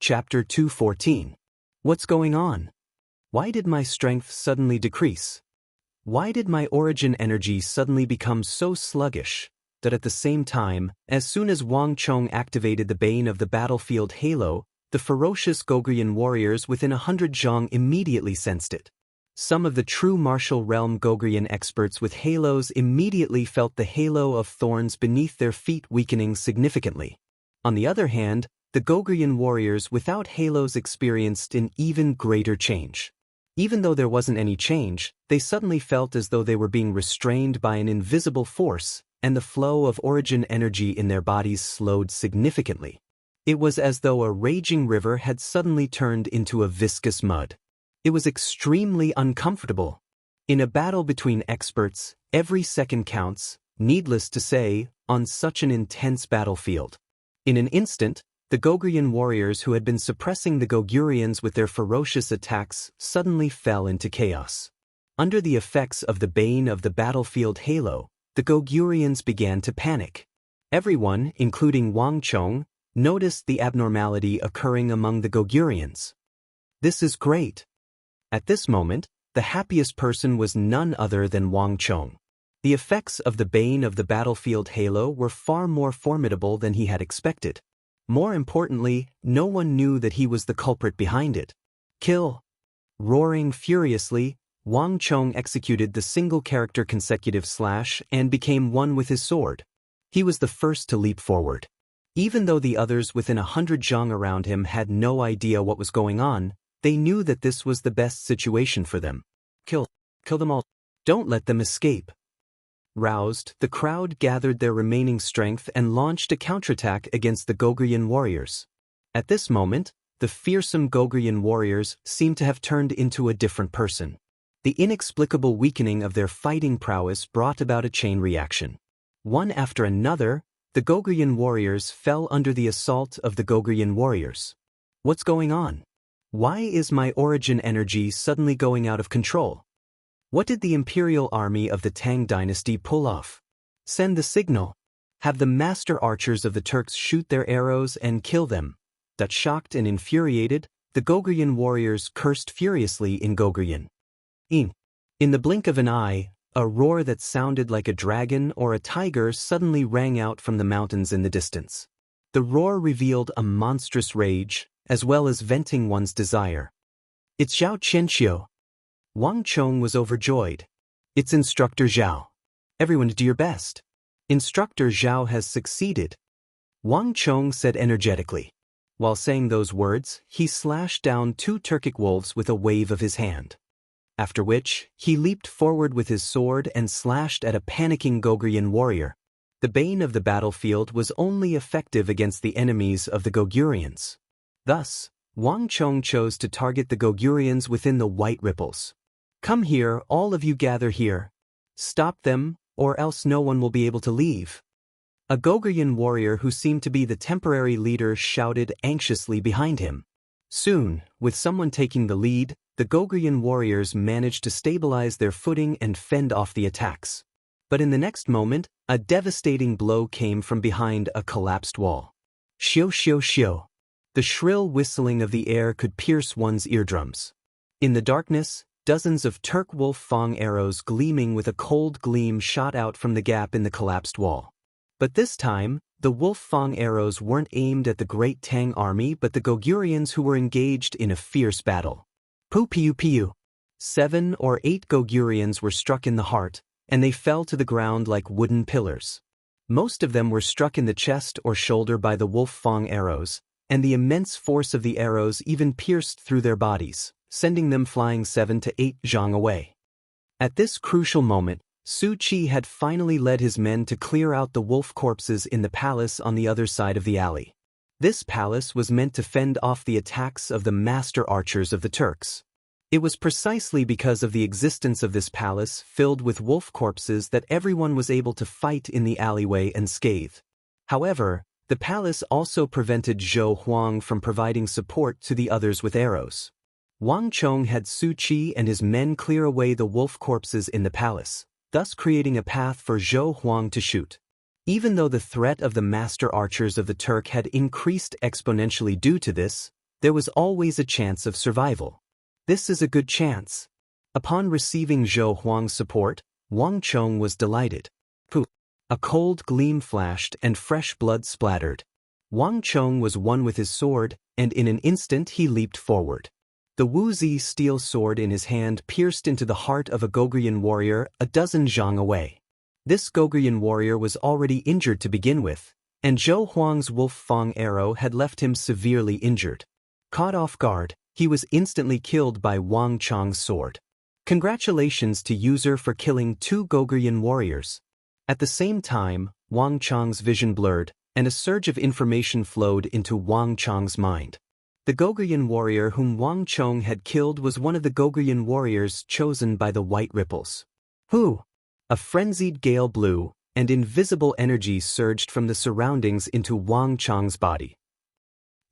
Chapter 214. What's going on? Why did my strength suddenly decrease? Why did my origin energy suddenly become so sluggish that at the same time, as soon as Wang Chong activated the bane of the battlefield halo, the ferocious Goguryeo warriors within 100 zhang immediately sensed it? Some of the true martial realm Goguryeo experts with halos immediately felt the halo of thorns beneath their feet weakening significantly. On the other hand, the Goguryeo warriors without halos experienced an even greater change. Even though there wasn't any change, they suddenly felt as though they were being restrained by an invisible force, and the flow of origin energy in their bodies slowed significantly. It was as though a raging river had suddenly turned into a viscous mud. It was extremely uncomfortable. In a battle between experts, every second counts, needless to say, on such an intense battlefield. In an instant, the Goguryeo warriors who had been suppressing the Goguryons with their ferocious attacks suddenly fell into chaos. Under the effects of the bane of the battlefield halo, the Goguryons began to panic. Everyone, including Wang Chong, noticed the abnormality occurring among the Goguryons. This is great. At this moment, the happiest person was none other than Wang Chong. The effects of the bane of the battlefield halo were far more formidable than he had expected. More importantly, no one knew that he was the culprit behind it. Kill! Roaring furiously, Wang Chong executed the single-character consecutive slash and became one with his sword. He was the first to leap forward. Even though the others within 100 zhang around him had no idea what was going on, they knew that this was the best situation for them. Kill them all. Don't let them escape. Roused, the crowd gathered their remaining strength and launched a counterattack against the Goguryeo warriors. At this moment, the fearsome Goguryeo warriors seemed to have turned into a different person. The inexplicable weakening of their fighting prowess brought about a chain reaction. One after another, the Goguryeo warriors fell under the assault of the Goguryeo warriors. What's going on? Why is my origin energy suddenly going out of control? What did the imperial army of the Tang dynasty pull off? Send the signal. Have the master archers of the Turks shoot their arrows and kill them. That shocked and infuriated, the Goguryeo warriors cursed furiously in Goguryeo. In the blink of an eye, a roar that sounded like a dragon or a tiger suddenly rang out from the mountains in the distance. The roar revealed a monstrous rage, as well as venting one's desire. It's Zhao Qianqiu. Wang Chong was overjoyed. It's Instructor Zhao. Everyone do your best. Instructor Zhao has succeeded. Wang Chong said energetically. While saying those words, he slashed down 2 Turkic wolves with a wave of his hand. After which, he leaped forward with his sword and slashed at a panicking Goguryeo warrior. The bane of the battlefield was only effective against the enemies of the Goguryons. Thus, Wang Chong chose to target the Goguryons within the white ripples. Come here, all of you gather here. Stop them, or else no one will be able to leave. A Goguryeo warrior who seemed to be the temporary leader shouted anxiously behind him. Soon, with someone taking the lead, the Goguryeo warriors managed to stabilize their footing and fend off the attacks. But in the next moment, a devastating blow came from behind a collapsed wall. Xiu xiu xiu. The shrill whistling of the air could pierce one's eardrums. In the darkness, dozens of Turk wolf fang arrows gleaming with a cold gleam shot out from the gap in the collapsed wall. But this time, the wolf fang arrows weren't aimed at the great Tang army but the Goguryons who were engaged in a fierce battle. Pu piu piu. 7 or 8 Goguryons were struck in the heart, and they fell to the ground like wooden pillars. Most of them were struck in the chest or shoulder by the wolf fang arrows, and the immense force of the arrows even pierced through their bodies, sending them flying 7 to 8 zhang away. At this crucial moment, Su Qi had finally led his men to clear out the wolf corpses in the palace on the other side of the alley. This palace was meant to fend off the attacks of the master archers of the Turks. It was precisely because of the existence of this palace filled with wolf corpses that everyone was able to fight in the alleyway unscathed. However, the palace also prevented Zhou Huang from providing support to the others with arrows. Wang Chong had Su Qi and his men clear away the wolf corpses in the palace, thus creating a path for Zhou Huang to shoot. Even though the threat of the master archers of the Turk had increased exponentially due to this, There was always a chance of survival. This is a good chance. Upon receiving Zhou Huang's support, Wang Chong was delighted. Pooh! A cold gleam flashed and fresh blood splattered. Wang Chong was one with his sword, and in an instant he leaped forward. The Wuzi steel sword in his hand pierced into the heart of a Gogrian warrior a dozen zhang away. This Gogrian warrior was already injured to begin with, and Zhou Huang's Wolf Fang arrow had left him severely injured. Caught off guard, he was instantly killed by Wang Chong's sword. Congratulations to user for killing 2 Gogrian warriors. At the same time, Wang Chong's vision blurred, and a surge of information flowed into Wang Chong's mind. The Gogrian warrior whom Wang Chong had killed was one of the Gogrian warriors chosen by the White Ripples. Who? A frenzied gale blew, and invisible energy surged from the surroundings into Wang Chong's body.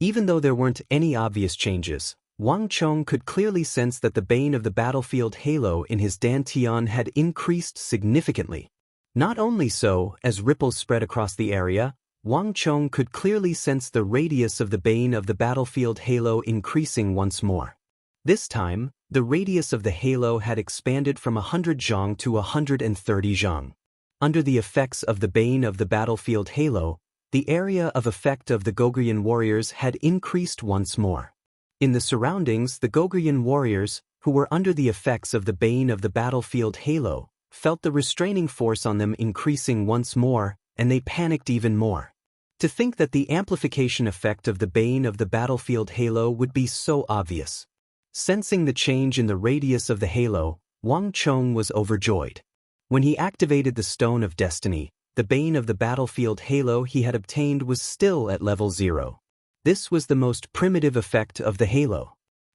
Even though there weren't any obvious changes, Wang Chong could clearly sense that the bane of the battlefield halo in his dantian had increased significantly. Not only so, as ripples spread across the area, Wang Chong could clearly sense the radius of the bane of the battlefield halo increasing once more. This time, the radius of the halo had expanded from 100 zhang to 130 zhang. Under the effects of the bane of the battlefield halo, the area of effect of the Gogrian warriors had increased once more. In the surroundings, the Gogrian warriors, who were under the effects of the bane of the battlefield halo, felt the restraining force on them increasing once more, and they panicked even more. To think that the amplification effect of the bane of the battlefield halo would be so obvious. Sensing the change in the radius of the halo, Wang Chong was overjoyed. When he activated the Stone of Destiny, the bane of the battlefield halo he had obtained was still at level 0. This was the most primitive effect of the halo.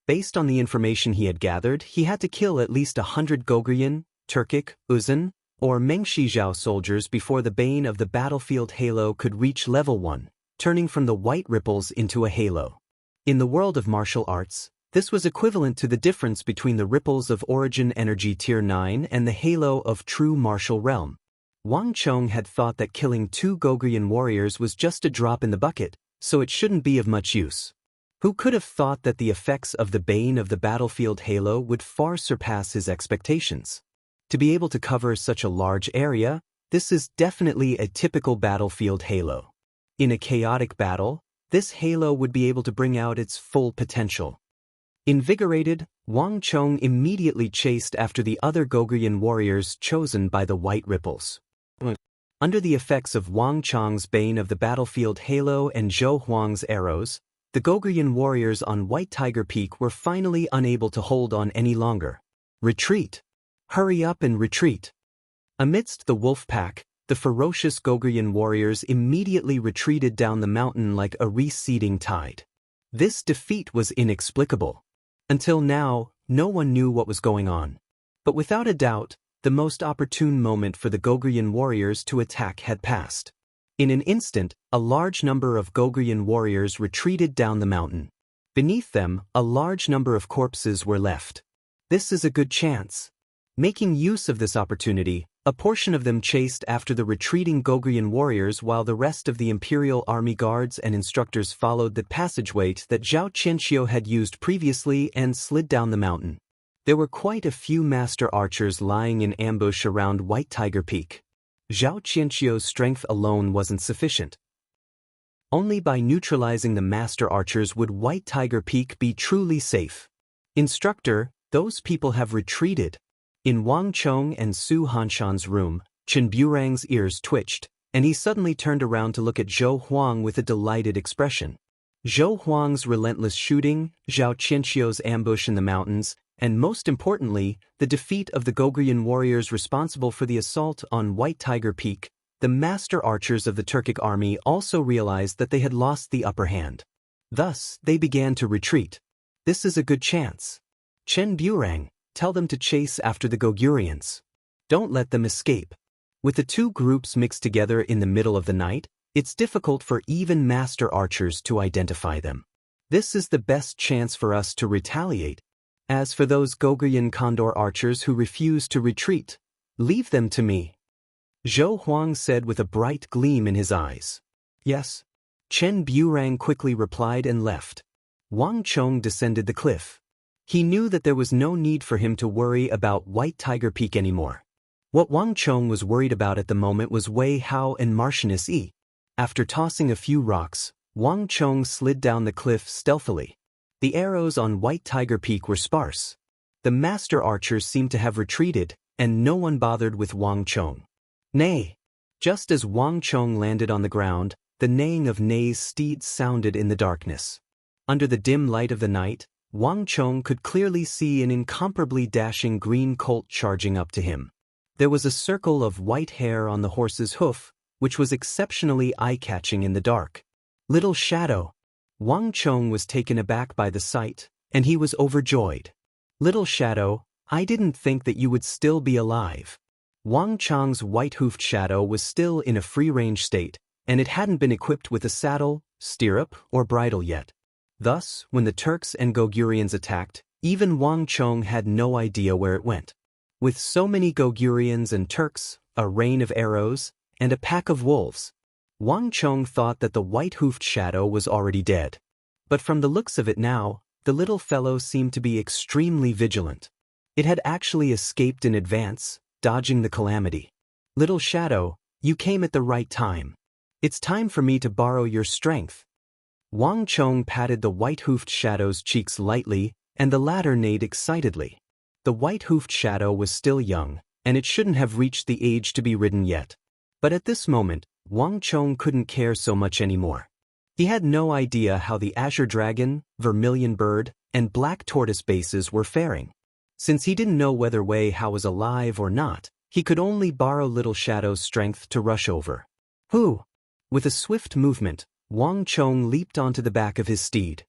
Based on the information he had gathered, he had to kill at least 100 Gogrian, Turkic, Uzun, or Mengshi soldiers before the bane of the battlefield halo could reach level 1, turning from the White Ripples into a halo. In the world of martial arts, this was equivalent to the difference between the ripples of Origin Energy Tier 9 and the halo of True Martial Realm. Wang Chong had thought that killing 2 Gogrian warriors was just a drop in the bucket, so it shouldn't be of much use. Who could have thought that the effects of the bane of the battlefield halo would far surpass his expectations? To be able to cover such a large area, this is definitely a typical battlefield halo. In a chaotic battle, this halo would be able to bring out its full potential. Invigorated, Wang Chong immediately chased after the other Gogrian warriors chosen by the White Ripples. Under the effects of Wang Chong's bane of the battlefield halo and Zhou Huang's arrows, the Gogrian warriors on White Tiger Peak were finally unable to hold on any longer. Retreat! Hurry up and retreat! Amidst the wolf pack, the ferocious Gogrian warriors immediately retreated down the mountain like a receding tide. This defeat was inexplicable. Until now, no one knew what was going on. But without a doubt, the most opportune moment for the Gogrian warriors to attack had passed. In an instant, a large number of Gogrian warriors retreated down the mountain. Beneath them, a large number of corpses were left. This is a good chance. Making use of this opportunity, a portion of them chased after the retreating Gogrian warriors while the rest of the Imperial Army guards and instructors followed the passageway that Zhao Qianxiu had used previously and slid down the mountain. There were quite a few master archers lying in ambush around White Tiger Peak. Zhao Qianxiu's strength alone wasn't sufficient. Only by neutralizing the master archers would White Tiger Peak be truly safe. Instructor, those people have retreated. In Wang Chong and Su Hanshan's room, Chen Burang's ears twitched, and he suddenly turned around to look at Zhou Huang with a delighted expression. Zhou Huang's relentless shooting, Zhao Qianxiu's ambush in the mountains, and most importantly, the defeat of the Gogrian warriors responsible for the assault on White Tiger Peak, the master archers of the Turkic army also realized that they had lost the upper hand. Thus, they began to retreat. This is a good chance. Chen Burang, tell them to chase after the Gogurians. Don't let them escape. With the two groups mixed together in the middle of the night, it's difficult for even master archers to identify them. This is the best chance for us to retaliate. As for those Gogrian Condor archers who refuse to retreat, leave them to me. Zhou Huang said with a bright gleam in his eyes. Yes. Chen Burang quickly replied and left. Wang Chong descended the cliff. He knew that there was no need for him to worry about White Tiger Peak anymore. What Wang Chong was worried about at the moment was Wei Hao and Marchioness Yi. After tossing a few rocks, Wang Chong slid down the cliff stealthily. The arrows on White Tiger Peak were sparse. The master archers seemed to have retreated, and no one bothered with Wang Chong. Neigh! Just as Wang Chong landed on the ground, the neighing of Nei's steed sounded in the darkness. Under the dim light of the night, Wang Chong could clearly see an incomparably dashing green colt charging up to him. There was a circle of white hair on the horse's hoof, which was exceptionally eye-catching in the dark. Little Shadow! Wang Chong was taken aback by the sight, and he was overjoyed. Little Shadow, I didn't think that you would still be alive. Wang Chong's white-hoofed shadow was still in a free-range state, and it hadn't been equipped with a saddle, stirrup, or bridle yet. Thus, when the Turks and Gogurians attacked, even Wang Chong had no idea where it went. With so many Gogurians and Turks, a rain of arrows, and a pack of wolves, Wang Chong thought that the white-hoofed shadow was already dead. But from the looks of it now, the little fellow seemed to be extremely vigilant. It had actually escaped in advance, dodging the calamity. Little Shadow, you came at the right time. It's time for me to borrow your strength. Wang Chong patted the white-hoofed shadow's cheeks lightly, and the latter neighed excitedly. The white-hoofed shadow was still young, and it shouldn't have reached the age to be ridden yet. But at this moment, Wang Chong couldn't care so much anymore. He had no idea how the azure dragon, vermilion bird, and black tortoise bases were faring. Since he didn't know whether Wei Hao was alive or not, he could only borrow Little Shadow's strength to rush over. Whoo! With a swift movement, Wang Chong leaped onto the back of his steed.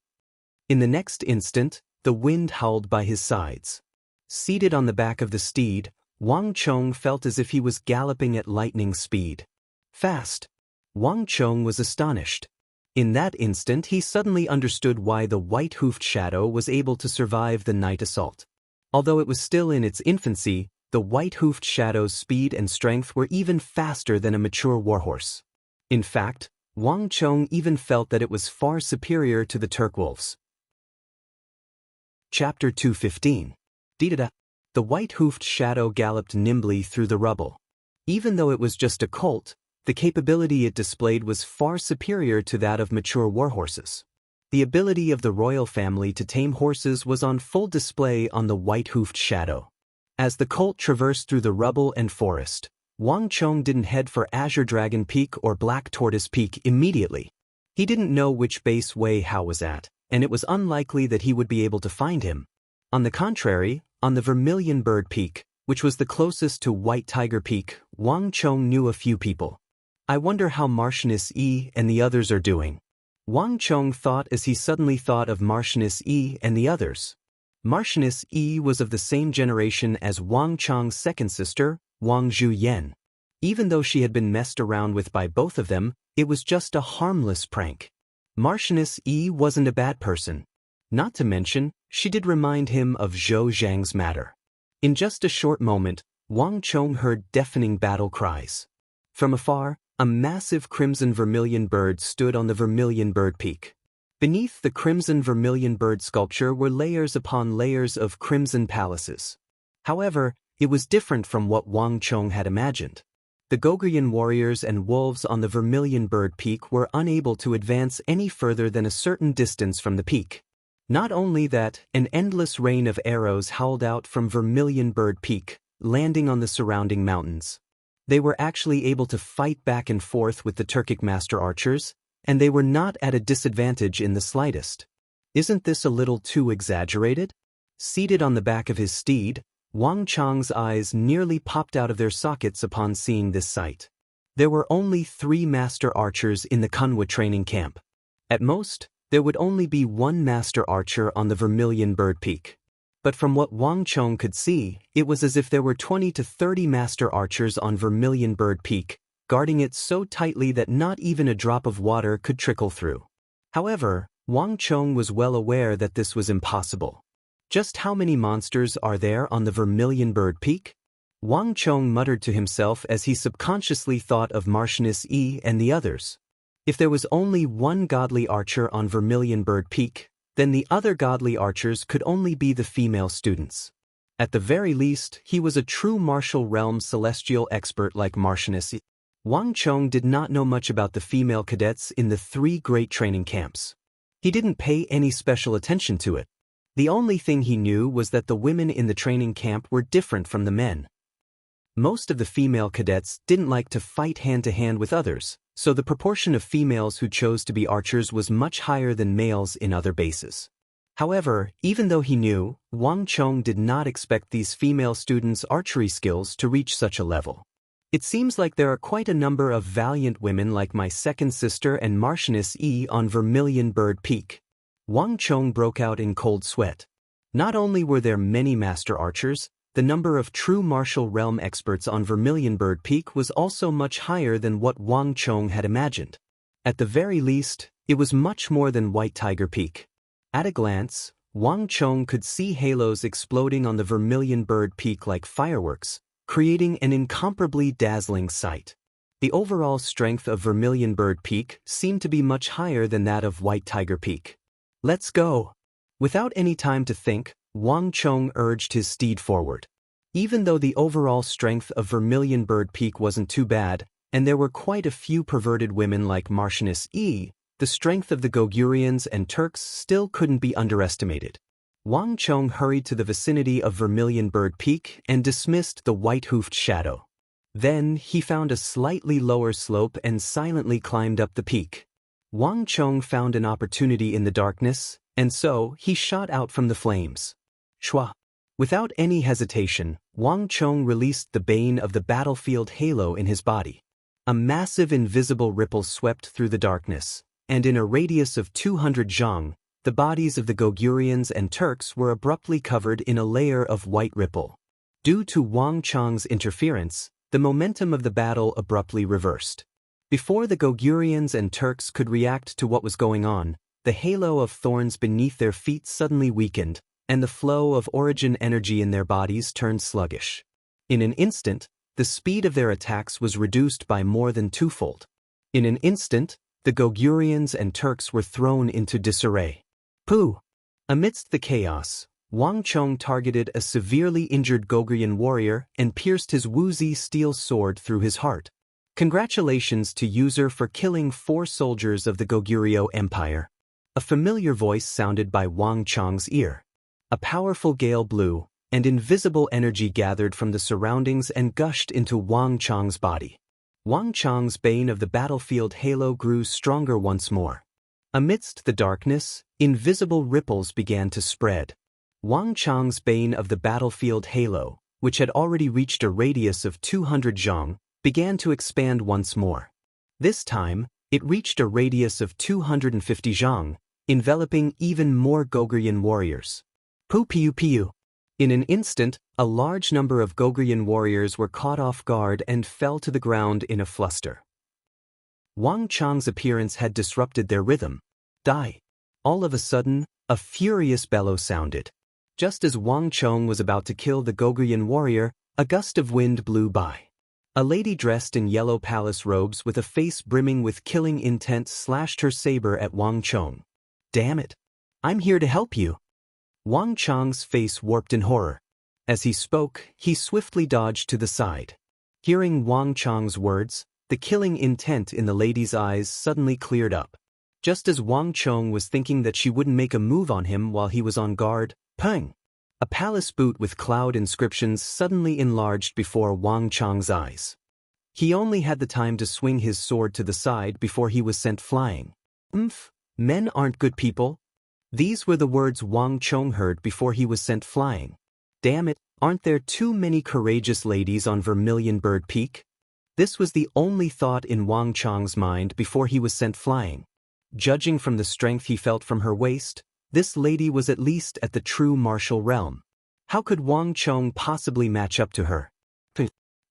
In the next instant, the wind howled by his sides. Seated on the back of the steed, Wang Chong felt as if he was galloping at lightning speed. Fast! Wang Chong was astonished. In that instant he suddenly understood why the white-hoofed shadow was able to survive the night assault. Although it was still in its infancy, the white-hoofed shadow's speed and strength were even faster than a mature warhorse. In fact, Wang Chong even felt that it was far superior to the Turk wolves. Chapter 215. Dee-da-da. The white-hoofed shadow galloped nimbly through the rubble. Even though it was just a colt, the capability it displayed was far superior to that of mature warhorses. The ability of the royal family to tame horses was on full display on the white-hoofed shadow. As the colt traversed through the rubble and forest, Wang Chong didn't head for Azure Dragon Peak or Black Tortoise Peak immediately. He didn't know which base Wei Hao was at, and it was unlikely that he would be able to find him. On the contrary, on the Vermilion Bird Peak, which was the closest to White Tiger Peak, Wang Chong knew a few people. I wonder how Marchioness Yi and the others are doing. Wang Chong thought as he suddenly thought of Marchioness Yi and the others. Marchioness Yi was of the same generation as Wang Chong's second sister, Wang Zhuyan. Even though she had been messed around with by both of them, it was just a harmless prank. Marchioness Yi wasn't a bad person. Not to mention, she did remind him of Zhou Zhang's matter. In just a short moment, Wang Chong heard deafening battle cries. From afar, a massive crimson vermilion bird stood on the Vermilion Bird Peak. Beneath the crimson vermilion bird sculpture were layers upon layers of crimson palaces. However, it was different from what Wang Chong had imagined. The Gogurian warriors and wolves on the Vermilion Bird Peak were unable to advance any further than a certain distance from the peak. Not only that, an endless rain of arrows howled out from Vermilion Bird Peak, landing on the surrounding mountains. They were actually able to fight back and forth with the Turkic master archers, and they were not at a disadvantage in the slightest. Isn't this a little too exaggerated? Seated on the back of his steed, Wang Chong's eyes nearly popped out of their sockets upon seeing this sight. There were only 3 master archers in the Kunwa training camp. At most, there would only be 1 master archer on the Vermilion Bird Peak. But from what Wang Chong could see, it was as if there were 20 to 30 master archers on Vermilion Bird Peak, guarding it so tightly that not even a drop of water could trickle through. However, Wang Chong was well aware that this was impossible. Just how many monsters are there on the Vermilion Bird Peak? Wang Chong muttered to himself as he subconsciously thought of Marchioness Yi and the others. If there was only 1 godly archer on Vermilion Bird Peak, then the other godly archers could only be the female students. At the very least, he was a true martial realm celestial expert like Martianus. Wang Chong did not know much about the female cadets in the 3 great training camps. He didn't pay any special attention to it. The only thing he knew was that the women in the training camp were different from the men. Most of the female cadets didn't like to fight hand-to-hand with others, so the proportion of females who chose to be archers was much higher than males in other bases. However, even though he knew, Wang Chong did not expect these female students' archery skills to reach such a level. It seems like there are quite a number of valiant women like my second sister and Marchioness E on Vermilion Bird Peak. Wang Chong broke out in cold sweat. Not only were there many master archers, the number of true martial realm experts on Vermilion Bird Peak was also much higher than what Wang Chong had imagined. At the very least, it was much more than White Tiger Peak. At a glance, Wang Chong could see halos exploding on the Vermilion Bird Peak like fireworks, creating an incomparably dazzling sight. The overall strength of Vermilion Bird Peak seemed to be much higher than that of White Tiger Peak. Let's go! Without any time to think, Wang Chong urged his steed forward. Even though the overall strength of Vermilion Bird Peak wasn't too bad, and there were quite a few perverted women like Marchioness E, the strength of the Gogurians and Turks still couldn't be underestimated. Wang Chong hurried to the vicinity of Vermilion Bird Peak and dismissed the white-hoofed shadow. Then he found a slightly lower slope and silently climbed up the peak. Wang Chong found an opportunity in the darkness, and so he shot out from the flames. Shwa! Without any hesitation, Wang Chong released the bane of the battlefield halo in his body. A massive invisible ripple swept through the darkness, and in a radius of 200 zhang, the bodies of the Gogurians and Turks were abruptly covered in a layer of white ripple. Due to Wang Chong's interference, the momentum of the battle abruptly reversed. Before the Gogurians and Turks could react to what was going on, the halo of thorns beneath their feet suddenly weakened, and the flow of origin energy in their bodies turned sluggish. In an instant, the speed of their attacks was reduced by more than twofold. In an instant, the Gogurians and Turks were thrown into disarray. Pooh! Amidst the chaos, Wang Chong targeted a severely injured Gogurian warrior and pierced his woozy steel sword through his heart. Congratulations to user for killing 4 soldiers of the Goguryeo Empire. A familiar voice sounded by Wang Chong's ear. A powerful gale blew, and invisible energy gathered from the surroundings and gushed into Wang Chong's body. Wang Chong's bane of the battlefield halo grew stronger once more. Amidst the darkness, invisible ripples began to spread. Wang Chong's bane of the battlefield halo, which had already reached a radius of 200 zhang, began to expand once more. This time, it reached a radius of 250 zhang, enveloping even more Gogurian warriors. Piu. In an instant, a large number of Gogurian warriors were caught off guard and fell to the ground in a fluster. Wang Chong's appearance had disrupted their rhythm. Die! All of a sudden, a furious bellow sounded. Just as Wang Chong was about to kill the Gogurian warrior, a gust of wind blew by. A lady dressed in yellow palace robes with a face brimming with killing intent slashed her saber at Wang Chong. Damn it! I'm here to help you! Wang Chong's face warped in horror. As he spoke, he swiftly dodged to the side. Hearing Wang Chong's words, the killing intent in the lady's eyes suddenly cleared up. Just as Wang Chong was thinking that she wouldn't make a move on him while he was on guard, pang! A palace boot with cloud inscriptions suddenly enlarged before Wang Chong's eyes. He only had the time to swing his sword to the side before he was sent flying. Men aren't good people. These were the words Wang Chong heard before he was sent flying. Damn it, aren't there too many courageous ladies on Vermilion Bird Peak? This was the only thought in Wang Chong's mind before he was sent flying. Judging from the strength he felt from her waist, this lady was at least at the true martial realm. How could Wang Chong possibly match up to her?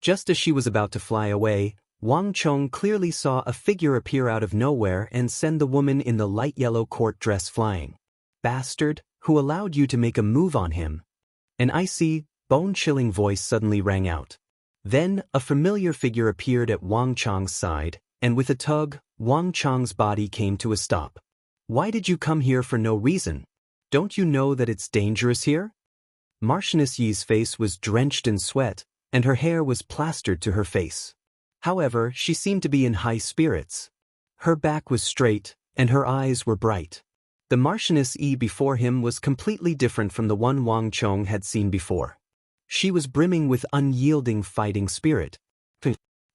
Just as she was about to fly away, Wang Chong clearly saw a figure appear out of nowhere and send the woman in the light yellow court dress flying. Bastard, who allowed you to make a move on him? An icy, bone-chilling voice suddenly rang out. Then, a familiar figure appeared at Wang Chong's side, and with a tug, Wang Chong's body came to a stop. Why did you come here for no reason? Don't you know that it's dangerous here? Marchioness Yi's face was drenched in sweat, and her hair was plastered to her face. However, she seemed to be in high spirits. Her back was straight, and her eyes were bright. The Marchioness Yi before him was completely different from the one Wang Chong had seen before. She was brimming with unyielding fighting spirit.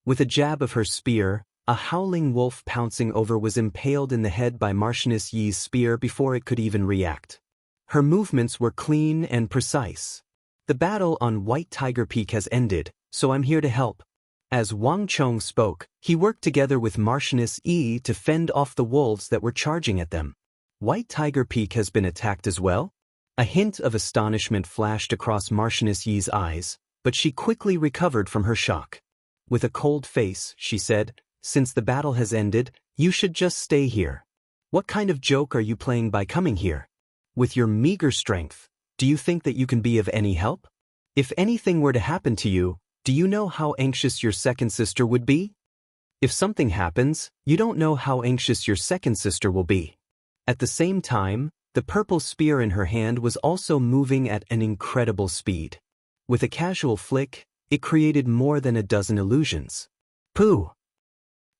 With a jab of her spear, a howling wolf pouncing over was impaled in the head by Marchioness Yi's spear before it could even react. Her movements were clean and precise. The battle on White Tiger Peak has ended, so I'm here to help. As Wang Chong spoke, he worked together with Marchioness Yi to fend off the wolves that were charging at them. White Tiger Peak has been attacked as well? A hint of astonishment flashed across Marchioness Yi's eyes, but she quickly recovered from her shock. With a cold face, she said, "Since the battle has ended, you should just stay here. What kind of joke are you playing by coming here? With your meager strength, do you think that you can be of any help? If anything were to happen to you, do you know how anxious your second sister would be? If something happens, you don't know how anxious your second sister will be." At the same time, the purple spear in her hand was also moving at an incredible speed. With a casual flick, it created more than a dozen illusions. Pooh!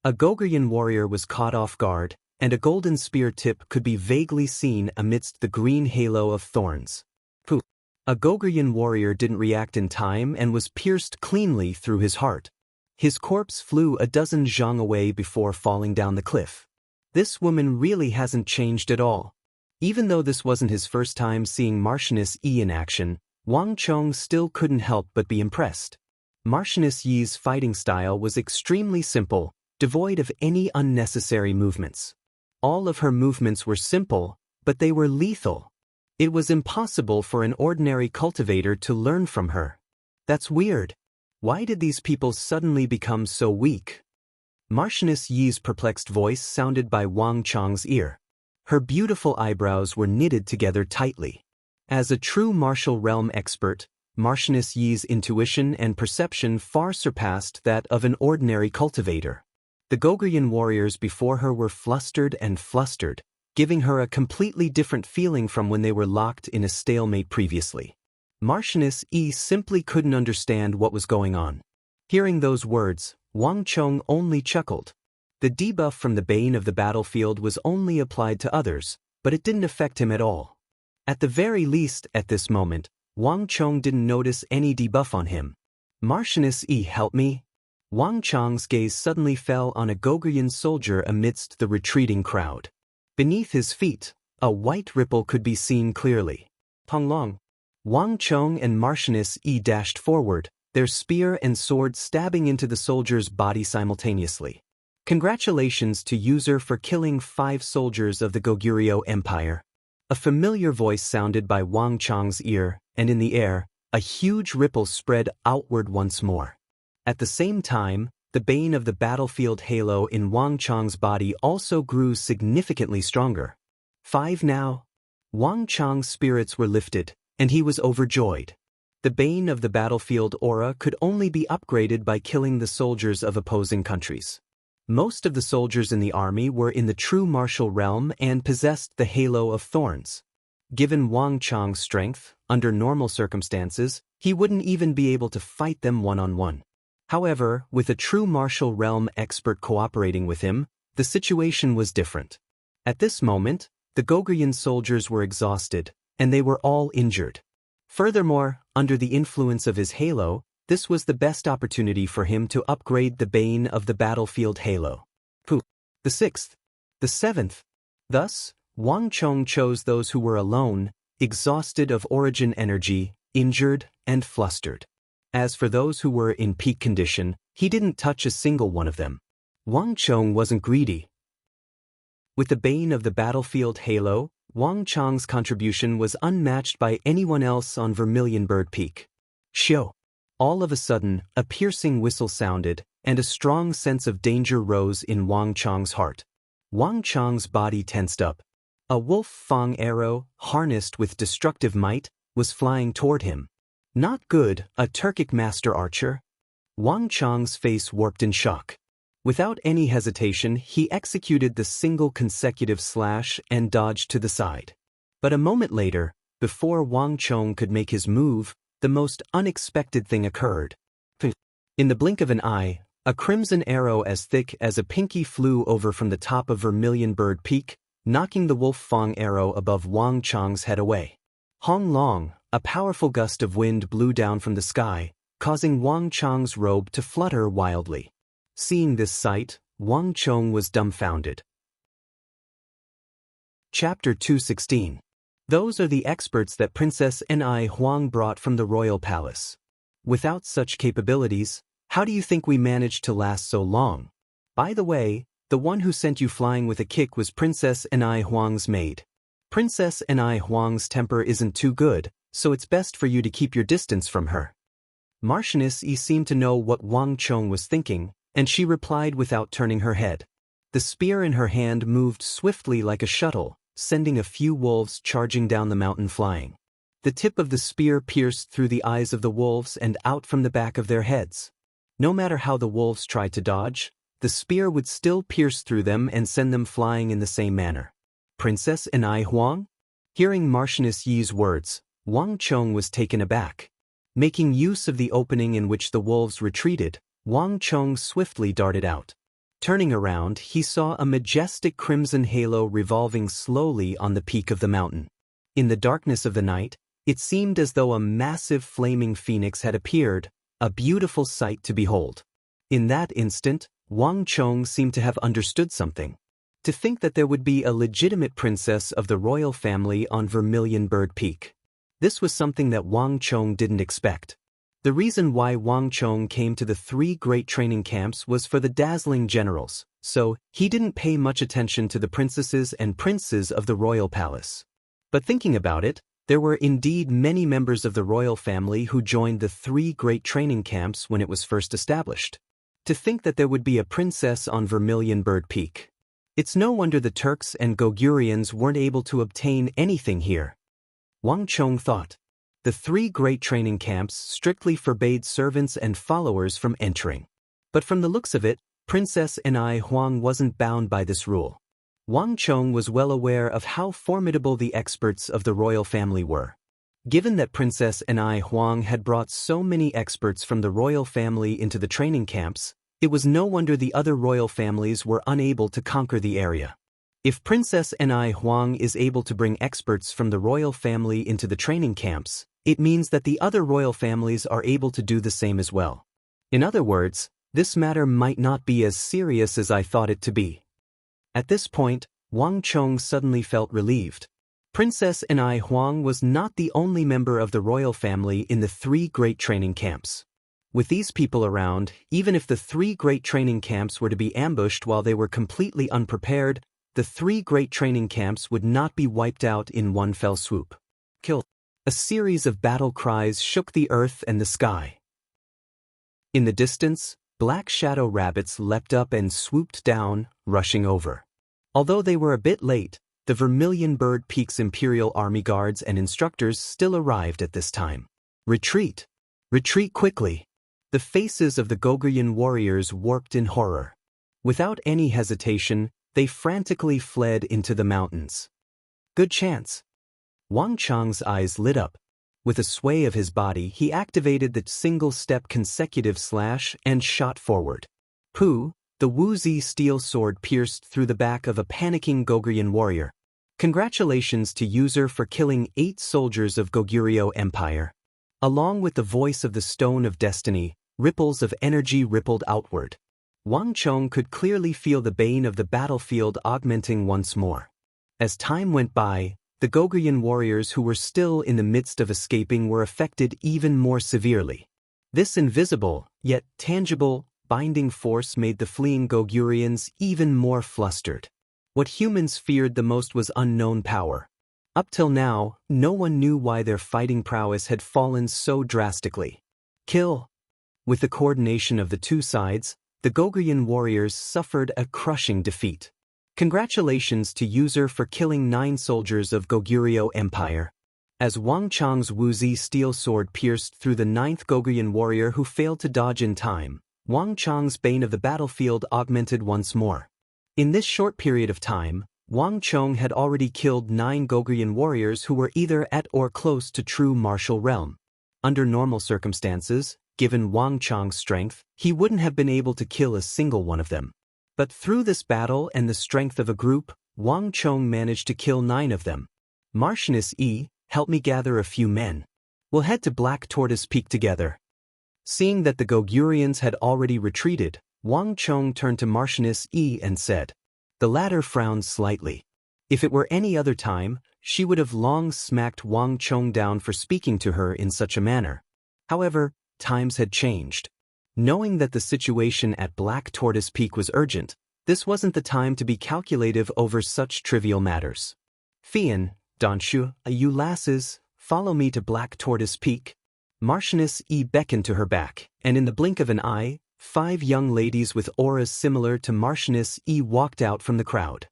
A Goguryeo warrior was caught off guard, and a golden spear tip could be vaguely seen amidst the green halo of thorns. Pooh! A Goguryeo warrior didn't react in time and was pierced cleanly through his heart. His corpse flew a dozen zhang away before falling down the cliff. This woman really hasn't changed at all. Even though this wasn't his first time seeing Marchioness Yi in action, Wang Chong still couldn't help but be impressed. Marchioness Yi's fighting style was extremely simple, devoid of any unnecessary movements. All of her movements were simple, but they were lethal. It was impossible for an ordinary cultivator to learn from her. That's weird. Why did these people suddenly become so weak? Marchioness Yi's perplexed voice sounded by Wang Chong's ear. Her beautiful eyebrows were knitted together tightly. As a true martial realm expert, Marchioness Yi's intuition and perception far surpassed that of an ordinary cultivator. The Goguryeo warriors before her were flustered and flustered, giving her a completely different feeling from when they were locked in a stalemate previously. Marchioness Yi simply couldn't understand what was going on. Hearing those words, Wang Chong only chuckled. The debuff from the Bane of the battlefield was only applied to others, but it didn't affect him at all. At the very least, at this moment, Wang Chong didn't notice any debuff on him. Marchioness Yi, help me? Wang Chong's gaze suddenly fell on a Goguryeo soldier amidst the retreating crowd. Beneath his feet, a white ripple could be seen clearly. Panglong. Wang Chong and Marchioness Yi dashed forward, their spear and sword stabbing into the soldier's body simultaneously. Congratulations to user for killing 5 soldiers of the Goguryeo Empire. A familiar voice sounded by Wang Chong's ear, and in the air, a huge ripple spread outward once more. At the same time, the bane of the battlefield halo in Wang Chong's body also grew significantly stronger. 5 now. Wang Chong's spirits were lifted, and he was overjoyed. The bane of the battlefield aura could only be upgraded by killing the soldiers of opposing countries. Most of the soldiers in the army were in the true martial realm and possessed the halo of thorns. Given Wang Chong's strength, under normal circumstances, he wouldn't even be able to fight them one-on-one. However, with a true martial realm expert cooperating with him, the situation was different. At this moment, the Goguryeo soldiers were exhausted, and they were all injured. Furthermore, under the influence of his halo, this was the best opportunity for him to upgrade the bane of the battlefield halo. Pooh. The 6th. The 7th. Thus, Wang Chong chose those who were alone, exhausted of origin energy, injured, and flustered. As for those who were in peak condition, he didn't touch a single one of them. Wang Chong wasn't greedy. With the bane of the battlefield halo, Wang Chong's contribution was unmatched by anyone else on Vermilion Bird Peak. Shio. All of a sudden, a piercing whistle sounded, and a strong sense of danger rose in Wang Chong's heart. Wang Chong's body tensed up. A wolf fang arrow, harnessed with destructive might, was flying toward him. Not good, a Turkic master archer? Wang Chong's face warped in shock. Without any hesitation, he executed the single consecutive slash and dodged to the side. But a moment later, before Wang Chong could make his move, the most unexpected thing occurred. In the blink of an eye, a crimson arrow as thick as a pinky flew over from the top of Vermilion Bird Peak, knocking the Wolf Fang arrow above Wang Chong's head away. Hong Long, a powerful gust of wind blew down from the sky, causing Wang Chong's robe to flutter wildly. Seeing this sight, Wang Chong was dumbfounded. Chapter 216. Those are the experts that Princess Ni Huang brought from the royal palace. Without such capabilities, how do you think we managed to last so long? By the way, the one who sent you flying with a kick was Princess Ni Huang's maid. Princess Ni Huang's temper isn't too good, so it's best for you to keep your distance from her. Marchioness Yi seemed to know what Wang Chong was thinking, and she replied without turning her head. The spear in her hand moved swiftly like a shuttle, sending a few wolves charging down the mountain flying. The tip of the spear pierced through the eyes of the wolves and out from the back of their heads. No matter how the wolves tried to dodge, the spear would still pierce through them and send them flying in the same manner. Princess Ni Huang? Hearing Marchioness Yi's words, Wang Chong was taken aback. Making use of the opening in which the wolves retreated, Wang Chong swiftly darted out. Turning around, he saw a majestic crimson halo revolving slowly on the peak of the mountain. In the darkness of the night, it seemed as though a massive flaming phoenix had appeared, a beautiful sight to behold. In that instant, Wang Chong seemed to have understood something. To think that there would be a legitimate princess of the royal family on Vermilion Bird Peak. This was something that Wang Chong didn't expect. The reason why Wang Chong came to the 3 great training camps was for the dazzling generals, so he didn't pay much attention to the princesses and princes of the royal palace. But thinking about it, there were indeed many members of the royal family who joined the 3 great training camps when it was first established. To think that there would be a princess on Vermilion Bird Peak. It's no wonder the Turks and Gogurians weren't able to obtain anything here. Wang Chong thought. The 3 great training camps strictly forbade servants and followers from entering. But from the looks of it, Princess Ni Huang wasn't bound by this rule. Wang Chong was well aware of how formidable the experts of the royal family were. Given that Princess Ni Huang had brought so many experts from the royal family into the training camps, it was no wonder the other royal families were unable to conquer the area. If Princess Ni Huang is able to bring experts from the royal family into the training camps, it means that the other royal families are able to do the same as well. In other words, this matter might not be as serious as I thought it to be. At this point, Wang Chong suddenly felt relieved. Princess Ni Huang was not the only member of the royal family in the 3 great training camps. With these people around, even if the 3 great training camps were to be ambushed while they were completely unprepared, the 3 great training camps would not be wiped out in one fell swoop. Kill. A series of battle cries shook the earth and the sky. In the distance, black shadow rabbits leapt up and swooped down, rushing over. Although they were a bit late, the Vermilion Bird Peak's Imperial Army guards and instructors still arrived at this time. Retreat! Retreat quickly! The faces of the Gogurian warriors warped in horror. Without any hesitation, they frantically fled into the mountains. Good chance! Wang Chong's eyes lit up. With a sway of his body, he activated the single-step consecutive slash and shot forward. Pooh! The Wuzi steel sword pierced through the back of a panicking Gogurian warrior. Congratulations to user for killing 8 soldiers of Goguryeo Empire. Along with the voice of the Stone of Destiny, ripples of energy rippled outward. Wang Chong could clearly feel the bane of the battlefield augmenting once more. As time went by, the Gogurian warriors who were still in the midst of escaping were affected even more severely. This invisible, yet tangible, binding force made the fleeing Gogurians even more flustered. What humans feared the most was unknown power. Up till now, no one knew why their fighting prowess had fallen so drastically. Kill! With the coordination of the 2 sides, the Gogurian warriors suffered a crushing defeat. Congratulations to user for killing 9 soldiers of Goguryeo Empire. As Wang Chong's Wuzi steel sword pierced through the 9th Gogurian warrior who failed to dodge in time, Wang Chong's bane of the battlefield augmented once more. In this short period of time, Wang Chong had already killed 9 Goguryeo warriors who were either at or close to true martial realm. Under normal circumstances, given Wang Chong's strength, he wouldn't have been able to kill a single one of them. But through this battle and the strength of a group, Wang Chong managed to kill 9 of them. Marchioness Yi, help me gather a few men. We'll head to Black Tortoise Peak together. Seeing that the Goguryons had already retreated, Wang Chong turned to Marchioness Yi and said. The latter frowned slightly. If it were any other time, she would have long smacked Wang Chong down for speaking to her in such a manner. However, times had changed. Knowing that the situation at Black Tortoise Peak was urgent, this wasn't the time to be calculative over such trivial matters. Fian, Donshu, you lasses, follow me to Black Tortoise Peak. Marchioness Yi beckoned to her back, and in the blink of an eye, 5 young ladies with auras similar to Marchioness Yi walked out from the crowd.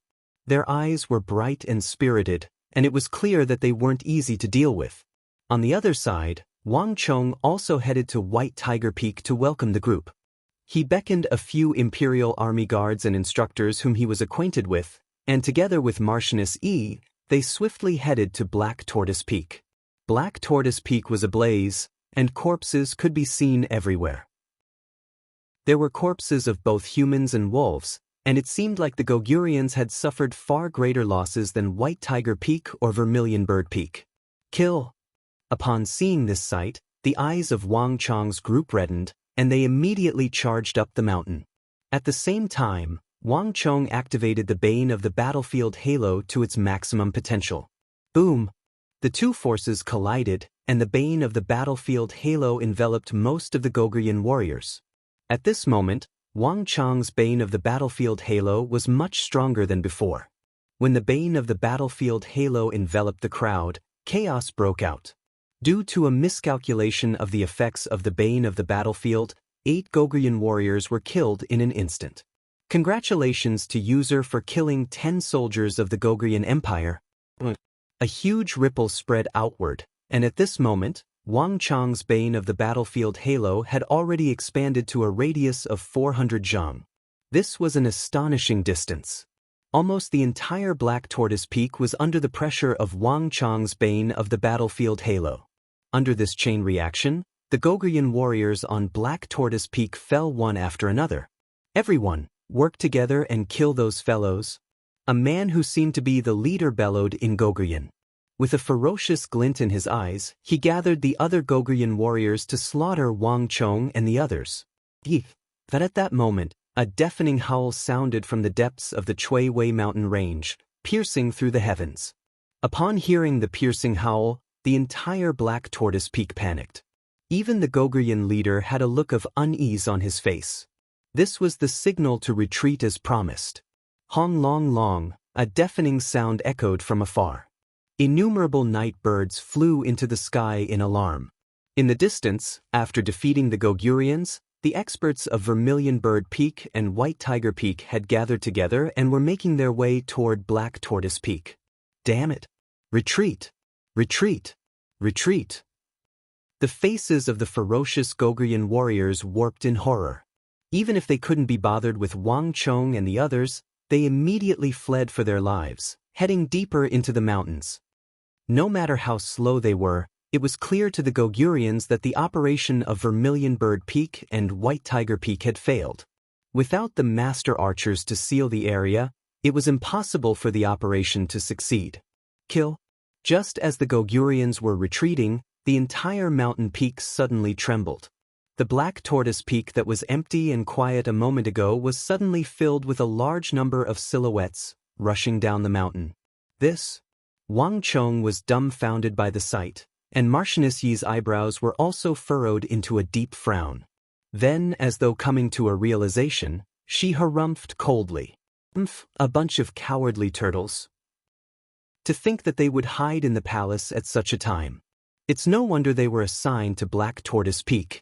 Their eyes were bright and spirited, and it was clear that they weren't easy to deal with. On the other side, Wang Chong also headed to White Tiger Peak to welcome the group. He beckoned a few Imperial Army guards and instructors whom he was acquainted with, and together with Marchioness Yi, they swiftly headed to Black Tortoise Peak. Black Tortoise Peak was ablaze, and corpses could be seen everywhere. There were corpses of both humans and wolves, and it seemed like the Goguryons had suffered far greater losses than White Tiger Peak or Vermilion Bird Peak. Kill! Upon seeing this sight, the eyes of Wang Chong's group reddened, and they immediately charged up the mountain. At the same time, Wang Chong activated the Bane of the Battlefield Halo to its maximum potential. Boom! The two forces collided, and the Bane of the Battlefield Halo enveloped most of the Goguryeo warriors. At this moment, Wang Chong's Bane of the Battlefield Halo was much stronger than before. When the Bane of the Battlefield Halo enveloped the crowd, chaos broke out. Due to a miscalculation of the effects of the Bane of the Battlefield, 8 Goguryeo warriors were killed in an instant. Congratulations to user for killing 10 soldiers of the Goguryeo Empire. A huge ripple spread outward, and at this moment, Wang Chong's Bane of the Battlefield Halo had already expanded to a radius of 400 zhang. This was an astonishing distance. Almost the entire Black Tortoise Peak was under the pressure of Wang Chong's Bane of the Battlefield Halo. Under this chain reaction, the Goguryeo warriors on Black Tortoise Peak fell one after another. Everyone, work together and kill those fellows. A man who seemed to be the leader bellowed in Goguryeo. With a ferocious glint in his eyes, he gathered the other Goguryeo warriors to slaughter Wang Chong and the others. But at that moment, a deafening howl sounded from the depths of the Chui Wei mountain range, piercing through the heavens. Upon hearing the piercing howl, the entire Black Tortoise Peak panicked. Even the Goguryeo leader had a look of unease on his face. This was the signal to retreat as promised. Hong long long, a deafening sound echoed from afar. Innumerable night birds flew into the sky in alarm. In the distance, after defeating the Goguryons, the experts of Vermilion Bird Peak and White Tiger Peak had gathered together and were making their way toward Black Tortoise Peak. Damn it! Retreat! Retreat! Retreat! The faces of the ferocious Goguryeo warriors warped in horror. Even if they couldn't be bothered with Wang Chong and the others, they immediately fled for their lives, heading deeper into the mountains. No matter how slow they were, it was clear to the Goguryons that the operation of Vermilion Bird Peak and White Tiger Peak had failed. Without the master archers to seal the area, it was impossible for the operation to succeed. Kill. Just as the Goguryons were retreating, the entire mountain peak suddenly trembled. The Black Tortoise Peak that was empty and quiet a moment ago was suddenly filled with a large number of silhouettes, rushing down the mountain. Wang Chong was dumbfounded by the sight, and Marchioness Yi's eyebrows were also furrowed into a deep frown. Then, as though coming to a realization, she harumphed coldly. A bunch of cowardly turtles. To think that they would hide in the palace at such a time. It's no wonder they were assigned to Black Tortoise Peak.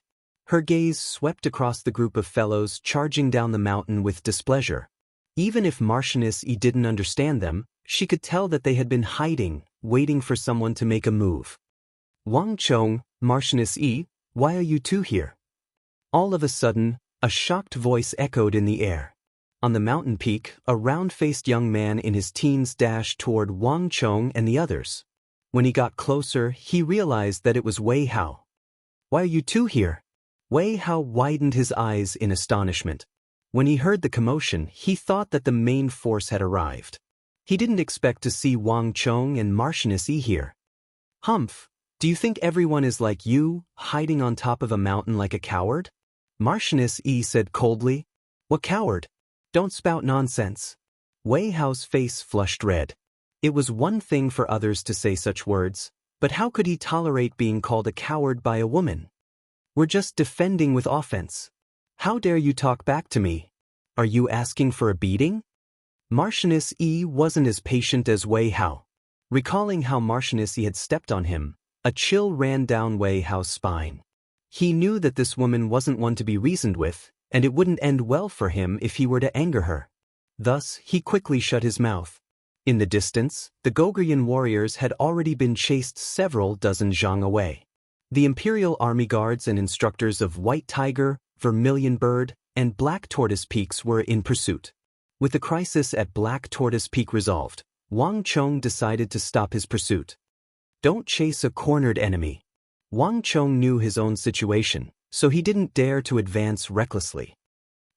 Her gaze swept across the group of fellows charging down the mountain with displeasure. Even if Marchioness Yi didn't understand them, she could tell that they had been hiding, waiting for someone to make a move. Wang Chong, Marchioness Yi, why are you two here? All of a sudden, a shocked voice echoed in the air. On the mountain peak, a round-faced young man in his teens dashed toward Wang Chong and the others. When he got closer, he realized that it was Wei Hao. "Why are you two here?" Wei Hao widened his eyes in astonishment. When he heard the commotion, he thought that the main force had arrived. He didn't expect to see Wang Chong and Marchioness Yi here. "Humph, do you think everyone is like you, hiding on top of a mountain like a coward?" Marchioness Yi said coldly. "What coward? Don't spout nonsense." Wei Hao's face flushed red. It was one thing for others to say such words, but how could he tolerate being called a coward by a woman? "We're just defending with offense. How dare you talk back to me? Are you asking for a beating?" Marchioness Yi wasn't as patient as Wei Hao. Recalling how Marchioness Yi had stepped on him, a chill ran down Wei Hao's spine. He knew that this woman wasn't one to be reasoned with, and it wouldn't end well for him if he were to anger her. Thus, he quickly shut his mouth. In the distance, the Goguryeo warriors had already been chased several dozen zhang away. The Imperial Army Guards and instructors of White Tiger, Vermilion Bird, and Black Tortoise Peaks were in pursuit. With the crisis at Black Tortoise Peak resolved, Wang Chong decided to stop his pursuit. Don't chase a cornered enemy. Wang Chong knew his own situation, so he didn't dare to advance recklessly.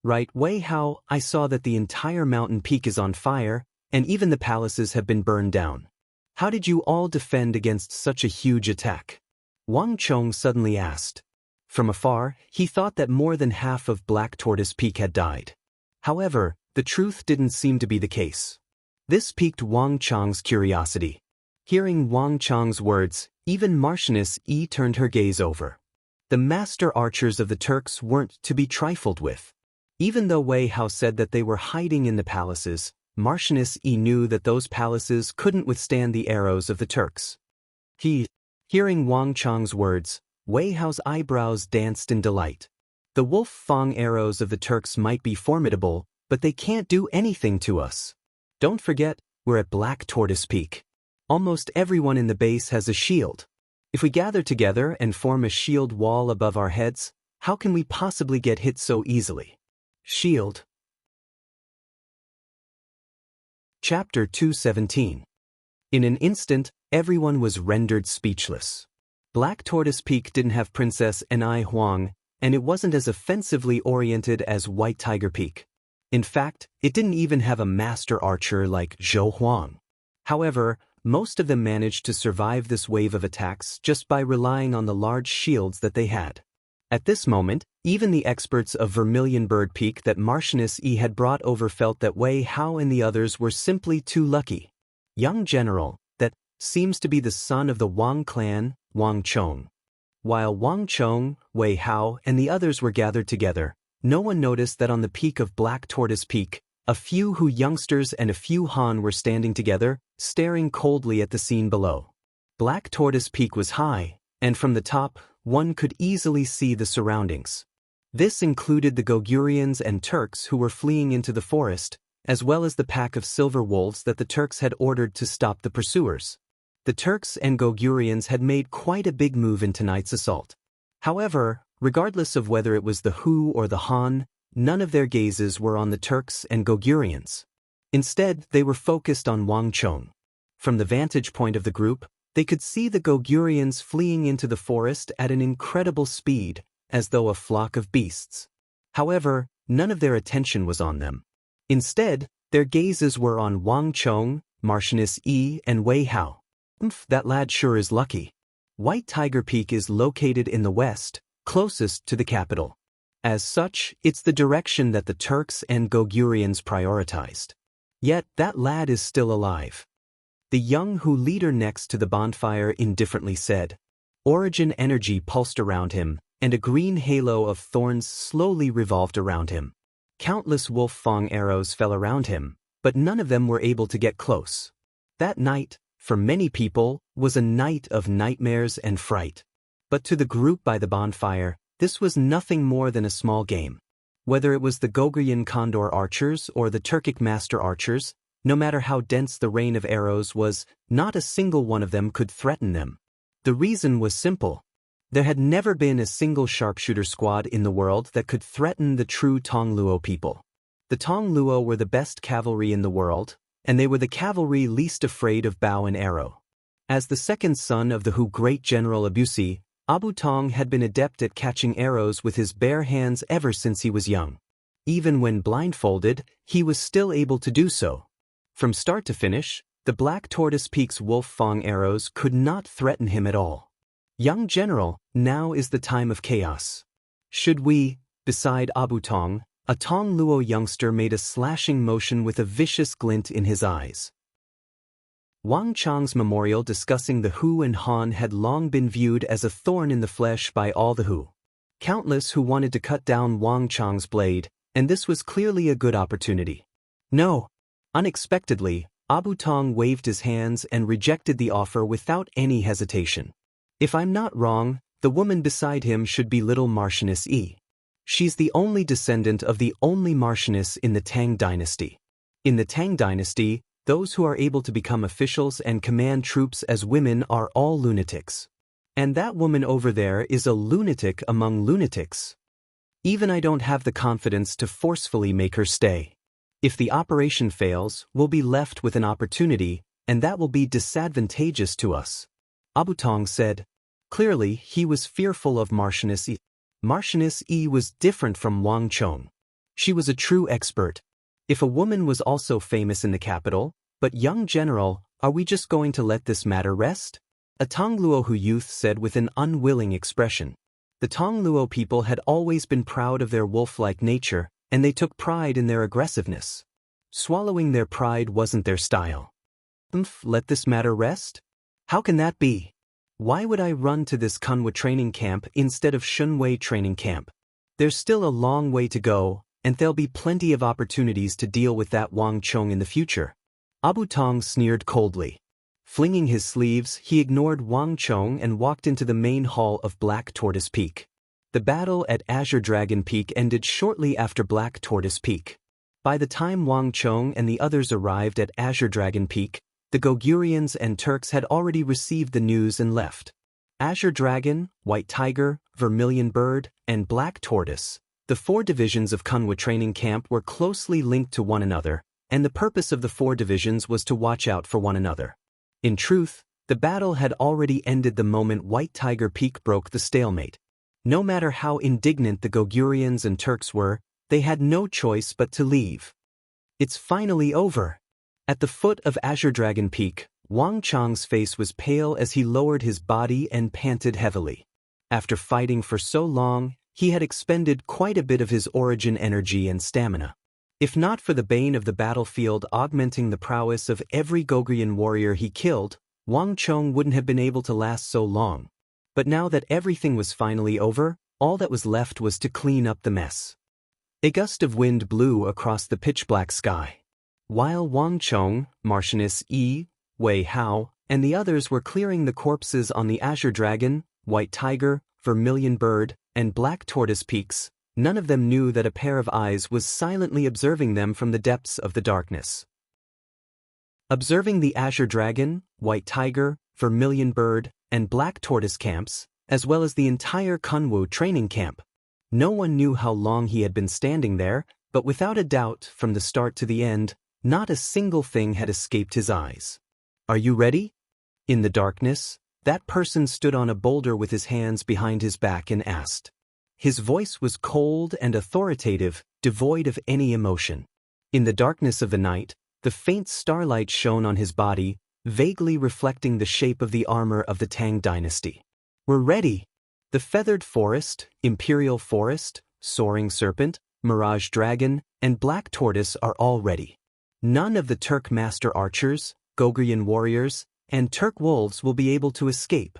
"Right, Wei Hao, I saw that the entire mountain peak is on fire, and even the palaces have been burned down. How did you all defend against such a huge attack?" Wang Chong suddenly asked. From afar, he thought that more than half of Black Tortoise Peak had died. However, the truth didn't seem to be the case. This piqued Wang Chong's curiosity. Hearing Wang Chong's words, even Marchioness Yi turned her gaze over. The master archers of the Turks weren't to be trifled with. Even though Wei Hao said that they were hiding in the palaces, Marchioness Yi knew that those palaces couldn't withstand the arrows of the Turks. Hearing Wang Chong's words, Wei Hao's eyebrows danced in delight. The wolf fang arrows of the Turks might be formidable, but they can't do anything to us. Don't forget, we're at Black Tortoise Peak. Almost everyone in the base has a shield. If we gather together and form a shield wall above our heads, how can we possibly get hit so easily? Shield. Chapter 217. In an instant, everyone was rendered speechless. Black Tortoise Peak didn't have Princess Enai Huang, and it wasn't as offensively oriented as White Tiger Peak. In fact, it didn't even have a master archer like Zhou Huang. However, most of them managed to survive this wave of attacks just by relying on the large shields that they had. At this moment, even the experts of Vermilion Bird Peak that Marchioness Yi had brought over felt that Wei Hao and the others were simply too lucky. Young general, that seems to be the son of the Wang clan, Wang Chong. While Wang Chong, Wei Hao, and the others were gathered together, no one noticed that on the peak of Black Tortoise Peak, a few Hu youngsters and a few Han were standing together, staring coldly at the scene below. Black Tortoise Peak was high, and from the top, one could easily see the surroundings. This included the Goguryons and Turks who were fleeing into the forest, as well as the pack of silver wolves that the Turks had ordered to stop the pursuers. The Turks and Goguryons had made quite a big move in tonight's assault. However, regardless of whether it was the Hu or the Han, none of their gazes were on the Turks and Goguryons. Instead, they were focused on Wang Chong. From the vantage point of the group, they could see the Goguryons fleeing into the forest at an incredible speed, as though a flock of beasts. However, none of their attention was on them. Instead, their gazes were on Wang Chong, Marchioness Yi, and Wei Hao. That lad sure is lucky. White Tiger Peak is located in the west, closest to the capital. As such, it's the direction that the Turks and Goguryons prioritized. Yet, that lad is still alive. The young Hu leader next to the bonfire indifferently said. Origin energy pulsed around him, and a green halo of thorns slowly revolved around him. Countless wolf fang arrows fell around him, but none of them were able to get close. That night, for many people, was a night of nightmares and fright. But to the group by the bonfire, this was nothing more than a small game. Whether it was the Goguryeo Condor archers or the Turkic master archers, no matter how dense the rain of arrows was, not a single one of them could threaten them. The reason was simple. There had never been a single sharpshooter squad in the world that could threaten the true Tongluo people. The Tong Luo were the best cavalry in the world, and they were the cavalry least afraid of bow and arrow. As the second son of the Hu great general Abusi, Abu Tong had been adept at catching arrows with his bare hands ever since he was young. Even when blindfolded, he was still able to do so. From start to finish, the Black Tortoise Peak's Wolf Fang arrows could not threaten him at all. Young general, now is the time of chaos. Should we, beside Abu Tong, a Tong Luo youngster made a slashing motion with a vicious glint in his eyes. Wang Chang's memorial discussing the Hu and Han had long been viewed as a thorn in the flesh by all the Hu. Countless who wanted to cut down Wang Chang's blade, and this was clearly a good opportunity. No. Unexpectedly, Abu Tong waved his hands and rejected the offer without any hesitation. If I'm not wrong, the woman beside him should be little Marchioness Yi. She's the only descendant of the only Marchioness in the Tang dynasty. In the Tang dynasty, those who are able to become officials and command troops as women are all lunatics. And that woman over there is a lunatic among lunatics. Even I don't have the confidence to forcefully make her stay. If the operation fails, we'll be left with an opportunity, and that will be disadvantageous to us. Abu Tong said. Clearly, he was fearful of Marchioness Yi. Marchioness Yi was different from Wang Chong. She was a true expert. If a woman was also famous in the capital, but young general, are we just going to let this matter rest? A Tong Luo Hu youth said with an unwilling expression. The Tong Luo people had always been proud of their wolf-like nature, and they took pride in their aggressiveness. Swallowing their pride wasn't their style. Let this matter rest? How can that be? Why would I run to this Kunwa training camp instead of Shunwei training camp? There's still a long way to go, and there'll be plenty of opportunities to deal with that Wang Chong in the future. Abu Tong sneered coldly. Flinging his sleeves, he ignored Wang Chong and walked into the main hall of Black Tortoise Peak. The battle at Azure Dragon Peak ended shortly after Black Tortoise Peak. By the time Wang Chong and the others arrived at Azure Dragon Peak, the Gogurians and Turks had already received the news and left. Azure Dragon, White Tiger, Vermilion Bird, and Black Tortoise, the four divisions of Kunwa training camp were closely linked to one another, and the purpose of the four divisions was to watch out for one another. In truth, the battle had already ended the moment White Tiger Peak broke the stalemate. No matter how indignant the Gogurians and Turks were, they had no choice but to leave. It's finally over. At the foot of Azure Dragon Peak, Wang Chang's face was pale as he lowered his body and panted heavily. After fighting for so long, he had expended quite a bit of his origin energy and stamina. If not for the bane of the battlefield augmenting the prowess of every Gogurian warrior he killed, Wang Chong wouldn't have been able to last so long. But now that everything was finally over, all that was left was to clean up the mess. A gust of wind blew across the pitch-black sky. While Wang Chong, Marchioness Yi, Wei Hao, and the others were clearing the corpses on the Azure Dragon, White Tiger, Vermilion Bird, and Black Tortoise Peaks, none of them knew that a pair of eyes was silently observing them from the depths of the darkness. Observing the Azure Dragon, White Tiger, Vermilion Bird, and Black Tortoise camps, as well as the entire Kunwu training camp. No one knew how long he had been standing there, but without a doubt, from the start to the end, not a single thing had escaped his eyes. Are you ready? In the darkness, that person stood on a boulder with his hands behind his back and asked. His voice was cold and authoritative, devoid of any emotion. In the darkness of the night, the faint starlight shone on his body, vaguely reflecting the shape of the armor of the Tang dynasty. We're ready. The Feathered Forest, Imperial Forest, Soaring Serpent, Mirage Dragon, and Black Tortoise are all ready. None of the Turk master archers, Gogurian warriors, and Turk wolves will be able to escape.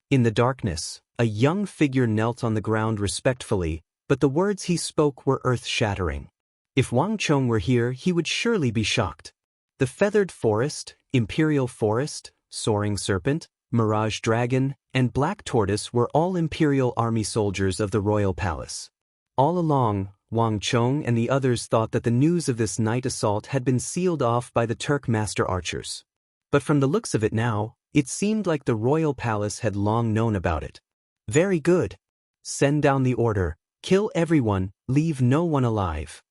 In the darkness, a young figure knelt on the ground respectfully, but the words he spoke were earth-shattering. If Wang Chong were here, he would surely be shocked. The Feathered Forest, Imperial Forest, Soaring Serpent, Mirage Dragon, and Black Tortoise were all Imperial Army soldiers of the Royal Palace. All along, Wang Chong and the others thought that the news of this night assault had been sealed off by the Turk master archers. But from the looks of it now, it seemed like the Royal Palace had long known about it. Very good. Send down the order, kill everyone, leave no one alive.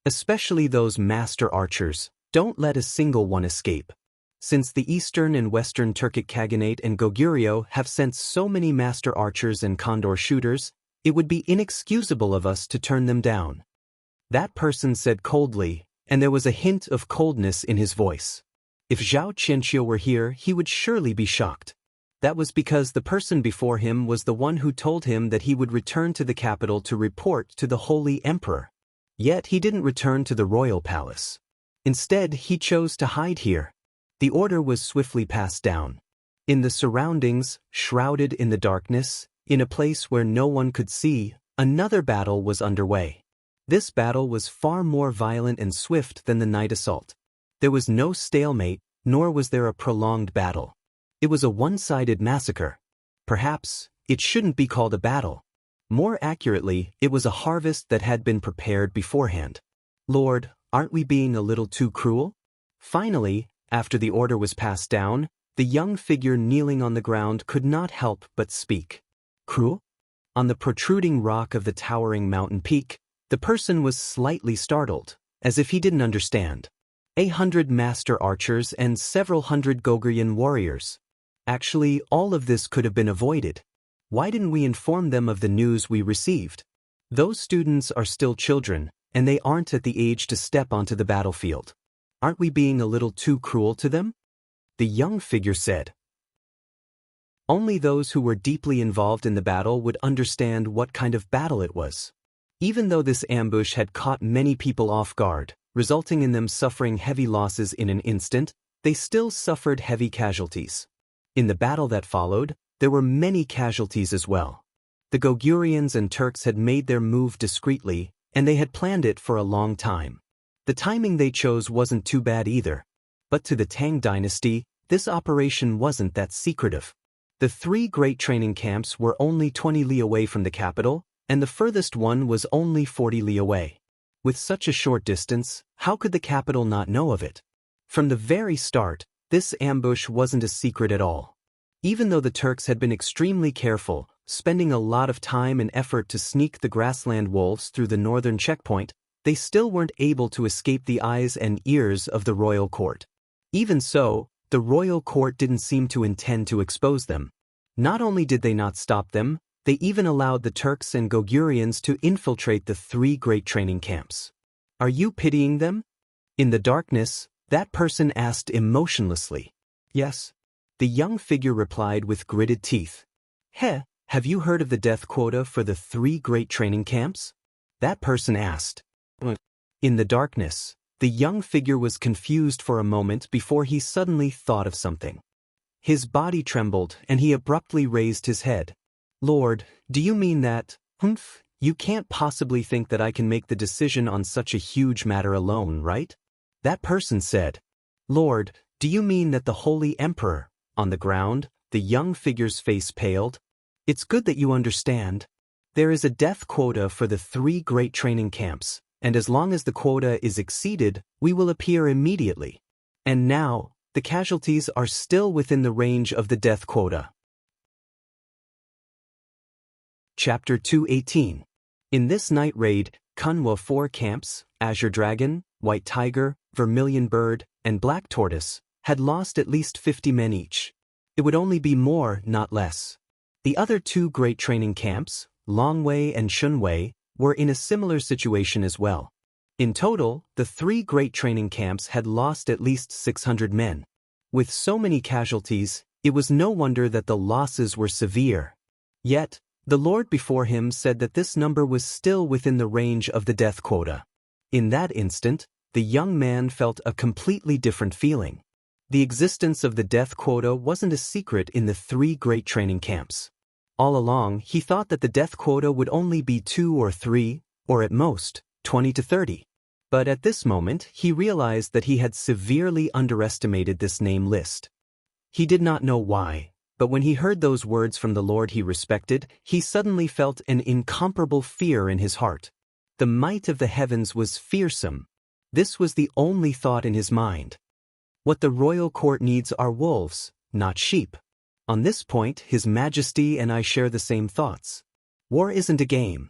Especially those master archers, don't let a single one escape. Since the Eastern and Western Turkic Khaganate and Goguryeo have sent so many master archers and condor shooters, it would be inexcusable of us to turn them down. That person said coldly, and there was a hint of coldness in his voice. If Zhao Qianxiu were here, he would surely be shocked. That was because the person before him was the one who told him that he would return to the capital to report to the Holy Emperor. Yet he didn't return to the royal palace. Instead, he chose to hide here. The order was swiftly passed down. In the surroundings, shrouded in the darkness, in a place where no one could see, another battle was underway. This battle was far more violent and swift than the night assault. There was no stalemate, nor was there a prolonged battle. It was a one-sided massacre. Perhaps, it shouldn't be called a battle. More accurately, it was a harvest that had been prepared beforehand. Lord, aren't we being a little too cruel? Finally, after the order was passed down, the young figure kneeling on the ground could not help but speak. Cruel? On the protruding rock of the towering mountain peak, the person was slightly startled, as if he didn't understand. 100 master archers and several hundred Goguryeo warriors. Actually, all of this could have been avoided. Why didn't we inform them of the news we received? Those students are still children, and they aren't at the age to step onto the battlefield. Aren't we being a little too cruel to them? The young figure said. Only those who were deeply involved in the battle would understand what kind of battle it was. Even though this ambush had caught many people off guard, resulting in them suffering heavy losses in an instant, they still suffered heavy casualties. In the battle that followed, there were many casualties as well. The Goguryans and Turks had made their move discreetly, and they had planned it for a long time. The timing they chose wasn't too bad either. But to the Tang dynasty, this operation wasn't that secretive. The 3 great training camps were only 20 li away from the capital, and the furthest one was only 40 li away. With such a short distance, how could the capital not know of it? From the very start, this ambush wasn't a secret at all. Even though the Turks had been extremely careful, spending a lot of time and effort to sneak the grassland wolves through the northern checkpoint, they still weren't able to escape the eyes and ears of the royal court. Even so, the royal court didn't seem to intend to expose them. Not only did they not stop them, they even allowed the Turks and Goguryans to infiltrate the 3 great training camps. Are you pitying them? In the darkness, that person asked emotionlessly. Yes. The young figure replied with gritted teeth. Heh, have you heard of the death quota for the 3 great training camps? That person asked. In the darkness, the young figure was confused for a moment before he suddenly thought of something. His body trembled and he abruptly raised his head. Lord, do you mean that, you can't possibly think that I can make the decision on such a huge matter alone, right? That person said. Lord, do you mean that the Holy Emperor? On the ground, the young figure's face paled. It's good that you understand. There is a death quota for the 3 great training camps, and as long as the quota is exceeded, we will appear immediately. And now, the casualties are still within the range of the death quota. Chapter 218. In this night raid, Kunwa 4 camps, Azure Dragon, White Tiger, Vermilion Bird, and Black Tortoise, had lost at least 50 men each. It would only be more, not less. The other 2 great training camps, Longwei and Shunwei, were in a similar situation as well. In total, the 3 great training camps had lost at least 600 men. With so many casualties, it was no wonder that the losses were severe. Yet, the Lord before him said that this number was still within the range of the death quota. In that instant, the young man felt a completely different feeling. The existence of the death quota wasn't a secret in the 3 great training camps. All along, he thought that the death quota would only be 2 or 3, or at most, 20 to 30. But at this moment, he realized that he had severely underestimated this name list. He did not know why, but when he heard those words from the Lord he respected, he suddenly felt an incomparable fear in his heart. The might of the heavens was fearsome. This was the only thought in his mind. What the royal court needs are wolves, not sheep. On this point, His Majesty and I share the same thoughts. War isn't a game.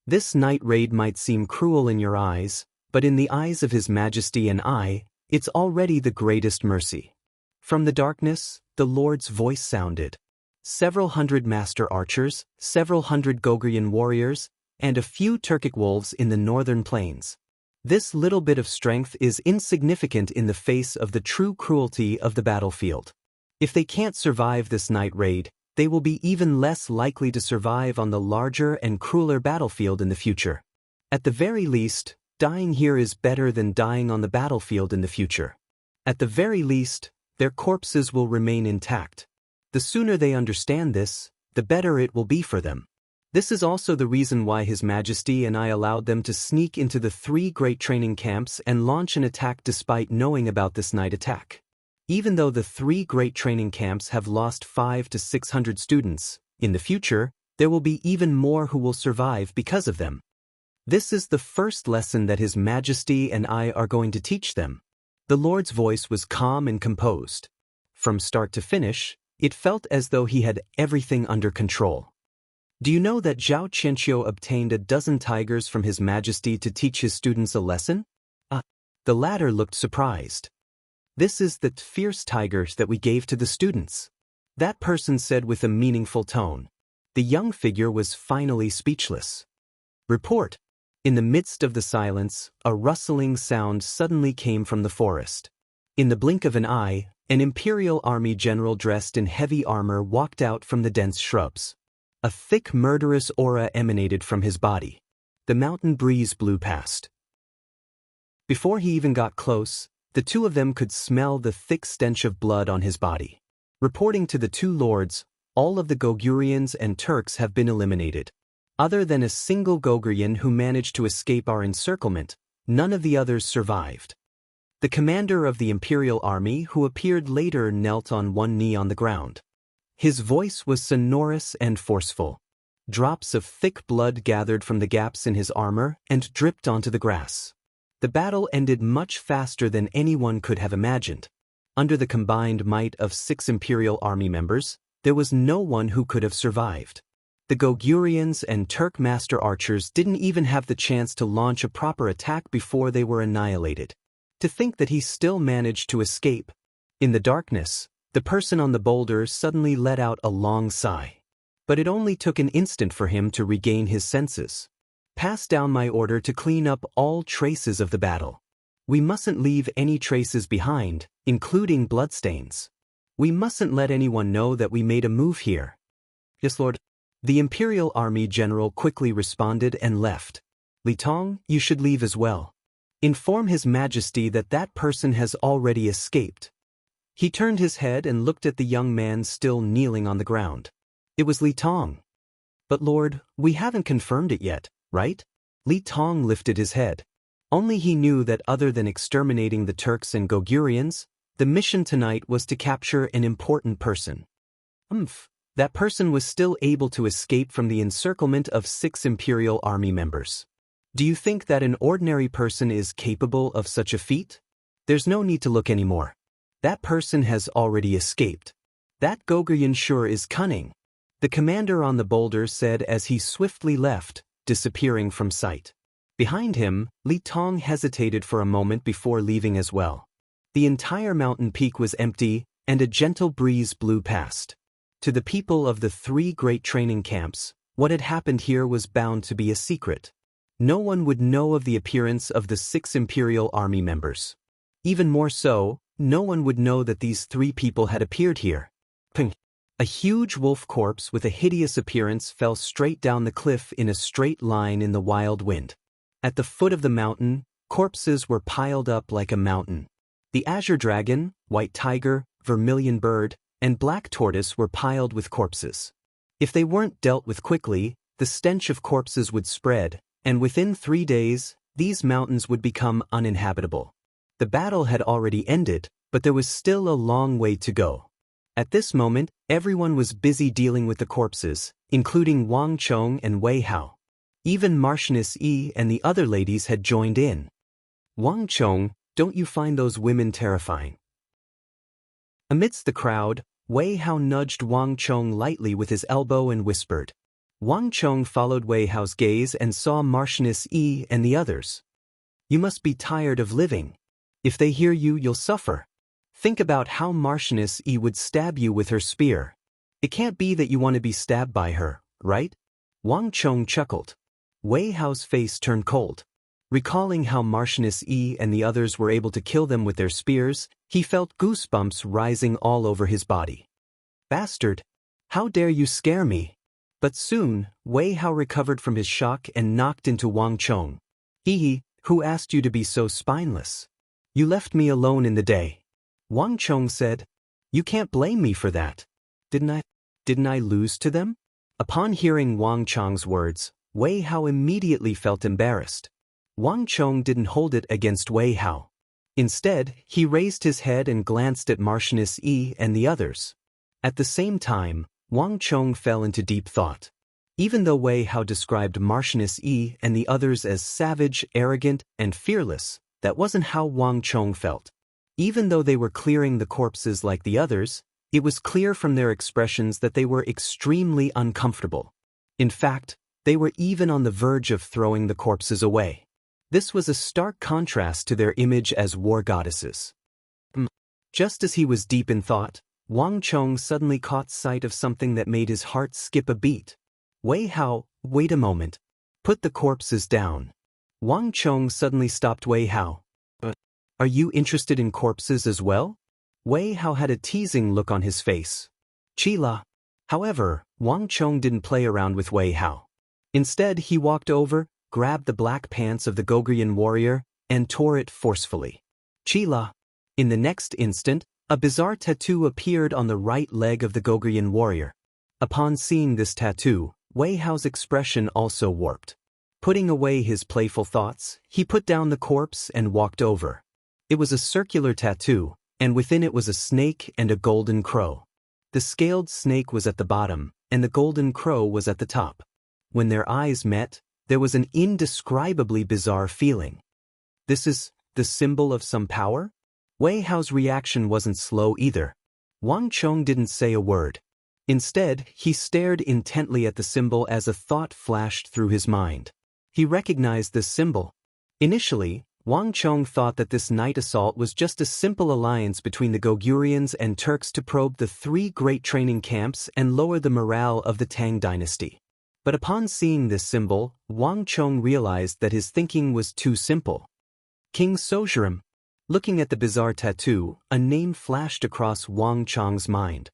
This night raid might seem cruel in your eyes, but in the eyes of His Majesty and I, it's already the greatest mercy. From the darkness, the Lord's voice sounded. Several hundred master archers, several hundred Gogrian warriors, and a few Turkic wolves in the northern plains. This little bit of strength is insignificant in the face of the true cruelty of the battlefield. If they can't survive this night raid, they will be even less likely to survive on the larger and crueler battlefield in the future. At the very least, dying here is better than dying on the battlefield in the future. At the very least, their corpses will remain intact. The sooner they understand this, the better it will be for them. This is also the reason why His Majesty and I allowed them to sneak into the 3 great training camps and launch an attack despite knowing about this night attack. Even though the 3 great training camps have lost 500 to 600 students, in the future, there will be even more who will survive because of them. This is the first lesson that His Majesty and I are going to teach them. The Lord's voice was calm and composed. From start to finish, it felt as though He had everything under control. Do you know that Zhao Qianqiu obtained a dozen tigers from His Majesty to teach his students a lesson? The latter looked surprised. This is the fierce tigers that we gave to the students. That person said with a meaningful tone. The young figure was finally speechless. Report. In the midst of the silence, a rustling sound suddenly came from the forest. In the blink of an eye, an imperial army general dressed in heavy armor walked out from the dense shrubs. A thick murderous aura emanated from his body. The mountain breeze blew past. Before he even got close, the two of them could smell the thick stench of blood on his body. Reporting to the 2 lords, all of the Gogurians and Turks have been eliminated. Other than a single Gogurian who managed to escape our encirclement, none of the others survived. The commander of the Imperial Army, who appeared later, knelt on one knee on the ground. His voice was sonorous and forceful. Drops of thick blood gathered from the gaps in his armor and dripped onto the grass. The battle ended much faster than anyone could have imagined. Under the combined might of 6 Imperial Army members, there was no one who could have survived. The Gogurians and Turk master archers didn't even have the chance to launch a proper attack before they were annihilated. To think that he still managed to escape. In the darkness, the person on the boulder suddenly let out a long sigh. But it only took an instant for him to regain his senses. Pass down my order to clean up all traces of the battle. We mustn't leave any traces behind, including bloodstains. We mustn't let anyone know that we made a move here. Yes, Lord. The Imperial Army general quickly responded and left. Li Tong, you should leave as well. Inform His Majesty that that person has already escaped. He turned his head and looked at the young man still kneeling on the ground. It was Li Tong. But Lord, we haven't confirmed it yet, right? Li Tong lifted his head. Only he knew that other than exterminating the Turks and Gogurians, the mission tonight was to capture an important person. That person was still able to escape from the encirclement of 6 Imperial Army members. Do you think that an ordinary person is capable of such a feat? There's no need to look anymore. That person has already escaped. That Gogurian sure is cunning. The commander on the boulder said as he swiftly left, disappearing from sight. Behind him, Li Tong hesitated for a moment before leaving as well. The entire mountain peak was empty, and a gentle breeze blew past. To the people of the 3 great training camps, what had happened here was bound to be a secret. No one would know of the appearance of the 6 Imperial Army members. Even more so, no one would know that these 3 people had appeared here. Ping. A huge wolf corpse with a hideous appearance fell straight down the cliff in a straight line in the wild wind. At the foot of the mountain, corpses were piled up like a mountain. The azure dragon, white tiger, vermilion bird, and black tortoise were piled with corpses. If they weren't dealt with quickly, the stench of corpses would spread, and within 3 days, these mountains would become uninhabitable. The battle had already ended, but there was still a long way to go. At this moment, everyone was busy dealing with the corpses, including Wang Chong and Wei Hao. Even Marchioness Yi and the other ladies had joined in. Wang Chong, don't you find those women terrifying? Amidst the crowd, Wei Hao nudged Wang Chong lightly with his elbow and whispered. Wang Chong followed Wei Hao's gaze and saw Marchioness Yi and the others. You must be tired of living. If they hear you, you'll suffer. Think about how Marchioness E would stab you with her spear. It can't be that you want to be stabbed by her, right? Wang Chong chuckled. Wei Hao's face turned cold. Recalling how Marchioness E and the others were able to kill them with their spears, he felt goosebumps rising all over his body. Bastard! How dare you scare me? But soon, Wei Hao recovered from his shock and knocked into Wang Chong. Hee, who asked you to be so spineless? You left me alone in the day. Wang Chong said. You can't blame me for that. Didn't I lose to them? Upon hearing Wang Chong's words, Wei Hao immediately felt embarrassed. Wang Chong didn't hold it against Wei Hao. Instead, he raised his head and glanced at Marchioness E and the others. At the same time, Wang Chong fell into deep thought. Even though Wei Hao described Marchioness E and the others as savage, arrogant, and fearless, that wasn't how Wang Chong felt. Even though they were clearing the corpses like the others, it was clear from their expressions that they were extremely uncomfortable. In fact, they were even on the verge of throwing the corpses away. This was a stark contrast to their image as war goddesses. Just as he was deep in thought, Wang Chong suddenly caught sight of something that made his heart skip a beat. Wei Hao, wait a moment. Put the corpses down. Wang Chong suddenly stopped Wei Hao. Are you interested in corpses as well? Wei Hao had a teasing look on his face. Chila. However, Wang Chong didn't play around with Wei Hao. Instead, he walked over, grabbed the black pants of the Goguryeo warrior, and tore it forcefully. Chila. In the next instant, a bizarre tattoo appeared on the right leg of the Goguryeo warrior. Upon seeing this tattoo, Wei Hao's expression also warped. Putting away his playful thoughts, he put down the corpse and walked over. It was a circular tattoo, and within it was a snake and a golden crow. The scaled snake was at the bottom, and the golden crow was at the top. When their eyes met, there was an indescribably bizarre feeling. This is the symbol of some power? Wei Hao's reaction wasn't slow either. Wang Chong didn't say a word. Instead, he stared intently at the symbol as a thought flashed through his mind. He recognized this symbol. Initially, Wang Chong thought that this night assault was just a simple alliance between the Goguryons and Turks to probe the three great training camps and lower the morale of the Tang dynasty. But upon seeing this symbol, Wang Chong realized that his thinking was too simple. King Sojurim. Looking at the bizarre tattoo, a name flashed across Wang Chong's mind.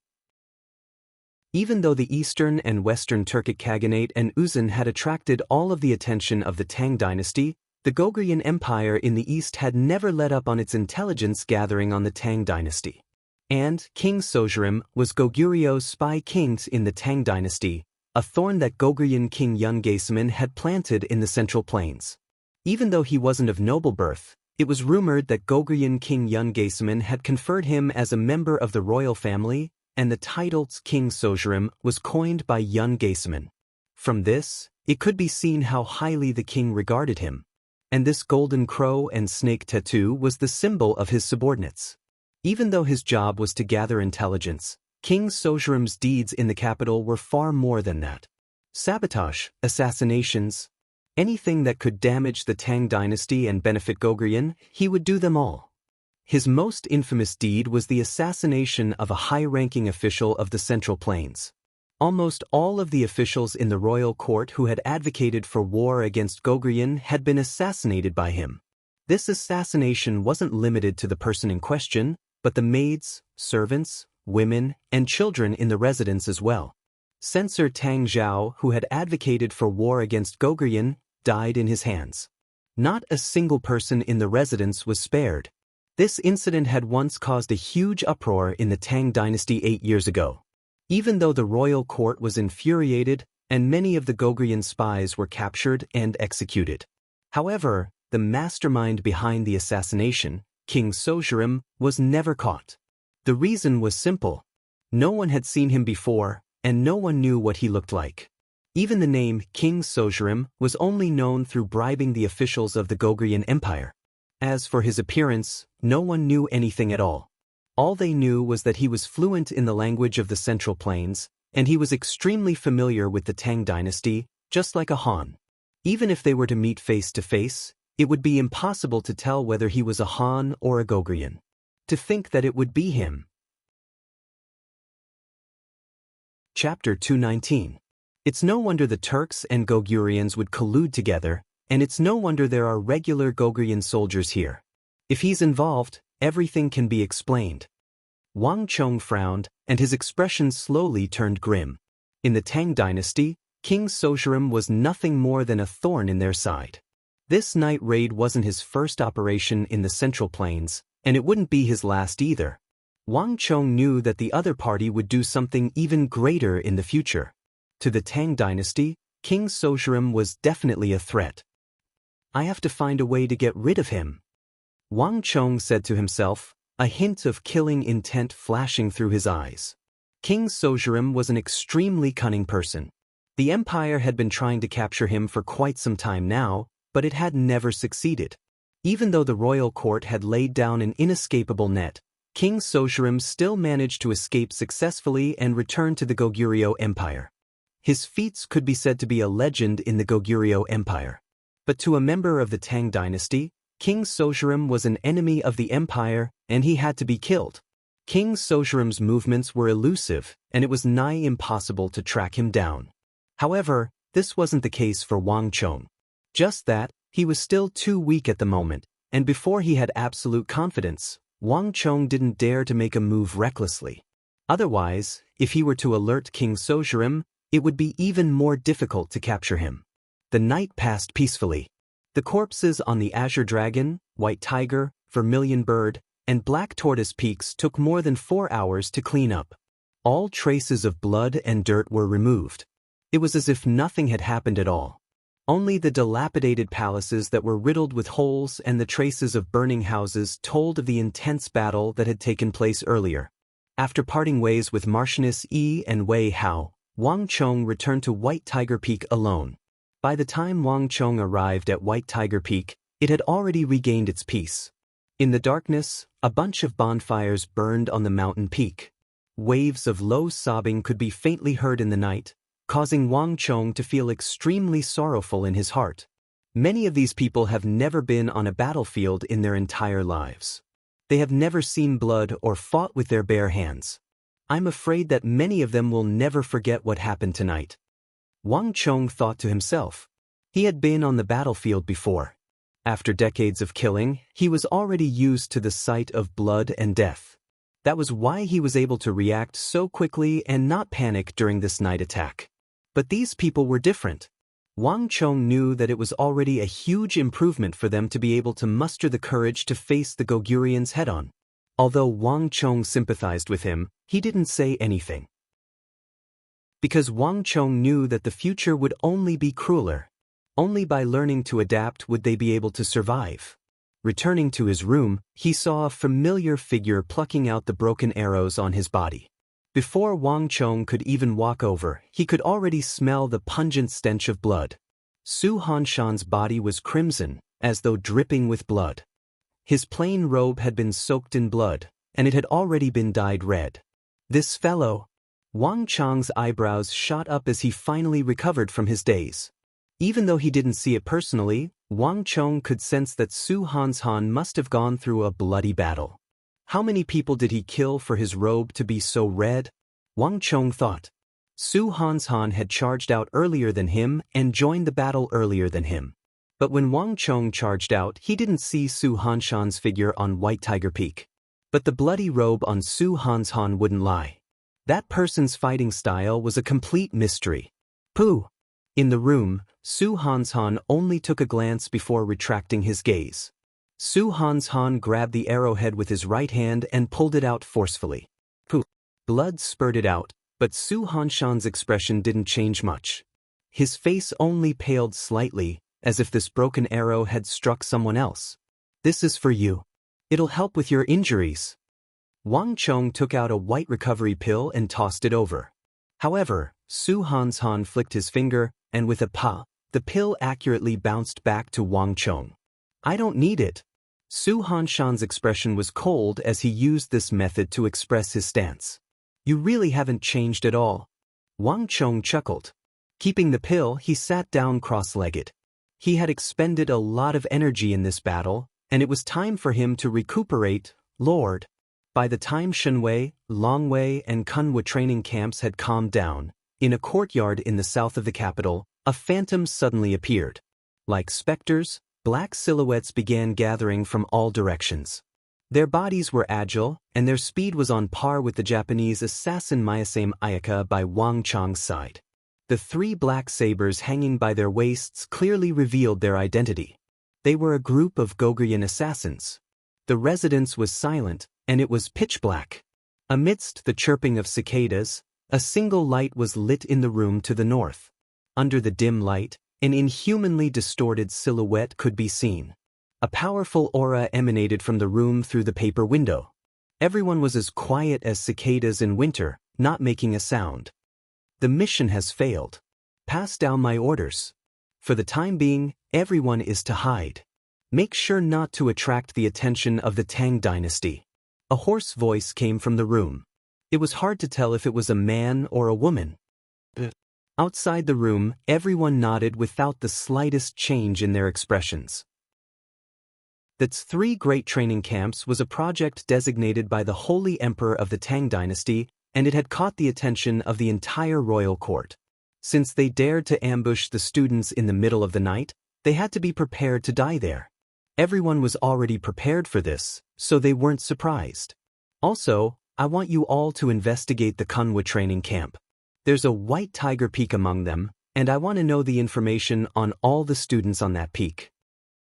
Even though the Eastern and Western Turkic Khaganate and Uzun had attracted all of the attention of the Tang dynasty, the Goguryeo Empire in the East had never let up on its intelligence gathering on the Tang dynasty. And King Sojurim was Goguryeu's spy king in the Tang dynasty, a thorn that Goguryeo King Yungasemin had planted in the Central Plains. Even though he wasn't of noble birth, it was rumored that Goguryeo King Yungasemin had conferred him as a member of the royal family, and the title King Sojurim was coined by Yungasemin. From this, it could be seen how highly the king regarded him. And this golden crow and snake tattoo was the symbol of his subordinates. Even though his job was to gather intelligence, King Sojurim's deeds in the capital were far more than that. Sabotage, assassinations, anything that could damage the Tang dynasty and benefit Goguryeo, he would do them all. His most infamous deed was the assassination of a high-ranking official of the Central Plains. Almost all of the officials in the royal court who had advocated for war against Goguryeo had been assassinated by him. This assassination wasn't limited to the person in question, but the maids, servants, women, and children in the residence as well. Censor Tang Zhao, who had advocated for war against Goguryeo, died in his hands. Not a single person in the residence was spared. This incident had once caused a huge uproar in the Tang dynasty 8 years ago. Even though the royal court was infuriated, and many of the Goguryeo spies were captured and executed. However, the mastermind behind the assassination, King Sojurim, was never caught. The reason was simple. No one had seen him before, and no one knew what he looked like. Even the name King Sojurim was only known through bribing the officials of the Goguryeo Empire. As for his appearance, no one knew anything at all. All they knew was that he was fluent in the language of the Central Plains, and he was extremely familiar with the Tang dynasty, just like a Han. Even if they were to meet face to face, It would be impossible to tell whether he was a Han or a Gogrian. To think that it would be him. Chapter 219. It's no wonder the Turks and Gogurians would collude together, and it's no wonder there are regular Gogrian soldiers here. If he's involved, everything can be explained. Wang Chong frowned, and his expression slowly turned grim. In the Tang dynasty, King Sozhiram was nothing more than a thorn in their side. This night raid wasn't his first operation in the Central Plains, and it wouldn't be his last either. Wang Chong knew that the other party would do something even greater in the future. To the Tang dynasty, King Sozhiram was definitely a threat. I have to find a way to get rid of him, Wang Chong said to himself, a hint of killing intent flashing through his eyes. King Sozhiram was an extremely cunning person. The empire had been trying to capture him for quite some time now, but it had never succeeded. Even though the royal court had laid down an inescapable net, King Sozhiram still managed to escape successfully and return to the Goguryeo Empire. His feats could be said to be a legend in the Goguryeo Empire. But to a member of the Tang dynasty, King Sozhiram was an enemy of the empire, and he had to be killed. King Sozhiram's movements were elusive, and it was nigh impossible to track him down. However, this wasn't the case for Wang Chong. Just that, he was still too weak at the moment, and before he had absolute confidence, Wang Chong didn't dare to make a move recklessly. Otherwise, if he were to alert King Sozhiram, it would be even more difficult to capture him. The night passed peacefully. The corpses on the Azure Dragon, White Tiger, Vermilion Bird, and Black Tortoise peaks took more than 4 hours to clean up. All traces of blood and dirt were removed. It was as if nothing had happened at all. Only the dilapidated palaces that were riddled with holes and the traces of burning houses told of the intense battle that had taken place earlier. After parting ways with Marchioness Yi and Wei Hao, Wang Chong returned to White Tiger Peak alone. By the time Wang Chong arrived at White Tiger Peak, it had already regained its peace. In the darkness, a bunch of bonfires burned on the mountain peak. Waves of low sobbing could be faintly heard in the night, causing Wang Chong to feel extremely sorrowful in his heart. Many of these people have never been on a battlefield in their entire lives. They have never seen blood or fought with their bare hands. I'm afraid that many of them will never forget what happened tonight. Wang Chong thought to himself. He had been on the battlefield before. After decades of killing, he was already used to the sight of blood and death. That was why he was able to react so quickly and not panic during this night attack. But these people were different. Wang Chong knew that it was already a huge improvement for them to be able to muster the courage to face the Goguryans head-on. Although Wang Chong sympathized with him, he didn't say anything. Because Wang Chong knew that the future would only be crueler. Only by learning to adapt would they be able to survive. Returning to his room, he saw a familiar figure plucking out the broken arrows on his body. Before Wang Chong could even walk over, he could already smell the pungent stench of blood. Su Hanshan's body was crimson, as though dripping with blood. His plain robe had been soaked in blood, and it had already been dyed red. This fellow... Wang Chong's eyebrows shot up as he finally recovered from his daze. Even though he didn't see it personally, Wang Chong could sense that Su Hanshan must have gone through a bloody battle. How many people did he kill for his robe to be so red? Wang Chong thought. Su Hanshan had charged out earlier than him and joined the battle earlier than him. But when Wang Chong charged out, he didn't see Su Hanshan's figure on White Tiger Peak. But the bloody robe on Su Hanshan wouldn't lie. That person's fighting style was a complete mystery. Pooh! In the room, Su Hanshan only took a glance before retracting his gaze. Su Hanshan grabbed the arrowhead with his right hand and pulled it out forcefully. Pooh! Blood spurted out, but Su Hanshan's expression didn't change much. His face only paled slightly, as if this broken arrow had struck someone else. This is for you. It'll help with your injuries. Wang Chong took out a white recovery pill and tossed it over. However, Su Hanshan flicked his finger, and with a pa, the pill accurately bounced back to Wang Chong. I don't need it. Su Hanshan's expression was cold as he used this method to express his stance. You really haven't changed at all. Wang Chong chuckled. Keeping the pill, he sat down cross-legged. He had expended a lot of energy in this battle, and it was time for him to recuperate, Lord. By the time Shenwei, Longwei, and Kunwa training camps had calmed down, in a courtyard in the south of the capital, a phantom suddenly appeared. Like specters, black silhouettes began gathering from all directions. Their bodies were agile, and their speed was on par with the Japanese assassin Miyasame Ayaka by Wang Chang's side. The three black sabers hanging by their waists clearly revealed their identity. They were a group of Goguryeo assassins. The residence was silent, and it was pitch black. Amidst the chirping of cicadas, a single light was lit in the room to the north. Under the dim light, an inhumanly distorted silhouette could be seen. A powerful aura emanated from the room through the paper window. Everyone was as quiet as cicadas in winter, not making a sound. The mission has failed. Pass down my orders. For the time being, everyone is to hide. Make sure not to attract the attention of the Tang dynasty. A hoarse voice came from the room. It was hard to tell if it was a man or a woman. Outside the room, everyone nodded without the slightest change in their expressions. That's 3 great training camps was a project designated by the Holy Emperor of the Tang dynasty, and it had caught the attention of the entire royal court. Since they dared to ambush the students in the middle of the night, they had to be prepared to die there. Everyone was already prepared for this, so they weren't surprised. Also, I want you all to investigate the Kunwa training camp. There's a white tiger peak among them, and I want to know the information on all the students on that peak.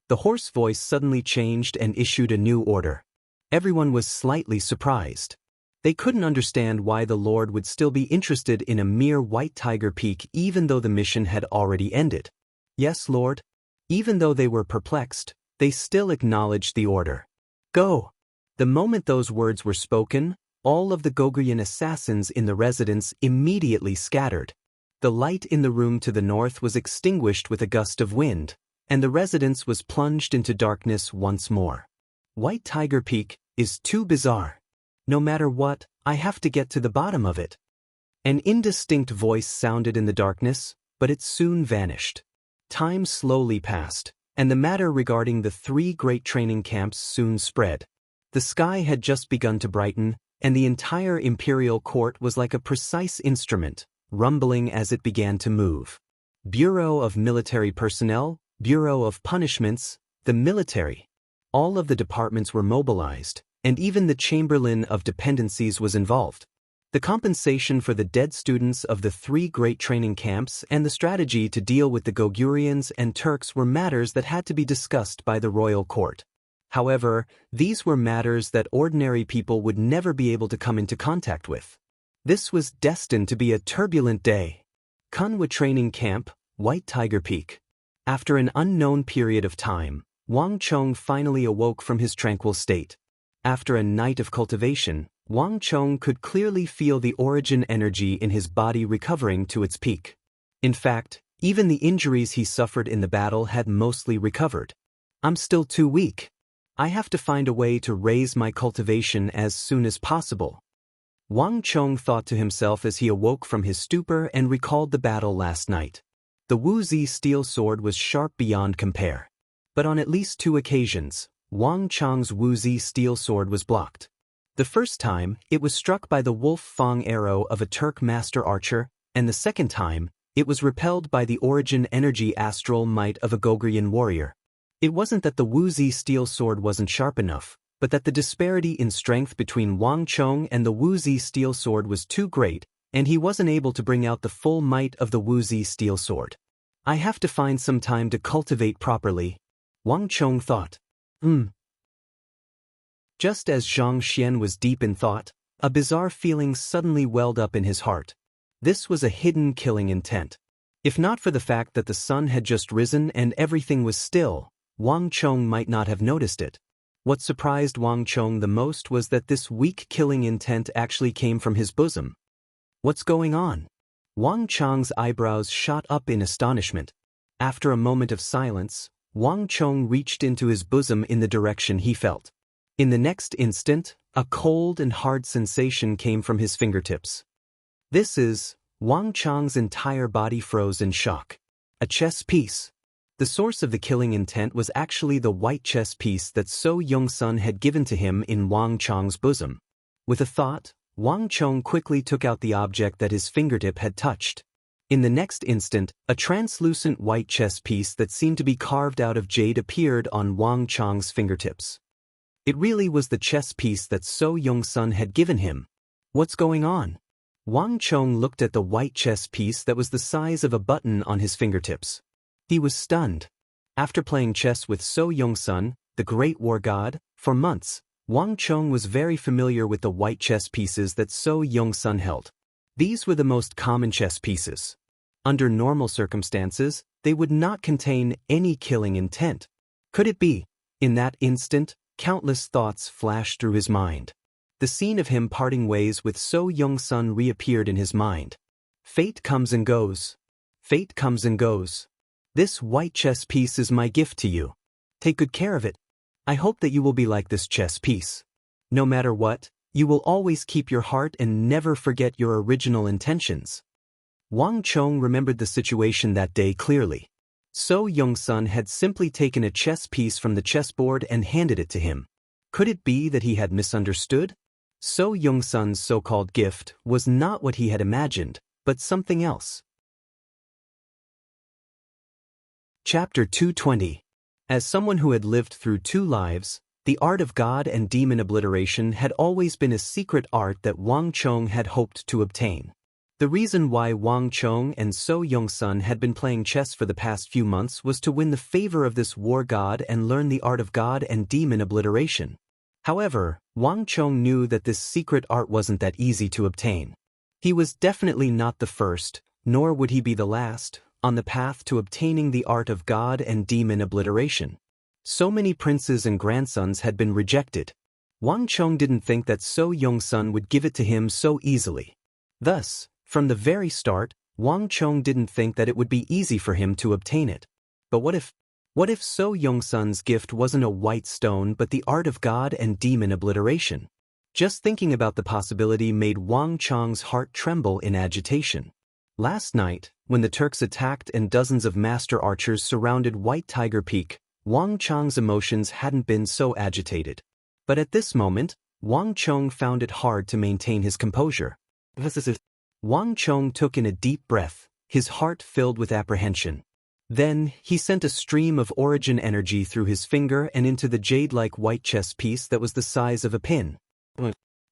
The hoarse voice suddenly changed and issued a new order. Everyone was slightly surprised. They couldn't understand why the Lord would still be interested in a mere white tiger peak even though the mission had already ended. Yes, Lord. Even though they were perplexed, they still acknowledged the order. Go! The moment those words were spoken, all of the Goguryeo assassins in the residence immediately scattered. The light in the room to the north was extinguished with a gust of wind, and the residence was plunged into darkness once more. White Tiger Peak is too bizarre. No matter what, I have to get to the bottom of it. An indistinct voice sounded in the darkness, but it soon vanished. Time slowly passed, and the matter regarding the 3 great training camps soon spread. The sky had just begun to brighten, and the entire imperial court was like a precise instrument, rumbling as it began to move. Bureau of Military Personnel, Bureau of Punishments, the military. All of the departments were mobilized, and even the Chamberlain of Dependencies was involved. The compensation for the dead students of the 3 great training camps and the strategy to deal with the Goguryons and Turks were matters that had to be discussed by the royal court. However, these were matters that ordinary people would never be able to come into contact with. This was destined to be a turbulent day. Kunwa Training Camp, White Tiger Peak. After an unknown period of time, Wang Chong finally awoke from his tranquil state. After a night of cultivation, Wang Chong could clearly feel the origin energy in his body recovering to its peak. In fact, even the injuries he suffered in the battle had mostly recovered. I'm still too weak. I have to find a way to raise my cultivation as soon as possible. Wang Chong thought to himself as he awoke from his stupor and recalled the battle last night. The Wuzi steel sword was sharp beyond compare. But on at least 2 occasions, Wang Chong's Wuzi steel sword was blocked. The first time, it was struck by the Wolf Fang arrow of a Turk master archer, and the second time, it was repelled by the origin energy astral might of a Goguryeo warrior. It wasn't that the Wuzi steel sword wasn't sharp enough, but that the disparity in strength between Wang Chong and the Wuzi steel sword was too great, and he wasn't able to bring out the full might of the Wuzi steel sword. I have to find some time to cultivate properly, Wang Chong thought. Just as Zhang Xian was deep in thought, a bizarre feeling suddenly welled up in his heart. This was a hidden killing intent. If not for the fact that the sun had just risen and everything was still, Wang Chong might not have noticed it. What surprised Wang Chong the most was that this weak killing intent actually came from his bosom. What's going on? Wang Chong's eyebrows shot up in astonishment. After a moment of silence, Wang Chong reached into his bosom in the direction he felt. In the next instant, a cold and hard sensation came from his fingertips. Wang Chong's entire body froze in shock. A chess piece. The source of the killing intent was actually the white chess piece that So Young-sun had given to him in Wang Chong's bosom. With a thought, Wang Chong quickly took out the object that his fingertip had touched. In the next instant, a translucent white chess piece that seemed to be carved out of jade appeared on Wang Chong's fingertips. It really was the chess piece that So Young-sun had given him. What's going on? Wang Chong looked at the white chess piece that was the size of a button on his fingertips. He was stunned. After playing chess with So Young-sun, the great war god, for months, Wang Chong was very familiar with the white chess pieces that So Young-sun held. These were the most common chess pieces. Under normal circumstances, they would not contain any killing intent. Could it be? In that instant, countless thoughts flashed through his mind. The scene of him parting ways with So Young-sun reappeared in his mind. Fate comes and goes. Fate comes and goes. This white chess piece is my gift to you. Take good care of it. I hope that you will be like this chess piece. No matter what, you will always keep your heart and never forget your original intentions. Wang Chong remembered the situation that day clearly. So Young-sun had simply taken a chess piece from the chessboard and handed it to him. Could it be that he had misunderstood? So Young-sun's so-called gift was not what he had imagined, but something else. Chapter 220. As someone who had lived through 2 lives, the art of god and demon obliteration had always been a secret art that Wang Chong had hoped to obtain. The reason why Wang Chong and So Young-sun had been playing chess for the past few months was to win the favor of this war god and learn the art of god and demon obliteration. However, Wang Chong knew that this secret art wasn't that easy to obtain. He was definitely not the first, nor would he be the last, on the path to obtaining the art of god and demon obliteration. So many princes and grandsons had been rejected. Wang Chong didn't think that So Young-sun would give it to him so easily. Thus, from the very start, Wang Chong didn't think that it would be easy for him to obtain it. But what if So Young-sun's gift wasn't a white stone but the art of god and demon obliteration? Just thinking about the possibility made Wang Chong's heart tremble in agitation. Last night, when the Turks attacked and dozens of master archers surrounded White Tiger Peak, Wang Chong's emotions hadn't been so agitated. But at this moment, Wang Chong found it hard to maintain his composure. Wang Chong took in a deep breath, his heart filled with apprehension. Then, he sent a stream of origin energy through his finger and into the jade-like white chess piece that was the size of a pin.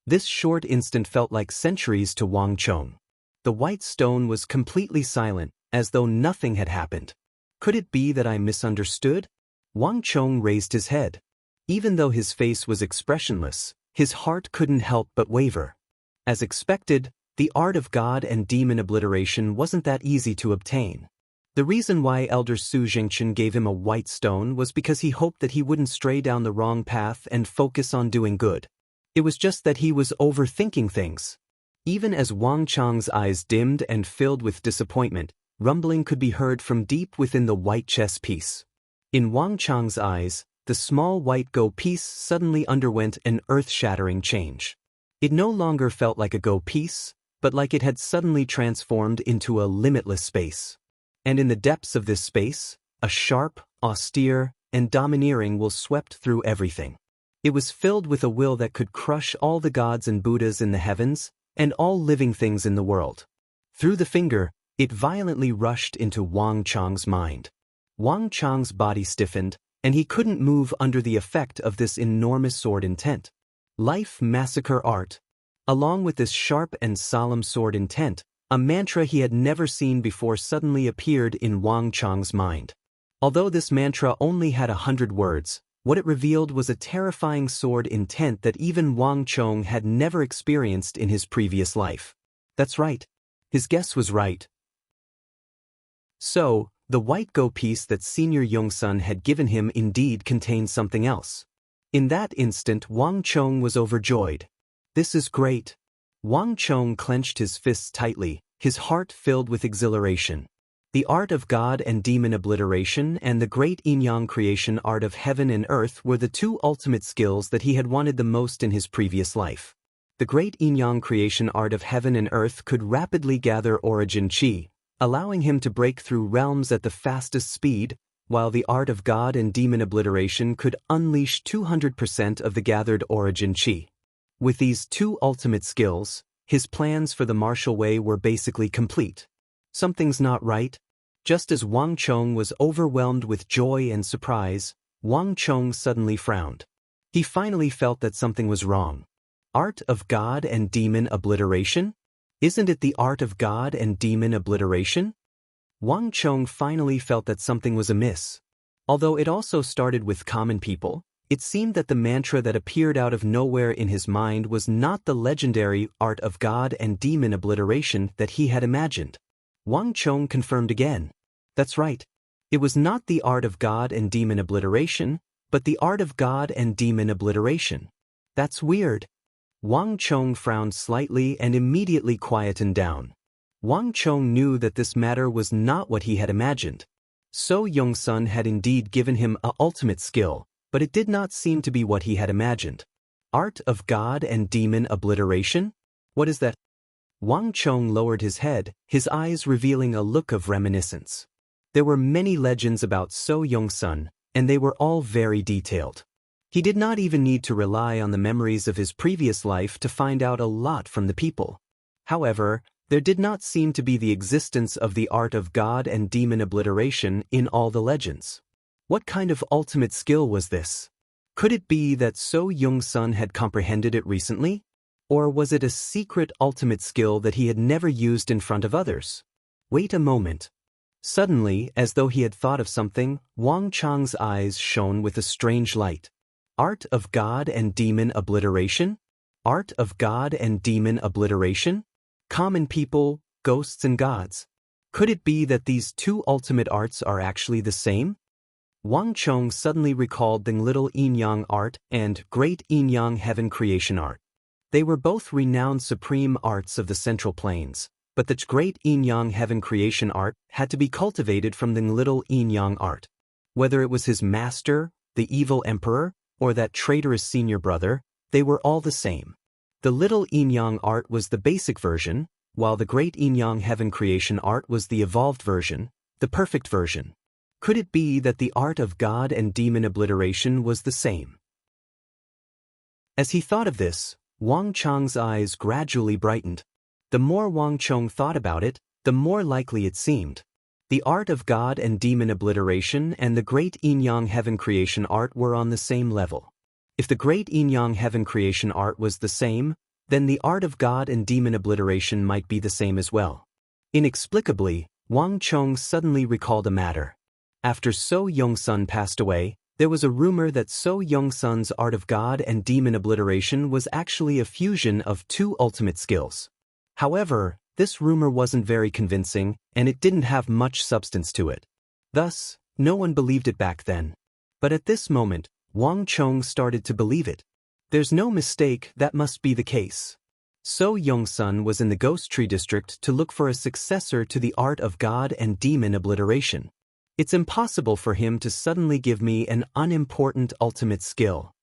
This short instant felt like centuries to Wang Chong. The white stone was completely silent, as though nothing had happened. Could it be that I misunderstood? Wang Chong raised his head. Even though his face was expressionless, his heart couldn't help but waver. As expected, the art of god and demon obliteration wasn't that easy to obtain. The reason why Elder Su Jingchen gave him a white stone was because he hoped that he wouldn't stray down the wrong path and focus on doing good. It was just that he was overthinking things. Even as Wang Chong's eyes dimmed and filled with disappointment, rumbling could be heard from deep within the white chess piece. In Wang Chong's eyes, the small white go piece suddenly underwent an earth-shattering change. It no longer felt like a go piece, but like it had suddenly transformed into a limitless space. And in the depths of this space, a sharp, austere, and domineering will swept through everything. It was filled with a will that could crush all the gods and Buddhas in the heavens, and all living things in the world. Through the finger, it violently rushed into Wang Chong's mind. Wang Chong's body stiffened, and he couldn't move under the effect of this enormous sword intent. Life massacre art. Along with this sharp and solemn sword intent, a mantra he had never seen before suddenly appeared in Wang Chong's mind. Although this mantra only had 100 words, what it revealed was a terrifying sword intent that even Wang Chong had never experienced in his previous life. That's right. His guess was right. So, the white go piece that Senior Young-sun had given him indeed contained something else. In that instant Wang Chong was overjoyed. This is great. Wang Chong clenched his fists tightly, his heart filled with exhilaration. The art of god and demon obliteration and the great yin-yang creation art of heaven and earth were the 2 ultimate skills that he had wanted the most in his previous life. The great yin-yang creation art of heaven and earth could rapidly gather origin chi, allowing him to break through realms at the fastest speed, while the art of God and demon obliteration could unleash 200% of the gathered origin chi. With these two ultimate skills, his plans for the martial way were basically complete. Something's not right. Just as Wang Chong was overwhelmed with joy and surprise, Wang Chong suddenly frowned. He finally felt that something was wrong. Art of God and demon obliteration? Isn't it the art of God and demon obliteration? Wang Chong finally felt that something was amiss. Although it also started with common people, it seemed that the mantra that appeared out of nowhere in his mind was not the legendary art of God and demon obliteration that he had imagined. Wang Chong confirmed again. That's right. It was not the art of God and demon obliteration, but the art of God and demon obliteration. That's weird. Wang Chong frowned slightly and immediately quietened down. Wang Chong knew that this matter was not what he had imagined. So Yong-sun had indeed given him a ultimate skill, but it did not seem to be what he had imagined. Art of God and demon obliteration? What is that? Wang Chong lowered his head, his eyes revealing a look of reminiscence. There were many legends about So Yong-sun, and they were all very detailed. He did not even need to rely on the memories of his previous life to find out a lot from the people. However, there did not seem to be the existence of the art of God and demon obliteration in all the legends. What kind of ultimate skill was this? Could it be that So Yong-sun had comprehended it recently? Or was it a secret ultimate skill that he had never used in front of others? Wait a moment. Suddenly, as though he had thought of something, Wang Chong's eyes shone with a strange light. Art of God and demon obliteration? Art of God and demon obliteration? Common people, ghosts and gods. Could it be that these two ultimate arts are actually the same? Wang Chong suddenly recalled the Little Yin-Yang art and Great Yin-Yang Heaven Creation art. They were both renowned supreme arts of the Central Plains, but the Great Yin-Yang Heaven Creation art had to be cultivated from the Little Yin-Yang art. Whether it was his master, the evil emperor, or that traitorous senior brother, they were all the same. The Little Yin-Yang art was the basic version, while the Great Yin-Yang Heaven Creation art was the evolved version, the perfect version. Could it be that the art of God and demon obliteration was the same? As he thought of this, Wang Chong's eyes gradually brightened. The more Wang Chong thought about it, the more likely it seemed. The art of God and demon obliteration and the Great Yin-Yang Heaven Creation art were on the same level. If the Great Yin-Yang Heaven Creation art was the same, then the art of God and demon obliteration might be the same as well. Inexplicably, Wang Chong suddenly recalled a matter. After So Yong-sun passed away, there was a rumor that So Yong-sun's art of God and demon obliteration was actually a fusion of two ultimate skills. However, this rumor wasn't very convincing, and it didn't have much substance to it. Thus, no one believed it back then. But at this moment, Wang Chong started to believe it. There's no mistake, that must be the case. So Yong-sun was in the Ghost Tree District to look for a successor to the art of God and demon obliteration. It's impossible for him to suddenly give me an unimportant ultimate skill.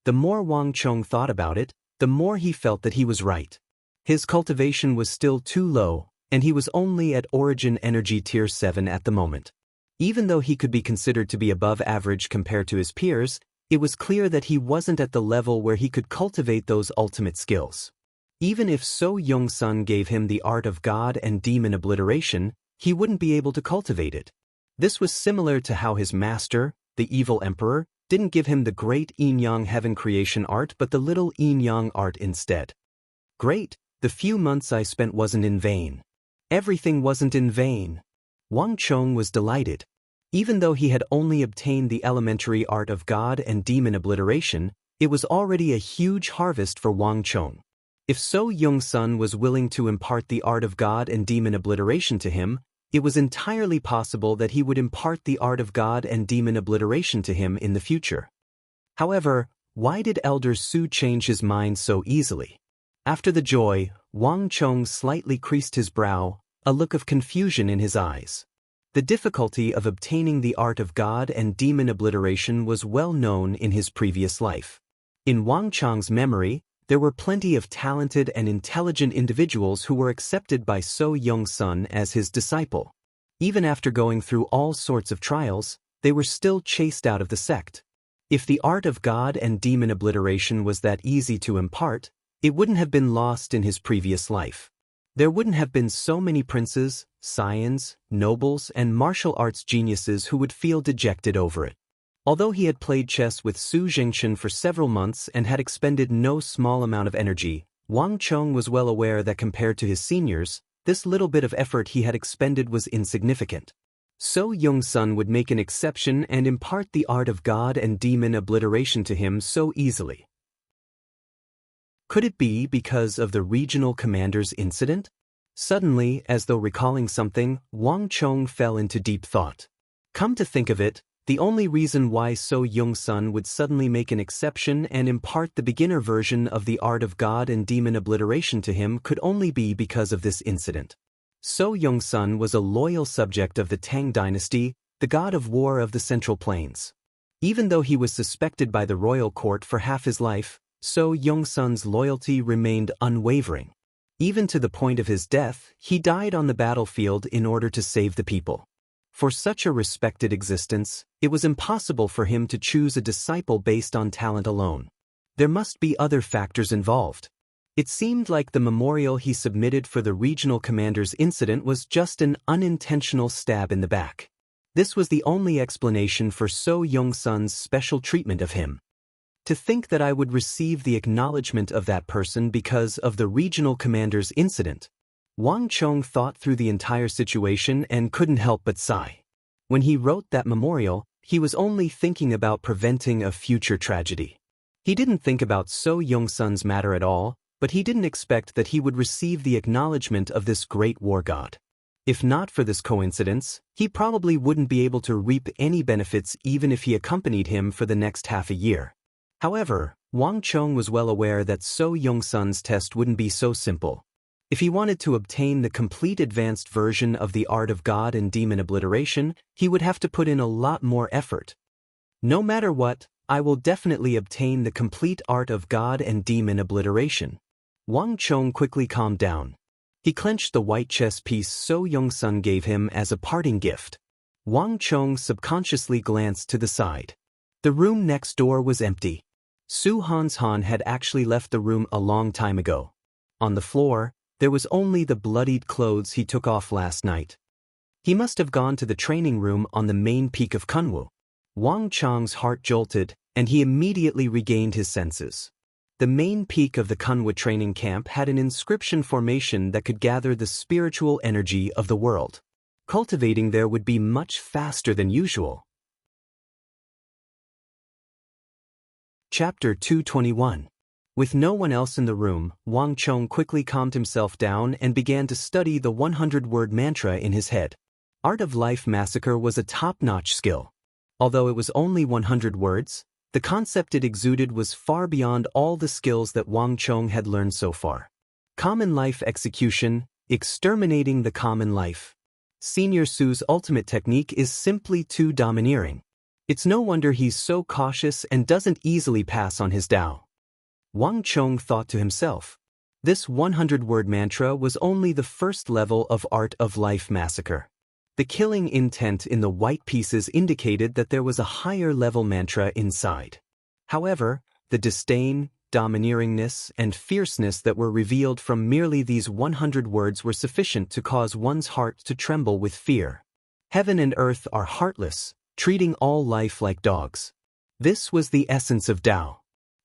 The more Wang Chong thought about it, the more he felt that he was right. His cultivation was still too low, and he was only at Origin Energy Tier 7 at the moment. Even though he could be considered to be above average compared to his peers, it was clear that he wasn't at the level where he could cultivate those ultimate skills. Even if So Yong-sun gave him the art of God and demon obliteration, he wouldn't be able to cultivate it. This was similar to how his master, the evil emperor, didn't give him the Great Yin-Yang Heaven Creation art but the Little Yin-Yang art instead. Great, the few months I spent wasn't in vain. Everything wasn't in vain. Wang Chong was delighted. Even though he had only obtained the elementary art of God and demon obliteration, it was already a huge harvest for Wang Chong. If So Yong-sun was willing to impart the art of God and demon obliteration to him, it was entirely possible that he would impart the art of God and demon obliteration to him in the future. However, why did Elder Su change his mind so easily? After the joy, Wang Chong slightly creased his brow, a look of confusion in his eyes. The difficulty of obtaining the art of God and demon obliteration was well known in his previous life. In Wang Chong's memory, there were plenty of talented and intelligent individuals who were accepted by So Yong-sun as his disciple. Even after going through all sorts of trials, they were still chased out of the sect. If the art of god and demon obliteration was that easy to impart, it wouldn't have been lost in his previous life. There wouldn't have been so many princes, scions, nobles, and martial arts geniuses who would feel dejected over it. Although he had played chess with Su Zhengchen for several months and had expended no small amount of energy, Wang Chong was well aware that compared to his seniors, this little bit of effort he had expended was insignificant. So Yong-sun would make an exception and impart the art of god and demon obliteration to him so easily. Could it be because of the regional commander's incident? Suddenly, as though recalling something, Wang Chong fell into deep thought. Come to think of it, the only reason why So Yong-sun would suddenly make an exception and impart the beginner version of the art of god and demon obliteration to him could only be because of this incident. So Yong-sun was a loyal subject of the Tang dynasty, the god of war of the Central Plains. Even though he was suspected by the royal court for half his life, So Yong-sun's loyalty remained unwavering. Even to the point of his death, he died on the battlefield in order to save the people. For such a respected existence, it was impossible for him to choose a disciple based on talent alone. There must be other factors involved. It seemed like the memorial he submitted for the regional commander's incident was just an unintentional stab in the back. This was the only explanation for So Yong-sun's special treatment of him. To think that I would receive the acknowledgement of that person because of the regional commander's incident. Wang Chong thought through the entire situation and couldn't help but sigh. When he wrote that memorial, he was only thinking about preventing a future tragedy. He didn't think about So Yong-sun's matter at all, but he didn't expect that he would receive the acknowledgement of this great war god. If not for this coincidence, he probably wouldn't be able to reap any benefits even if he accompanied him for the next half a year. However, Wang Chong was well aware that So Yong-sun's test wouldn't be so simple. If he wanted to obtain the complete advanced version of the art of god and demon obliteration, he would have to put in a lot more effort. No matter what, I will definitely obtain the complete art of god and demon obliteration. Wang Chong quickly calmed down. He clenched the white chess piece So Yong-sun gave him as a parting gift. Wang Chong subconsciously glanced to the side. The room next door was empty. Su Hanshan had actually left the room a long time ago. On the floor, there was only the bloodied clothes he took off last night. He must have gone to the training room on the main peak of Kunwu. Wang Chong's heart jolted, and he immediately regained his senses. The main peak of the Kunwu training camp had an inscription formation that could gather the spiritual energy of the world. Cultivating there would be much faster than usual. Chapter 221. With no one else in the room, Wang Chong quickly calmed himself down and began to study the 100-word mantra in his head. Art of Life Massacre was a top-notch skill. Although it was only 100 words, the concept it exuded was far beyond all the skills that Wang Chong had learned so far. Common Life Execution, exterminating the common life. Senior Su's ultimate technique is simply too domineering. It's no wonder he's so cautious and doesn't easily pass on his Tao. Wang Chong thought to himself. This 100-word mantra was only the first level of Art of Life Massacre. The killing intent in the white pieces indicated that there was a higher-level mantra inside. However, the disdain, domineeringness, and fierceness that were revealed from merely these 100 words were sufficient to cause one's heart to tremble with fear. Heaven and earth are heartless, treating all life like dogs. This was the essence of Tao.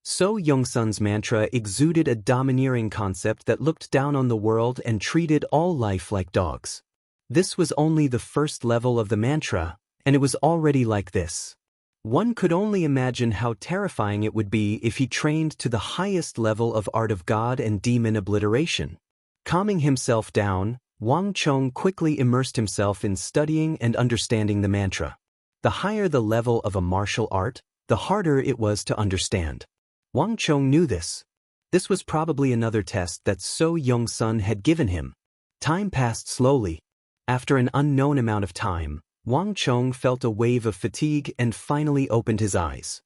So Yong-sun's mantra exuded a domineering concept that looked down on the world and treated all life like dogs. This was only the first level of the mantra, and it was already like this. One could only imagine how terrifying it would be if he trained to the highest level of Art of God and Demon Obliteration. Calming himself down, Wang Chong quickly immersed himself in studying and understanding the mantra. The higher the level of a martial art, the harder it was to understand. Wang Chong knew this. This was probably another test that So Yong-sun had given him. Time passed slowly. After an unknown amount of time, Wang Chong felt a wave of fatigue and finally opened his eyes.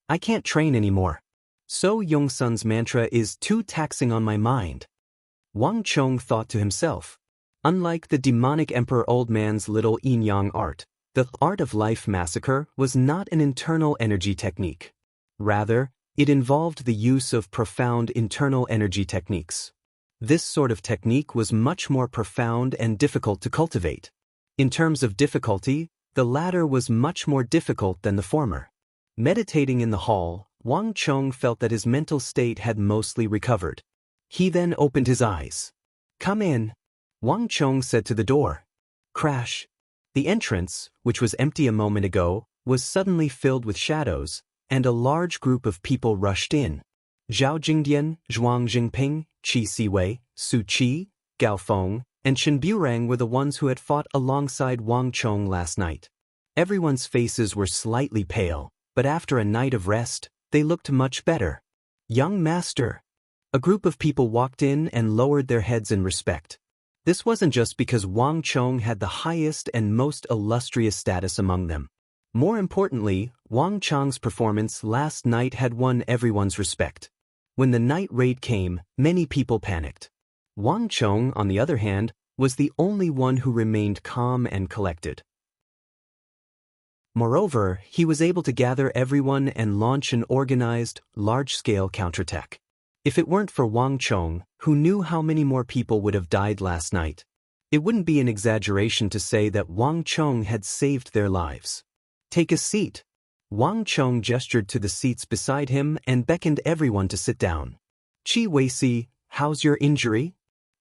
I can't train anymore. So Yong-sun's mantra is too taxing on my mind. Wang Chong thought to himself. Unlike the demonic Emperor Old Man's little yin-yang art, The Art of Life massacre was not an internal energy technique. Rather, it involved the use of profound internal energy techniques. This sort of technique was much more profound and difficult to cultivate. In terms of difficulty, the latter was much more difficult than the former. Meditating in the hall, Wang Chong felt that his mental state had mostly recovered. He then opened his eyes. "Come in," Wang Chong said to the door. Crash. The entrance, which was empty a moment ago, was suddenly filled with shadows, and a large group of people rushed in. Zhao Jingdian, Zhuang Jingping, Qi Siwei, Su Qi, Gao Feng, and Chen Burang were the ones who had fought alongside Wang Chong last night. Everyone's faces were slightly pale, but after a night of rest, they looked much better. "Young master." A group of people walked in and lowered their heads in respect. This wasn't just because Wang Chong had the highest and most illustrious status among them. More importantly, Wang Chong's performance last night had won everyone's respect. When the night raid came, many people panicked. Wang Chong, on the other hand, was the only one who remained calm and collected. Moreover, he was able to gather everyone and launch an organized, large-scale counterattack. If it weren't for Wang Chong, who knew how many more people would have died last night, it wouldn't be an exaggeration to say that Wang Chong had saved their lives. "Take a seat." Wang Chong gestured to the seats beside him and beckoned everyone to sit down. "Qi Weisi, how's your injury?"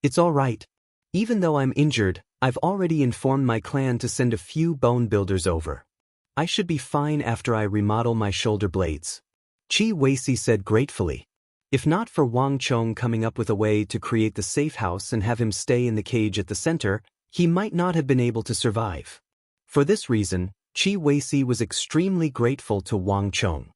"It's all right. Even though I'm injured, I've already informed my clan to send a few bone builders over. I should be fine after I remodel my shoulder blades," Qi Weisi said gratefully. If not for Wang Chong coming up with a way to create the safe house and have him stay in the cage at the center, he might not have been able to survive. For this reason, Qi Weisi was extremely grateful to Wang Chong.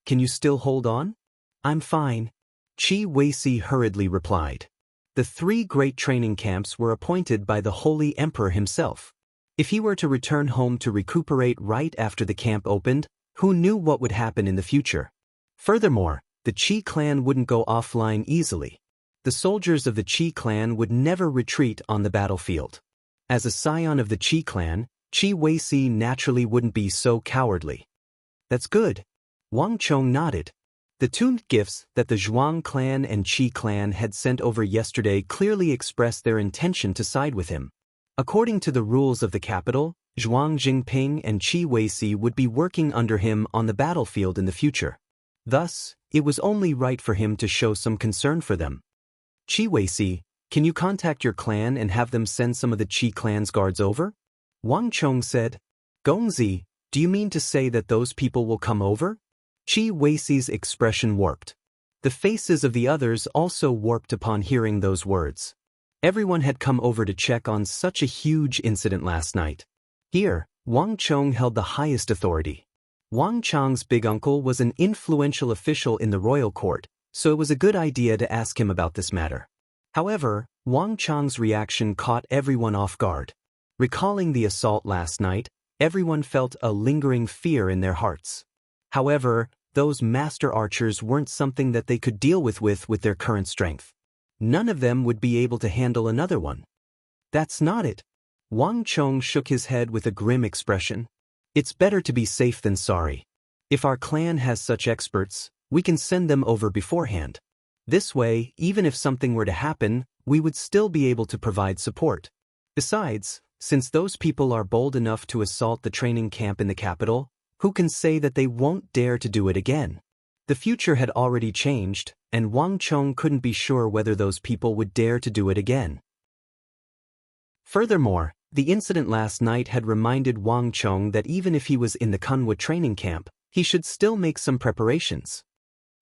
"Can you still hold on?" "I'm fine," Qi Weisi hurriedly replied. The 3 great training camps were appointed by the Holy Emperor himself. If he were to return home to recuperate right after the camp opened, who knew what would happen in the future? Furthermore, the Qi clan wouldn't go offline easily. The soldiers of the Qi clan would never retreat on the battlefield. As a scion of the Qi clan, Qi Weisi naturally wouldn't be so cowardly. "That's good." Wang Chong nodded. The 2 gifts that the Zhuang clan and Qi clan had sent over yesterday clearly expressed their intention to side with him. According to the rules of the capital, Zhuang Jingping and Qi Weisi would be working under him on the battlefield in the future. Thus, it was only right for him to show some concern for them. "Qi Weisi, can you contact your clan and have them send some of the Qi clan's guards over?" Wang Chong said. "Gongzi, do you mean to say that those people will come over?" Qi Weisi's expression warped. The faces of the others also warped upon hearing those words. Everyone had come over to check on such a huge incident last night. Here, Wang Chong held the highest authority. Wang Chong's big uncle was an influential official in the royal court, so it was a good idea to ask him about this matter. However, Wang Chong's reaction caught everyone off guard. Recalling the assault last night, everyone felt a lingering fear in their hearts. However, those master archers weren't something that they could deal with their current strength. None of them would be able to handle another one. "That's not it." Wang Chong shook his head with a grim expression. "It's better to be safe than sorry. If our clan has such experts, we can send them over beforehand. This way, even if something were to happen, we would still be able to provide support. Besides, since those people are bold enough to assault the training camp in the capital, who can say that they won't dare to do it again?" The future had already changed, and Wang Chong couldn't be sure whether those people would dare to do it again. Furthermore, the incident last night had reminded Wang Chong that even if he was in the Kunwa training camp, he should still make some preparations.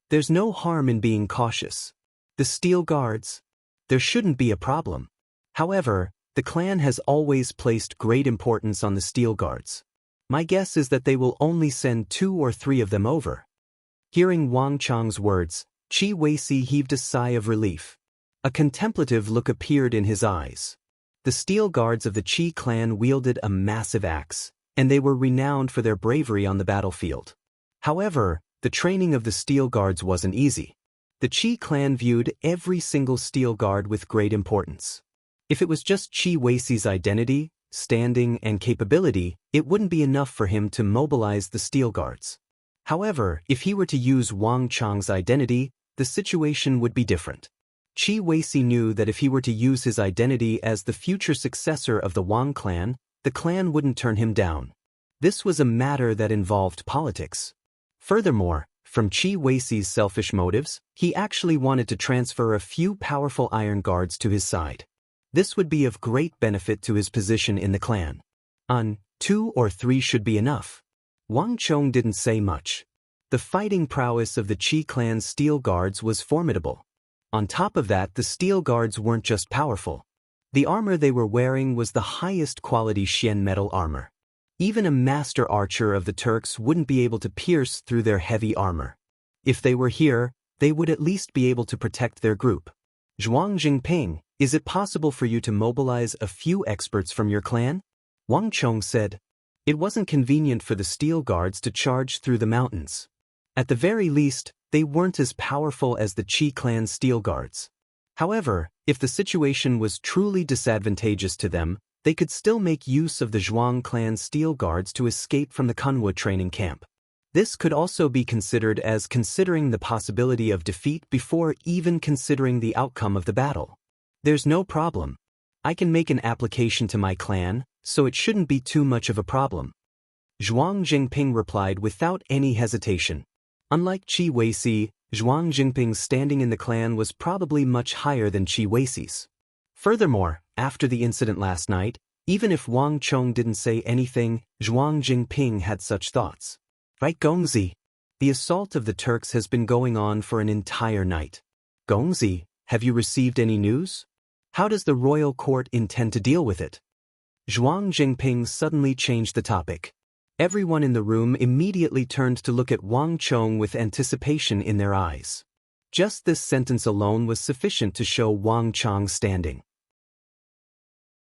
There's no harm in being cautious. The steel guards? There shouldn't be a problem. However, the clan has always placed great importance on the steel guards. My guess is that they will only send 2 or 3 of them over. Hearing Wang Chong's words, Qi Weisi heaved a sigh of relief. A contemplative look appeared in his eyes. The steel guards of the Qi clan wielded a massive axe, and they were renowned for their bravery on the battlefield. However, the training of the steel guards wasn't easy. The Qi clan viewed every single steel guard with great importance. If it was just Qi Weisi's identity, standing, and capability, it wouldn't be enough for him to mobilize the steel guards. However, if he were to use Wang Chang's identity, the situation would be different. Qi Weisi knew that if he were to use his identity as the future successor of the Wang clan, the clan wouldn't turn him down. This was a matter that involved politics. Furthermore, from Qi Weisi's selfish motives, he actually wanted to transfer a few powerful iron guards to his side. This would be of great benefit to his position in the clan. 2 or 3 should be enough. Wang Chong didn't say much. The fighting prowess of the Qi clan's steel guards was formidable. On top of that, the steel guards weren't just powerful. The armor they were wearing was the highest quality Xian metal armor. Even a master archer of the Turks wouldn't be able to pierce through their heavy armor. If they were here, they would at least be able to protect their group. Zhuang Jingping, is it possible for you to mobilize a few experts from your clan? Wang Chong said. It wasn't convenient for the steel guards to charge through the mountains. At the very least, they weren't as powerful as the Qi clan's steel guards. However, if the situation was truly disadvantageous to them, they could still make use of the Zhuang clan's steel guards to escape from the Kunwa training camp. This could also be considered as considering the possibility of defeat before even considering the outcome of the battle. There's no problem. I can make an application to my clan, so it shouldn't be too much of a problem. Zhuang Jingping replied without any hesitation. Unlike Qi Weisi, Zhuang Jingping's standing in the clan was probably much higher than Qi Weisi's. Furthermore, after the incident last night, even if Wang Chong didn't say anything, Zhuang Jingping had such thoughts. Right, Gongzi? The assault of the Turks has been going on for an entire night. Gongzi, have you received any news? How does the royal court intend to deal with it? Zhuang Jingping suddenly changed the topic. Everyone in the room immediately turned to look at Wang Chong with anticipation in their eyes. Just this sentence alone was sufficient to show Wang Chong's standing.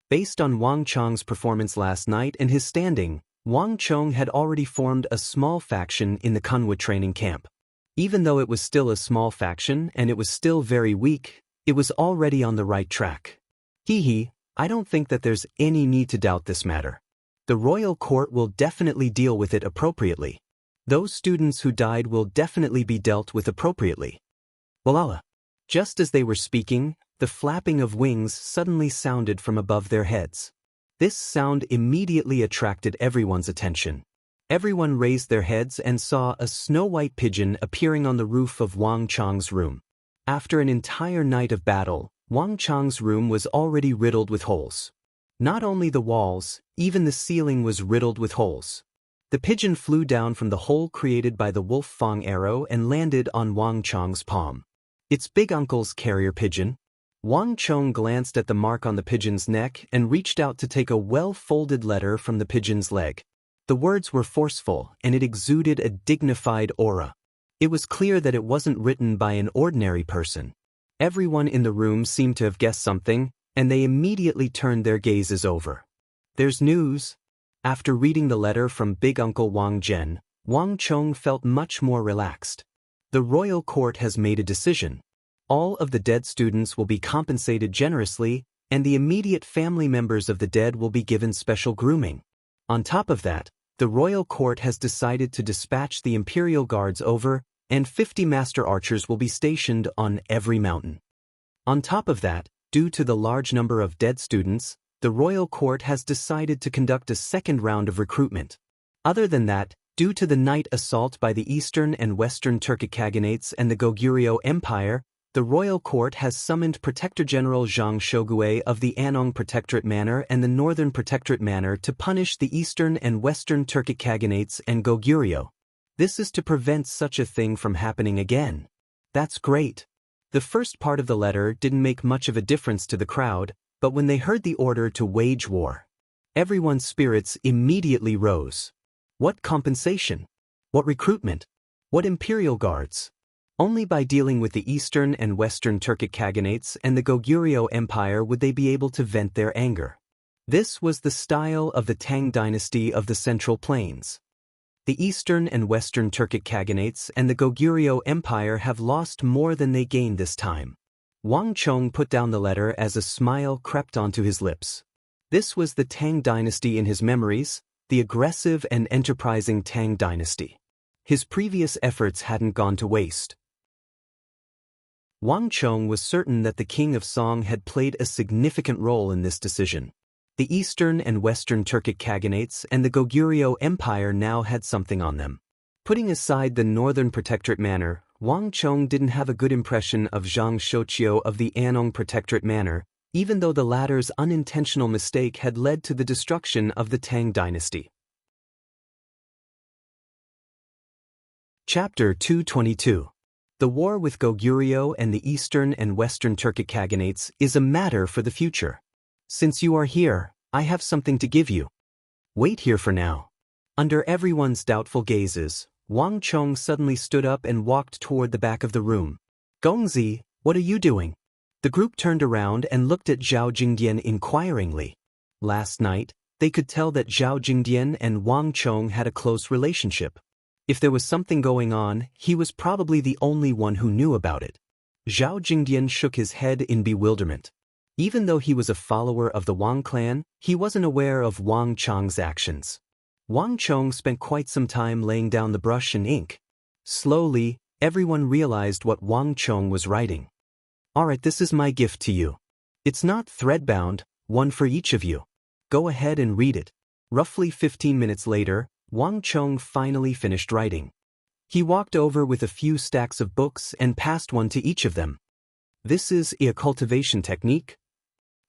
Based on Wang Chong's performance last night and his standing, Wang Chong had already formed a small faction in the Kunwa training camp. Even though it was still a small faction and it was still very weak, it was already on the right track. I don't think that there's any need to doubt this matter. The royal court will definitely deal with it appropriately. Those students who died will definitely be dealt with appropriately. Walala. Just as they were speaking, the flapping of wings suddenly sounded from above their heads. This sound immediately attracted everyone's attention. Everyone raised their heads and saw a snow-white pigeon appearing on the roof of Wang Chong's room. After an entire night of battle, Wang Chong's room was already riddled with holes. Not only the walls, even the ceiling was riddled with holes. The pigeon flew down from the hole created by the Wolf Fang arrow and landed on Wang Chong's palm. It's Big Uncle's carrier pigeon. Wang Chong glanced at the mark on the pigeon's neck and reached out to take a well-folded letter from the pigeon's leg. The words were forceful and it exuded a dignified aura. It was clear that it wasn't written by an ordinary person. Everyone in the room seemed to have guessed something, and they immediately turned their gazes over. There's news. After reading the letter from Big Uncle Wang Zhen, Wang Chong felt much more relaxed. The royal court has made a decision. All of the dead students will be compensated generously, and the immediate family members of the dead will be given special grooming. On top of that, the royal court has decided to dispatch the imperial guards over, and 50 master archers will be stationed on every mountain. On top of that, due to the large number of dead students, the royal court has decided to conduct a second round of recruitment. Other than that, due to the night assault by the Eastern and Western Turkic Khaganates and the Goguryeo Empire, the royal court has summoned Protector General Zhang Shogui of the Anong Protectorate Manor and the Northern Protectorate Manor to punish the Eastern and Western Turkic Khaganates and Goguryeo. This is to prevent such a thing from happening again. That's great. The first part of the letter didn't make much of a difference to the crowd, but when they heard the order to wage war, everyone's spirits immediately rose. What compensation? What recruitment? What imperial guards? Only by dealing with the Eastern and Western Turkic Khaganates and the Goguryeo Empire would they be able to vent their anger. This was the style of the Tang dynasty of the Central Plains. The Eastern and Western Turkic Khaganates and the Goguryeo Empire have lost more than they gained this time. Wang Chong put down the letter as a smile crept onto his lips. This was the Tang dynasty in his memories, the aggressive and enterprising Tang dynasty. His previous efforts hadn't gone to waste. Wang Chong was certain that the king of Song had played a significant role in this decision. The eastern and western Turkic Khaganates and the Goguryeo Empire now had something on them. Putting aside the northern protectorate manor, Wang Chong didn't have a good impression of Zhang Shoqiu of the Annong protectorate manor, even though the latter's unintentional mistake had led to the destruction of the Tang dynasty. Chapter 222. The war with Goguryeo and the eastern and western Turkic Khaganates is a matter for the future. Since you are here, I have something to give you. Wait here for now. Under everyone's doubtful gazes, Wang Chong suddenly stood up and walked toward the back of the room. Gongzi, what are you doing? The group turned around and looked at Zhao Jingdian inquiringly. Last night, they could tell that Zhao Jingdian and Wang Chong had a close relationship. If there was something going on, he was probably the only one who knew about it. Zhao Jingdian shook his head in bewilderment. Even though he was a follower of the Wang clan, he wasn't aware of Wang Chong's actions. Wang Chong spent quite some time laying down the brush and ink. Slowly, everyone realized what Wang Chong was writing. Alright, this is my gift to you. It's not thread-bound, one for each of you. Go ahead and read it. Roughly 15 minutes later, Wang Chong finally finished writing. He walked over with a few stacks of books and passed one to each of them. This is a cultivation technique.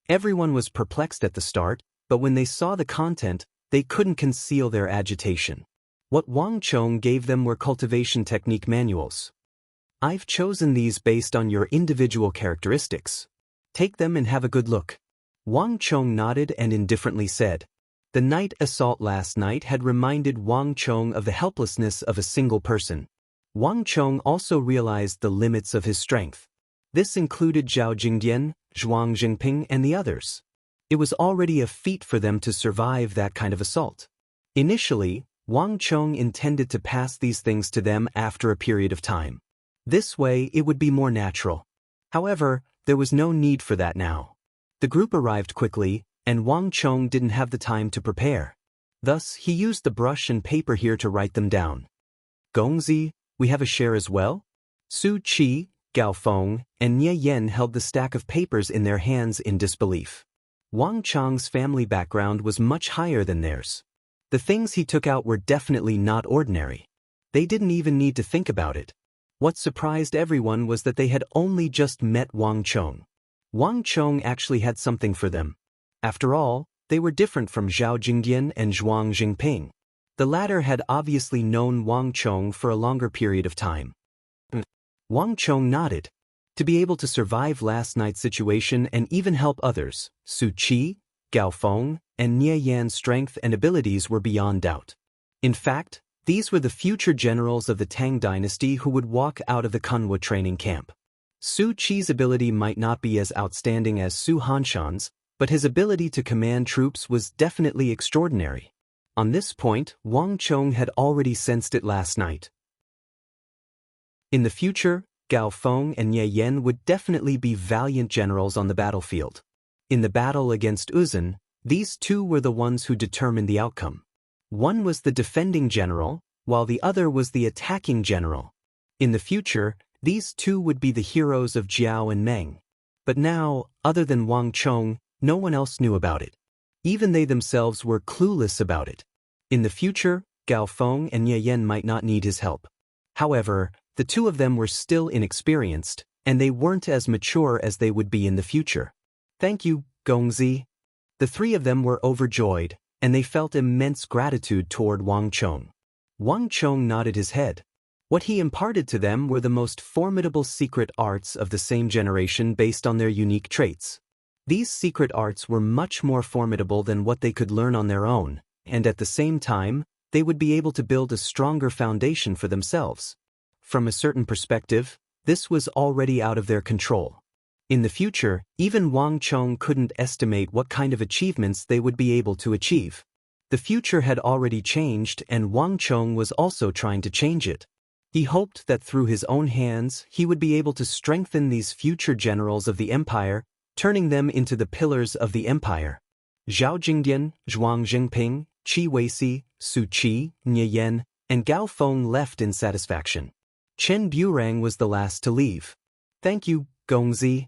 Everyone was perplexed at the start, but when they saw the content, they couldn't conceal their agitation. What Wang Chong gave them were cultivation technique manuals. I've chosen these based on your individual characteristics. Take them and have a good look. Wang Chong nodded and indifferently said. The night assault last night had reminded Wang Chong of the helplessness of a single person. Wang Chong also realized the limits of his strength. This included Zhao Jingdian, Zhuang Jingping, and the others. It was already a feat for them to survive that kind of assault. Initially, Wang Chong intended to pass these things to them after a period of time. This way, it would be more natural. However, there was no need for that now. The group arrived quickly, and Wang Chong didn't have the time to prepare. Thus, he used the brush and paper here to write them down. Gongzi, we have a share as well? Su Qi, Gao Feng, and Nie Yen held the stack of papers in their hands in disbelief. Wang Chong's family background was much higher than theirs. The things he took out were definitely not ordinary. They didn't even need to think about it. What surprised everyone was that they had only just met Wang Chong. Wang Chong actually had something for them. After all, they were different from Zhao Jingdian and Zhuang Jingping. The latter had obviously known Wang Chong for a longer period of time. Wang Chong nodded. To be able to survive last night's situation and even help others, Su Qi, Gao Feng, and Nie Yan's strength and abilities were beyond doubt. In fact, these were the future generals of the Tang dynasty who would walk out of the Kunwa training camp. Su Qi's ability might not be as outstanding as Su Hanshan's, but his ability to command troops was definitely extraordinary. On this point, Wang Chong had already sensed it last night. In the future, Gao Feng and Nie Yan would definitely be valiant generals on the battlefield. In the battle against Uzun, these two were the ones who determined the outcome. One was the defending general, while the other was the attacking general. In the future, these two would be the heroes of Jiao and Meng. But now, other than Wang Chong, no one else knew about it. Even they themselves were clueless about it. In the future, Gao Feng and Nie Yan might not need his help. However, the two of them were still inexperienced, and they weren't as mature as they would be in the future. Thank you, Gongzi. The three of them were overjoyed, and they felt immense gratitude toward Wang Chong. Wang Chong nodded his head. What he imparted to them were the most formidable secret arts of the same generation based on their unique traits. These secret arts were much more formidable than what they could learn on their own, and at the same time, they would be able to build a stronger foundation for themselves. From a certain perspective, this was already out of their control. In the future, even Wang Chong couldn't estimate what kind of achievements they would be able to achieve. The future had already changed, and Wang Chong was also trying to change it. He hoped that through his own hands, he would be able to strengthen these future generals of the empire, turning them into the pillars of the empire. Zhao Jingdian, Zhuang Jingping, Qi Weisi, Su Qi, Nye Yan, and Gao Feng left in satisfaction. Chen Burang was the last to leave. Thank you, Gongzi.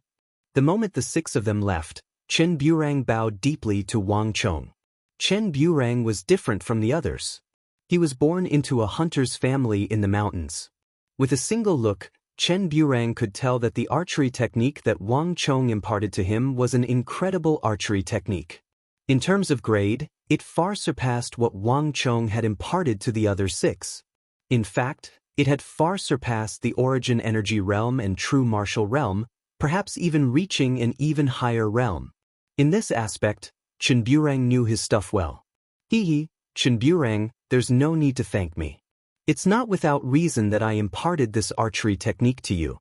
The moment the 6 of them left, Chen Burang bowed deeply to Wang Chong. Chen Burang was different from the others. He was born into a hunter's family in the mountains. With a single look, Chen Burang could tell that the archery technique that Wang Chong imparted to him was an incredible archery technique. In terms of grade, it far surpassed what Wang Chong had imparted to the other 6. In fact, it had far surpassed the origin energy realm and true martial realm, perhaps even reaching an even higher realm. In this aspect, Chen Burang knew his stuff well. Chen Burang, there's no need to thank me. It's not without reason that I imparted this archery technique to you.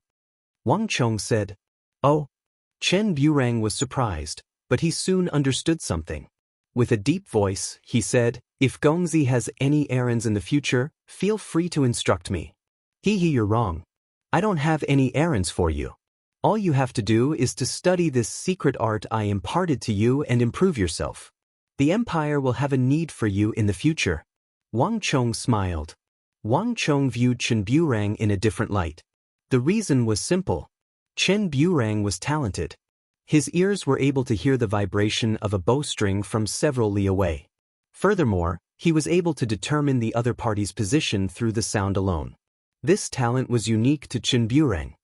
Wang Chong said. Oh. Chen Burang was surprised, but he soon understood something. With a deep voice, he said, if Gongzi has any errands in the future, feel free to instruct me. You're wrong. I don't have any errands for you. All you have to do is to study this secret art I imparted to you and improve yourself. The empire will have a need for you in the future. Wang Chong smiled. Wang Chong viewed Chen Burang in a different light. The reason was simple. Chen Burang was talented. His ears were able to hear the vibration of a bowstring from several li away. Furthermore, he was able to determine the other party's position through the sound alone. This talent was unique to Chen Burang.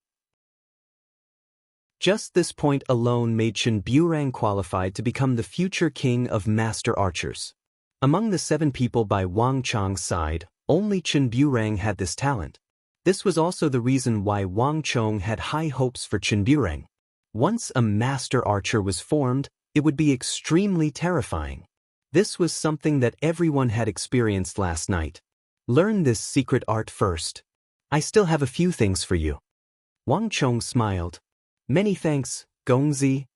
Just this point alone made Chen Burang qualified to become the future king of master archers. Among the 7 people by Wang Chong's side, only Chen Burang had this talent. This was also the reason why Wang Chong had high hopes for Chen Burang. Once a master archer was formed, it would be extremely terrifying. This was something that everyone had experienced last night. Learn this secret art first. I still have a few things for you. Wang Chong smiled. Many thanks, Gongzi.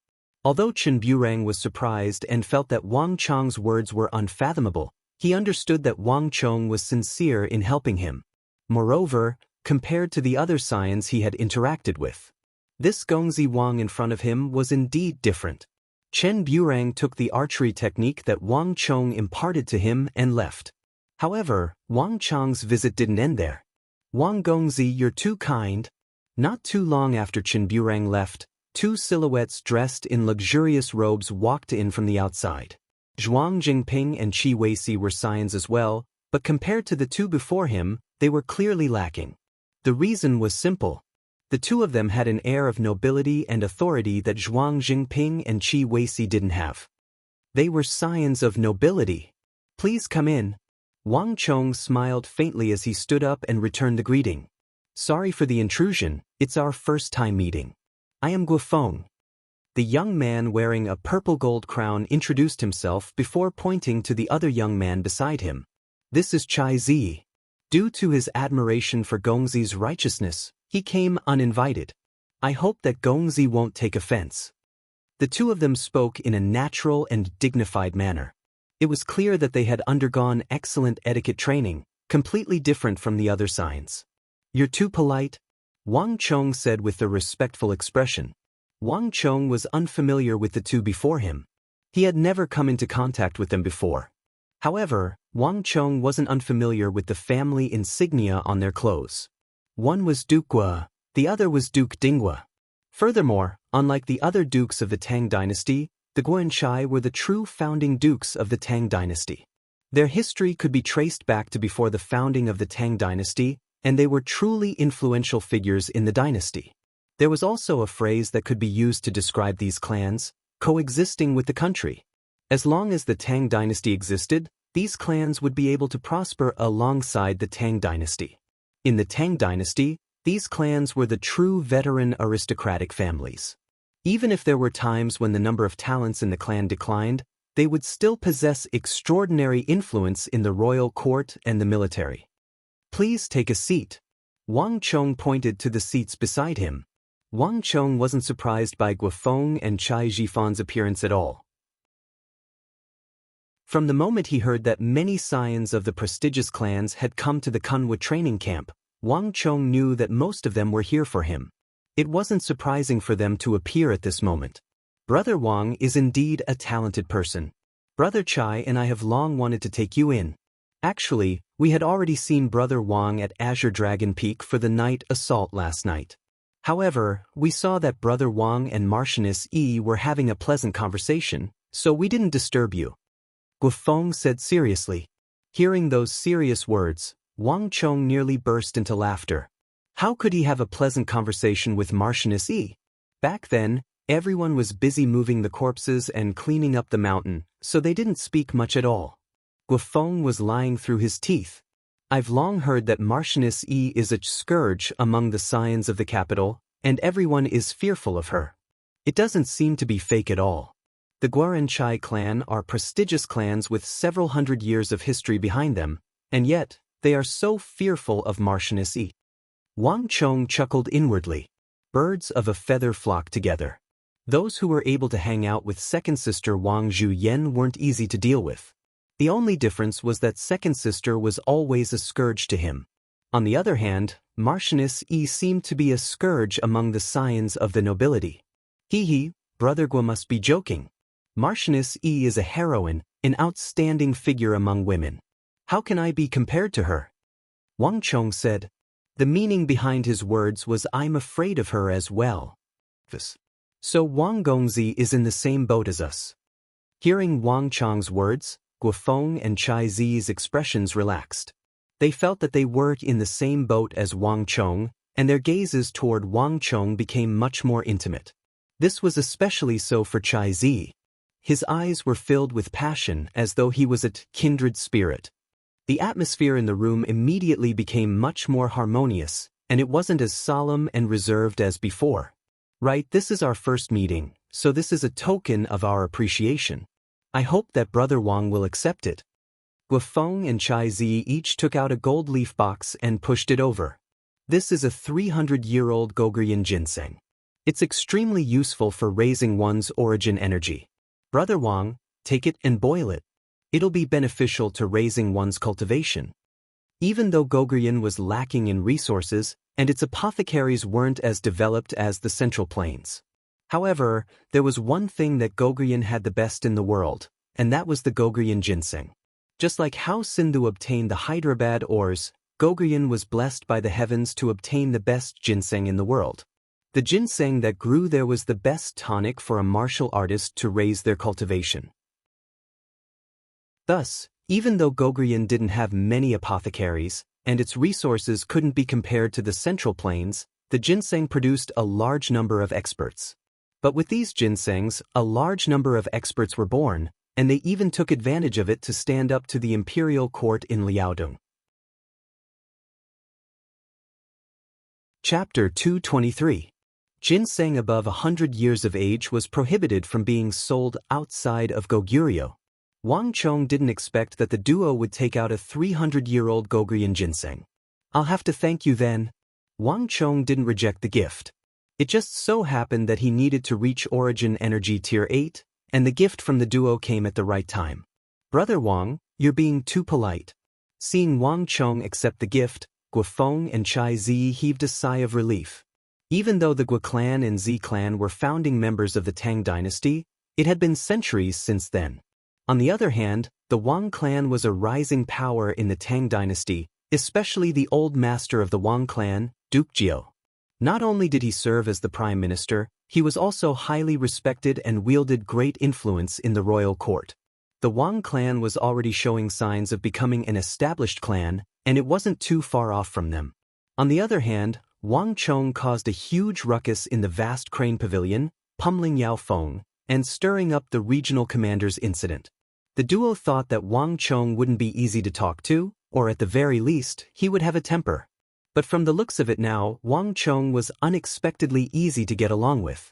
Although Chen Burang was surprised and felt that Wang Chong's words were unfathomable, he understood that Wang Chong was sincere in helping him. Moreover, compared to the other scions he had interacted with, this Gongzi Wang in front of him was indeed different. Chen Burang took the archery technique that Wang Chong imparted to him and left. However, Wang Chong's visit didn't end there. Wang Gongzi, you're too kind. Not too long after Chen Burang left, 2 silhouettes dressed in luxurious robes walked in from the outside. Zhuang Jingping and Qi Weisi were scions as well, but compared to the 2 before him, they were clearly lacking. The reason was simple. The 2 of them had an air of nobility and authority that Zhuang Jingping and Qi Weisi didn't have. They were scions of nobility. Please come in. Wang Chong smiled faintly as he stood up and returned the greeting. Sorry for the intrusion, it's our first time meeting. I am Guofeng. The young man wearing a purple gold crown introduced himself before pointing to the other young man beside him. This is Chai Zi. Due to his admiration for Gongzi's righteousness, he came uninvited. I hope that Gongzi won't take offense. The 2 of them spoke in a natural and dignified manner. It was clear that they had undergone excellent etiquette training, completely different from the other scions. You're too polite, Wang Chong said with a respectful expression. Wang Chong was unfamiliar with the 2 before him. He had never come into contact with them before. However, Wang Chong wasn't unfamiliar with the family insignia on their clothes. One was Duke Gua, the other was Duke Dinggua. Furthermore, unlike the other dukes of the Tang dynasty, the Guanchai were the true founding dukes of the Tang dynasty. Their history could be traced back to before the founding of the Tang dynasty, and they were truly influential figures in the dynasty. There was also a phrase that could be used to describe these clans, coexisting with the country. As long as the Tang dynasty existed, these clans would be able to prosper alongside the Tang dynasty. In the Tang dynasty, these clans were the true veteran aristocratic families. Even if there were times when the number of talents in the clan declined, they would still possess extraordinary influence in the royal court and the military. Please take a seat. Wang Chong pointed to the seats beside him. Wang Chong wasn't surprised by Guofeng and Chai Jifan's appearance at all. From the moment he heard that many scions of the prestigious clans had come to the Kunwa training camp, Wang Chong knew that most of them were here for him. It wasn't surprising for them to appear at this moment. Brother Wang is indeed a talented person. Brother Chai and I have long wanted to take you in. Actually, we had already seen Brother Wang at Azure Dragon Peak for the night assault last night. However, we saw that Brother Wang and Marchioness Yi were having a pleasant conversation, so we didn't disturb you. Guofeng said seriously. Hearing those serious words, Wang Chong nearly burst into laughter. How could he have a pleasant conversation with Marchioness Yi? Back then, everyone was busy moving the corpses and cleaning up the mountain, so they didn't speak much at all. Guofeng was lying through his teeth. I've long heard that Marchioness Yi is a scourge among the scions of the capital, and everyone is fearful of her. It doesn't seem to be fake at all. The Guarenchai clan are prestigious clans with several hundred years of history behind them, and yet, they are so fearful of Marchioness Yi. Wang Chong chuckled inwardly. Birds of a feather flock together. Those who were able to hang out with second sister Wang Zhuyen weren't easy to deal with. The only difference was that second sister was always a scourge to him. On the other hand, Marchioness Yi seemed to be a scourge among the scions of the nobility. Hee, Brother Gua must be joking. Marchioness Yi is a heroine, an outstanding figure among women. How can I be compared to her? Wang Chong said. The meaning behind his words was I'm afraid of her as well. So Wang Gongzi is in the same boat as us. Hearing Wang Chong's words, Guofeng and Chai Zi's expressions relaxed. They felt that they were in the same boat as Wang Chong, and their gazes toward Wang Chong became much more intimate. This was especially so for Chai Zi. His eyes were filled with passion as though he was a kindred spirit. The atmosphere in the room immediately became much more harmonious, and it wasn't as solemn and reserved as before. Right, this is our first meeting, so this is a token of our appreciation. I hope that Brother Wang will accept it. Guofeng and Chai Zi each took out a gold leaf box and pushed it over. This is a 300-year-old Gogrian ginseng. It's extremely useful for raising one's origin energy. Brother Wang, take it and boil it. It'll be beneficial to raising one's cultivation. Even though Gogrian was lacking in resources, and its apothecaries weren't as developed as the Central Plains. However, there was one thing that Gogrian had the best in the world, and that was the Gogrian ginseng. Just like how Sindhu obtained the Hyderabad ores, Gogrian was blessed by the heavens to obtain the best ginseng in the world. The ginseng that grew there was the best tonic for a martial artist to raise their cultivation. Thus, even though Gogrian didn't have many apothecaries, and its resources couldn't be compared to the Central Plains, the ginseng produced a large number of experts. But with these ginsengs, a large number of experts were born, and they even took advantage of it to stand up to the imperial court in Liaodong. Chapter 223. Ginseng above 100 years of age was prohibited from being sold outside of Goguryeo. Wang Chong didn't expect that the duo would take out a 300-year-old Gogrian ginseng. I'll have to thank you then. Wang Chong didn't reject the gift. It just so happened that he needed to reach Origin Energy Tier 8, and the gift from the duo came at the right time. Brother Wang, you're being too polite. Seeing Wang Chong accept the gift, Guofeng and Chai Zi heaved a sigh of relief. Even though the Gua clan and Zi clan were founding members of the Tang dynasty, it had been centuries since then. On the other hand, the Wang clan was a rising power in the Tang dynasty, especially the old master of the Wang clan, Duke Jiao. Not only did he serve as the prime minister, he was also highly respected and wielded great influence in the royal court. The Wang clan was already showing signs of becoming an established clan, and it wasn't too far off from them. On the other hand, Wang Chong caused a huge ruckus in the vast crane pavilion, pummeling Yao Feng, and stirring up the regional commander's incident. The duo thought that Wang Chong wouldn't be easy to talk to, or at the very least, he would have a temper. But from the looks of it now, Wang Chong was unexpectedly easy to get along with.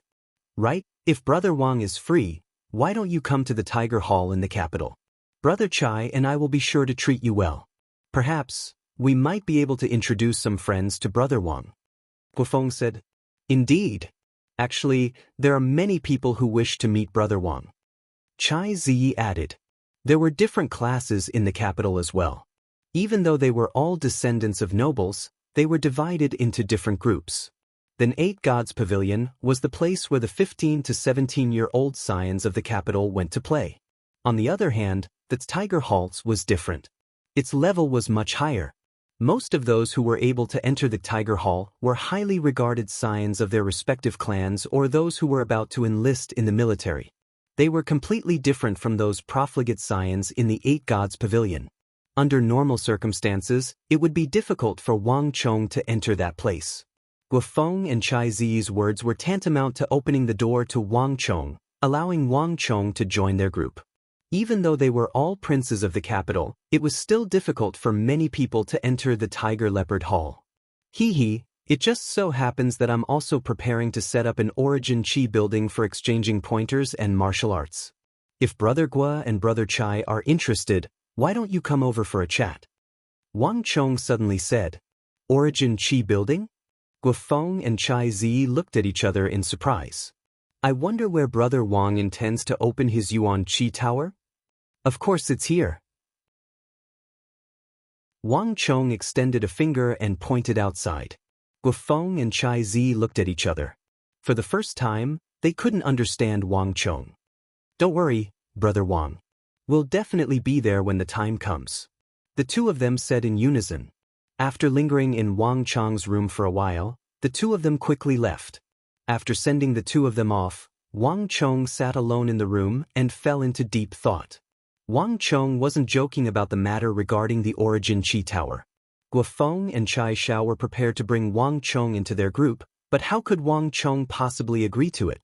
Right? If Brother Wang is free, why don't you come to the Tiger Hall in the capital? Brother Chai and I will be sure to treat you well. Perhaps, we might be able to introduce some friends to Brother Wang. Guofeng said. Indeed. Actually, there are many people who wish to meet Brother Wang. Chai Zi added. There were different classes in the capital as well. Even though they were all descendants of nobles, they were divided into different groups. The Eight Gods Pavilion was the place where the 15 to 17-year-old scions of the capital went to play. On the other hand, the tiger halts was different. Its level was much higher. Most of those who were able to enter the tiger hall were highly regarded scions of their respective clans or those who were about to enlist in the military. They were completely different from those profligate scions in the Eight Gods Pavilion. Under normal circumstances, it would be difficult for Wang Chong to enter that place. Guofeng and Chai Zi's words were tantamount to opening the door to Wang Chong, allowing Wang Chong to join their group. Even though they were all princes of the capital, it was still difficult for many people to enter the Tiger Leopard Hall. It just so happens that I'm also preparing to set up an Origin Chi building for exchanging pointers and martial arts. If Brother Gua and Brother Chai are interested, why don't you come over for a chat? Wang Chong suddenly said. Origin Chi building? Guofeng and Chai Zi looked at each other in surprise. I wonder where Brother Wang intends to open his Yuan Chi Tower? Of course it's here. Wang Chong extended a finger and pointed outside. Guofeng and Chai Zi looked at each other. For the first time, they couldn't understand Wang Chong. Don't worry, Brother Wang. We'll definitely be there when the time comes. The two of them said in unison. After lingering in Wang Chong's room for a while, the two of them quickly left. After sending the two of them off, Wang Chong sat alone in the room and fell into deep thought. Wang Chong wasn't joking about the matter regarding the Origin Chi Tower. Guofeng and Chai Shao were prepared to bring Wang Chong into their group, but how could Wang Chong possibly agree to it?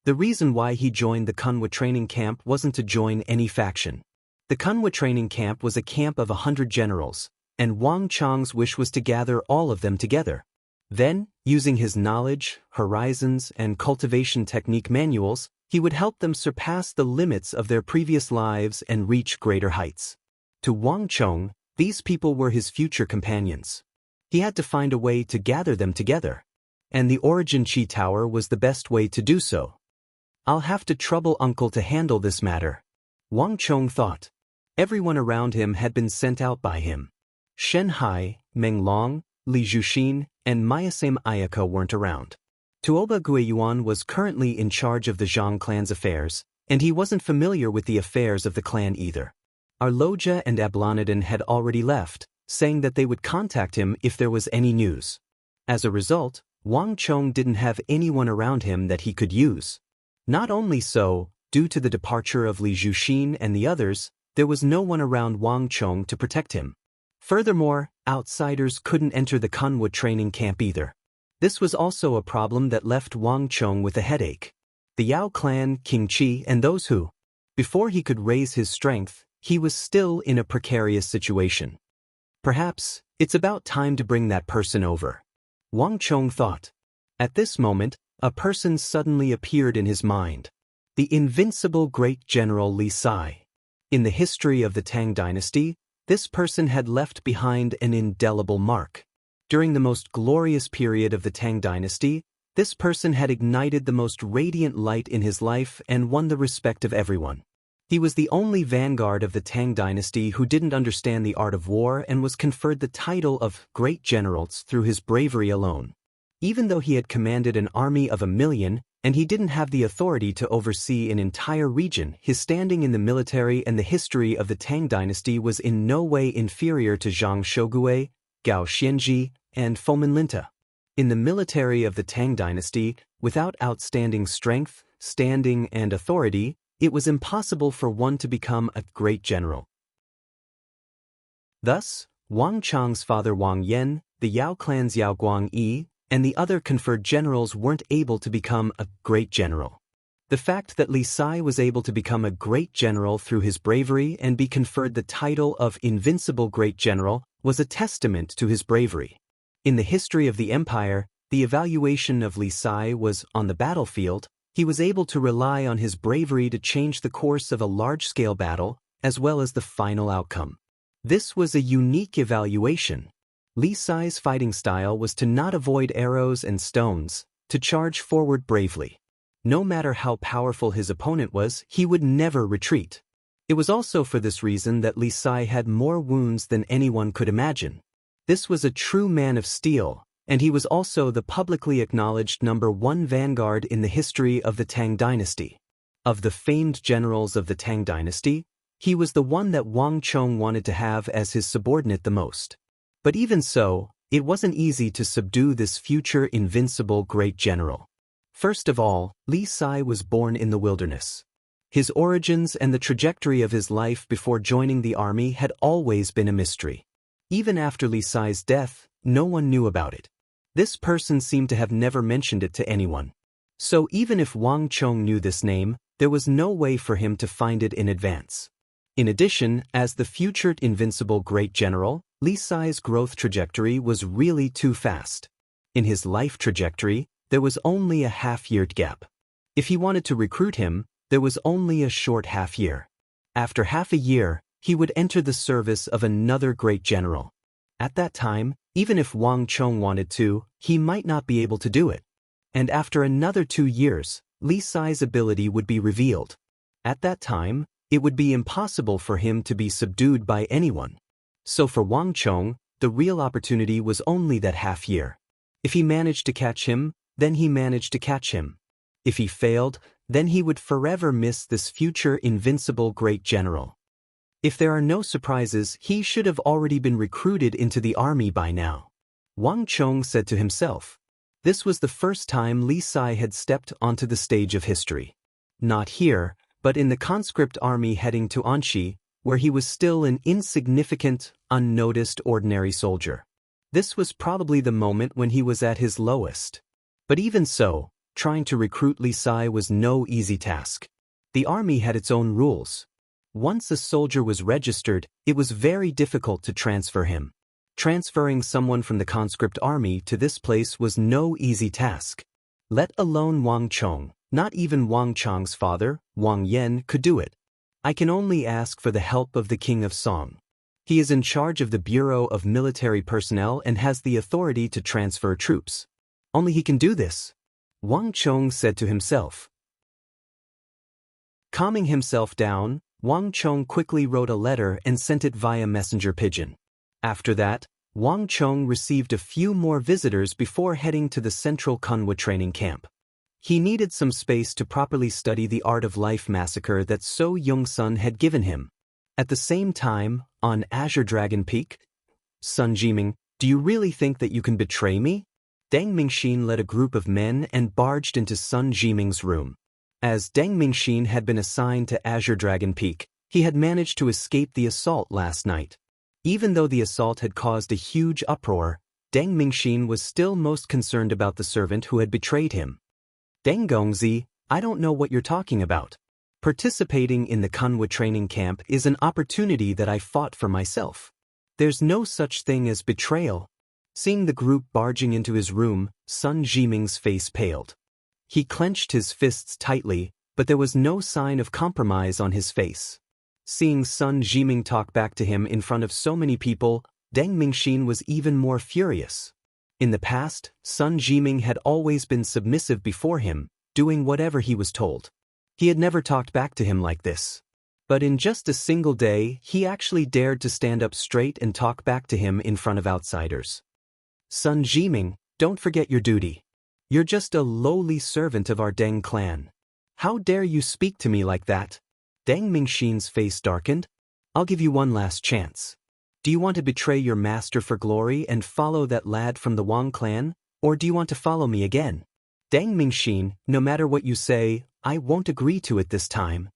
The reason why he joined the Kunwa training camp wasn't to join any faction. The Kunwa training camp was a camp of 100 generals, and Wang Chong's wish was to gather all of them together. Then, using his knowledge, horizons, and cultivation technique manuals, he would help them surpass the limits of their previous lives and reach greater heights. To Wang Chong, these people were his future companions. He had to find a way to gather them together. And the Origin Chi Tower was the best way to do so. I'll have to trouble Uncle to handle this matter. Wang Chong thought. Everyone around him had been sent out by him. Shen Hai, Meng Long, Li Zhuxin, and Mayasame Ayaka weren't around. Tuoba Guiyuan was currently in charge of the Zhang clan's affairs, and he wasn't familiar with the affairs of the clan either. Arloja and Ablanadin had already left, saying that they would contact him if there was any news. As a result, Wang Chong didn't have anyone around him that he could use. Not only so, due to the departure of Li Zhuxin and the others, there was no one around Wang Chong to protect him. Furthermore, outsiders couldn't enter the Kunwa training camp either. This was also a problem that left Wang Chong with a headache. The Yao clan, King Qi, and those who, before he could raise his strength, he was still in a precarious situation. Perhaps, it's about time to bring that person over. Wang Chong thought. At this moment, a person suddenly appeared in his mind. The invincible great general Li Sai. In the history of the Tang dynasty, this person had left behind an indelible mark. During the most glorious period of the Tang dynasty, this person had ignited the most radiant light in his life and won the respect of everyone. He was the only vanguard of the Tang dynasty who didn't understand the art of war and was conferred the title of Great Generals through his bravery alone. Even though he had commanded an army of 1 million, and he didn't have the authority to oversee an entire region, his standing in the military and the history of the Tang dynasty was in no way inferior to Zhang Shogui, Gao Xianji, and Fomin Linta. In the military of the Tang dynasty, without outstanding strength, standing, and authority, it was impossible for one to become a great general. Thus, Wang Chong's father Wang Yan, the Yao clan's Yao Guangyi, and the other conferred generals weren't able to become a great general. The fact that Li Sai was able to become a great general through his bravery and be conferred the title of Invincible Great General was a testament to his bravery. In the history of the empire, the evaluation of Li Sai was, on the battlefield, he was able to rely on his bravery to change the course of a large-scale battle, as well as the final outcome. This was a unique evaluation. Li Sai's fighting style was to not avoid arrows and stones, to charge forward bravely. No matter how powerful his opponent was, he would never retreat. It was also for this reason that Li Sai had more wounds than anyone could imagine. This was a true man of steel, and he was also the publicly acknowledged #1 vanguard in the history of the Tang dynasty. Of the famed generals of the Tang dynasty, he was the one that Wang Chong wanted to have as his subordinate the most. But even so, it wasn't easy to subdue this future invincible great general. First of all, Li Sai was born in the wilderness. His origins and the trajectory of his life before joining the army had always been a mystery. Even after Li Sai's death, no one knew about it. This person seemed to have never mentioned it to anyone. So even if Wang Chong knew this name, there was no way for him to find it in advance. In addition, as the future invincible great general, Li Sai's growth trajectory was really too fast. In his life trajectory, there was only a half-year gap. If he wanted to recruit him, there was only a short half-year. After half a year, he would enter the service of another great general. At that time, even if Wang Chong wanted to, he might not be able to do it. And after another 2 years, Li Sai's ability would be revealed. At that time, it would be impossible for him to be subdued by anyone. So for Wang Chong, the real opportunity was only that half year. If he managed to catch him, then he managed to catch him. If he failed, then he would forever miss this future invincible great general. If there are no surprises, he should have already been recruited into the army by now. Wang Chong said to himself. This was the first time Li Sai had stepped onto the stage of history. Not here, but in the conscript army heading to Anxi, where he was still an insignificant, unnoticed ordinary soldier. This was probably the moment when he was at his lowest. But even so, trying to recruit Li Sai was no easy task. The army had its own rules. Once a soldier was registered, it was very difficult to transfer him. Transferring someone from the conscript army to this place was no easy task. Let alone Wang Chong, not even Wang Chong's father, Wang Yan, could do it. I can only ask for the help of the King of Song. He is in charge of the Bureau of Military Personnel and has the authority to transfer troops. Only he can do this. Wang Chong said to himself. Calming himself down, Wang Chong quickly wrote a letter and sent it via messenger pigeon. After that, Wang Chong received a few more visitors before heading to the Central Kunwa training camp. He needed some space to properly study the Art of Life massacre that So Young-sun had given him. At the same time, on Azure Dragon Peak, Sun Jiming, do you really think that you can betray me? Deng Mingxin led a group of men and barged into Sun Jiming's room. As Deng Mingxin had been assigned to Azure Dragon Peak, he had managed to escape the assault last night. Even though the assault had caused a huge uproar, Deng Mingxin was still most concerned about the servant who had betrayed him. Deng Gongzi, I don't know what you're talking about. Participating in the Kunwa training camp is an opportunity that I fought for myself. There's no such thing as betrayal. Seeing the group barging into his room, Sun Jiming's face paled. He clenched his fists tightly, but there was no sign of compromise on his face. Seeing Sun Jiming talk back to him in front of so many people, Deng Mingxin was even more furious. In the past, Sun Jiming had always been submissive before him, doing whatever he was told. He had never talked back to him like this. But in just a single day, he actually dared to stand up straight and talk back to him in front of outsiders. Sun Jiming, don't forget your duty. You're just a lowly servant of our Deng clan. How dare you speak to me like that? Deng Mingxin's face darkened. I'll give you one last chance. Do you want to betray your master for glory and follow that lad from the Wang clan, or do you want to follow me again? Deng Mingxin, no matter what you say, I won't agree to it this time.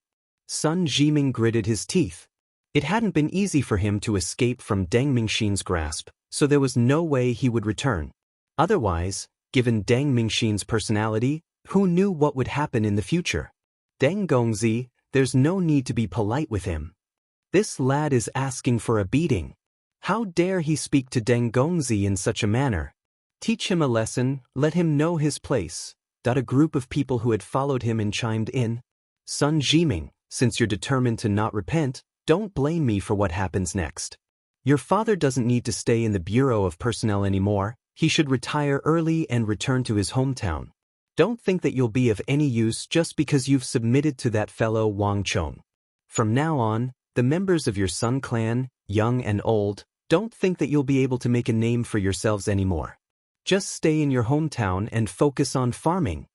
Sun Jiming gritted his teeth. It hadn't been easy for him to escape from Deng Mingxin's grasp, so there was no way he would return. Otherwise, given Deng Mingxin's personality, who knew what would happen in the future? Deng Gongzi, there's no need to be polite with him. This lad is asking for a beating. How dare he speak to Deng Gongzi in such a manner? Teach him a lesson, let him know his place. A group of people who had followed him and chimed in. Sun Jiming, since you're determined to not repent, don't blame me for what happens next. Your father doesn't need to stay in the Bureau of Personnel anymore, he should retire early and return to his hometown. Don't think that you'll be of any use just because you've submitted to that fellow Wang Chong. From now on, the members of your Sun clan, young and old, don't think that you'll be able to make a name for yourselves anymore. Just stay in your hometown and focus on farming.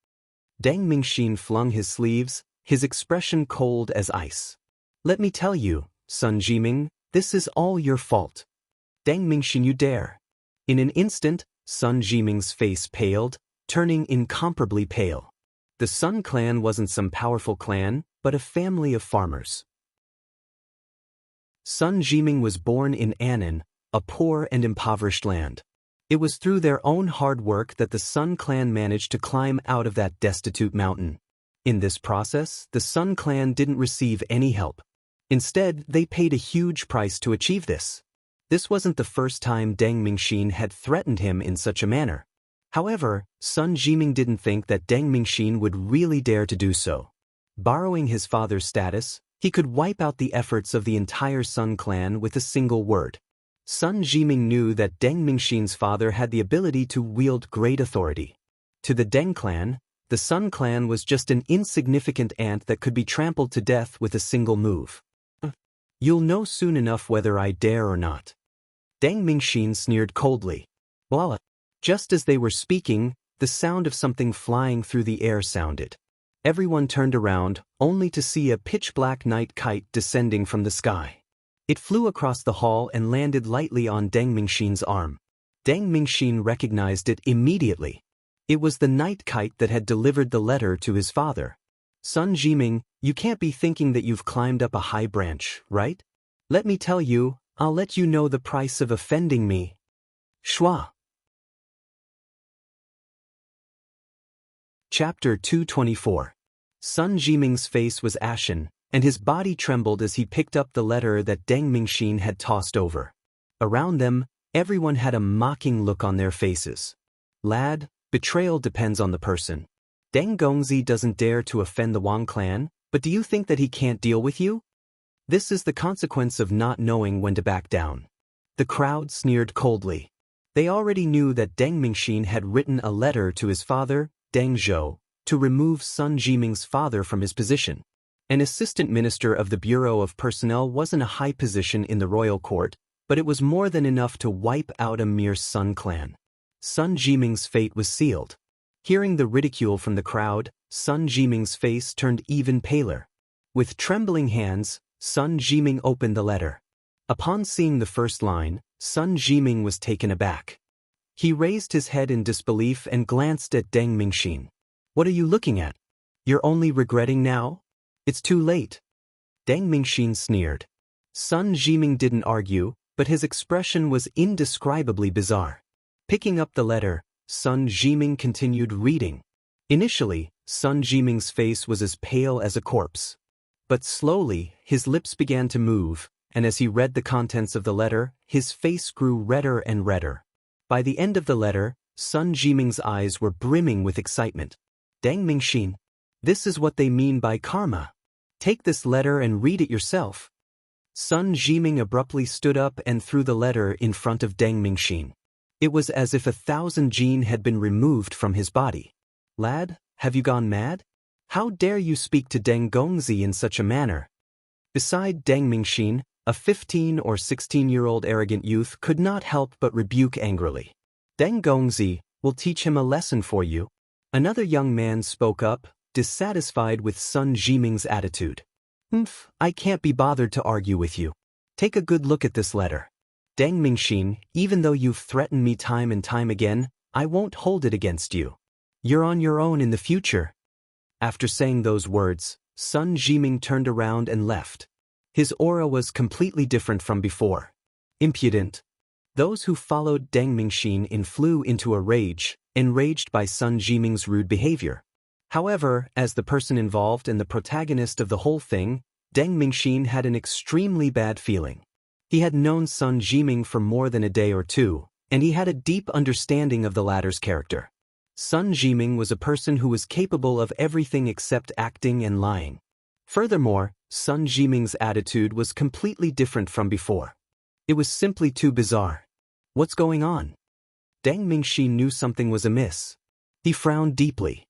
Deng Mingxin flung his sleeves, his expression cold as ice. "Let me tell you, Sun Jiming, this is all your fault. Deng Mingxin, you dare." In an instant, Sun Jiming's face paled, turning incomparably pale. The Sun clan wasn't some powerful clan, but a family of farmers. Sun Jiming was born in Annan, a poor and impoverished land. It was through their own hard work that the Sun clan managed to climb out of that destitute mountain. In this process, the Sun clan didn't receive any help. Instead, they paid a huge price to achieve this. This wasn't the first time Deng Mingxin had threatened him in such a manner. However, Sun Jiming didn't think that Deng Mingxin would really dare to do so. Borrowing his father's status, he could wipe out the efforts of the entire Sun clan with a single word. Sun Jiming knew that Deng Mingxin's father had the ability to wield great authority. To the Deng clan, the Sun clan was just an insignificant ant that could be trampled to death with a single move. "You'll know soon enough whether I dare or not." Deng Mingxin sneered coldly. Voila! Just as they were speaking, the sound of something flying through the air sounded. Everyone turned around, only to see a pitch-black night kite descending from the sky. It flew across the hall and landed lightly on Deng Mingxin's arm. Deng Mingxin recognized it immediately. It was the night kite that had delivered the letter to his father. "Sun Jiming, you can't be thinking that you've climbed up a high branch, right? Let me tell you, I'll let you know the price of offending me." Schwa. Chapter 224. Sun Jiming's face was ashen, and his body trembled as he picked up the letter that Deng Mingxin had tossed over. Around them, everyone had a mocking look on their faces. "Lad, betrayal depends on the person. Deng Gongzi doesn't dare to offend the Wang clan, but do you think that he can't deal with you? This is the consequence of not knowing when to back down." The crowd sneered coldly. They already knew that Deng Mingxin had written a letter to his father, Deng Zhou, to remove Sun Jiming's father from his position. An assistant minister of the Bureau of Personnel wasn't a high position in the royal court, but it was more than enough to wipe out a mere Sun clan. Sun Jiming's fate was sealed. Hearing the ridicule from the crowd, Sun Jiming's face turned even paler. With trembling hands, Sun Jiming opened the letter. Upon seeing the first line, Sun Jiming was taken aback. He raised his head in disbelief and glanced at Deng Mingxin. "What are you looking at? You're only regretting now? It's too late." Deng Mingxin sneered. Sun Jiming didn't argue, but his expression was indescribably bizarre. Picking up the letter, Sun Jiming continued reading. Initially, Sun Jiming's face was as pale as a corpse. But slowly, his lips began to move, and as he read the contents of the letter, his face grew redder and redder. By the end of the letter, Sun Jiming's eyes were brimming with excitement. "Deng Mingxin, this is what they mean by karma. Take this letter and read it yourself." Sun Jiming abruptly stood up and threw the letter in front of Deng Mingxin. It was as if 1,000 Jin had been removed from his body. "Lad, have you gone mad? How dare you speak to Deng Gongzi in such a manner?" Beside Deng Mingxin, a 15 or 16-year-old arrogant youth could not help but rebuke angrily. "Deng Gongzi will teach him a lesson for you." Another young man spoke up, dissatisfied with Sun Jiming's attitude. I can't be bothered to argue with you. Take a good look at this letter. Deng Mingxin, even though you've threatened me time and time again, I won't hold it against you. You're on your own in the future." After saying those words, Sun Jiming turned around and left. His aura was completely different from before. Impudent. Those who followed Deng Mingxin flew into a rage, enraged by Sun Jiming's rude behavior. However, as the person involved and the protagonist of the whole thing, Deng Mingxin had an extremely bad feeling. He had known Sun Jiming for more than a day or two, and he had a deep understanding of the latter's character. Sun Jiming was a person who was capable of everything except acting and lying. Furthermore, Sun Jiming's attitude was completely different from before. It was simply too bizarre. What's going on? Deng Mingxin knew something was amiss. He frowned deeply.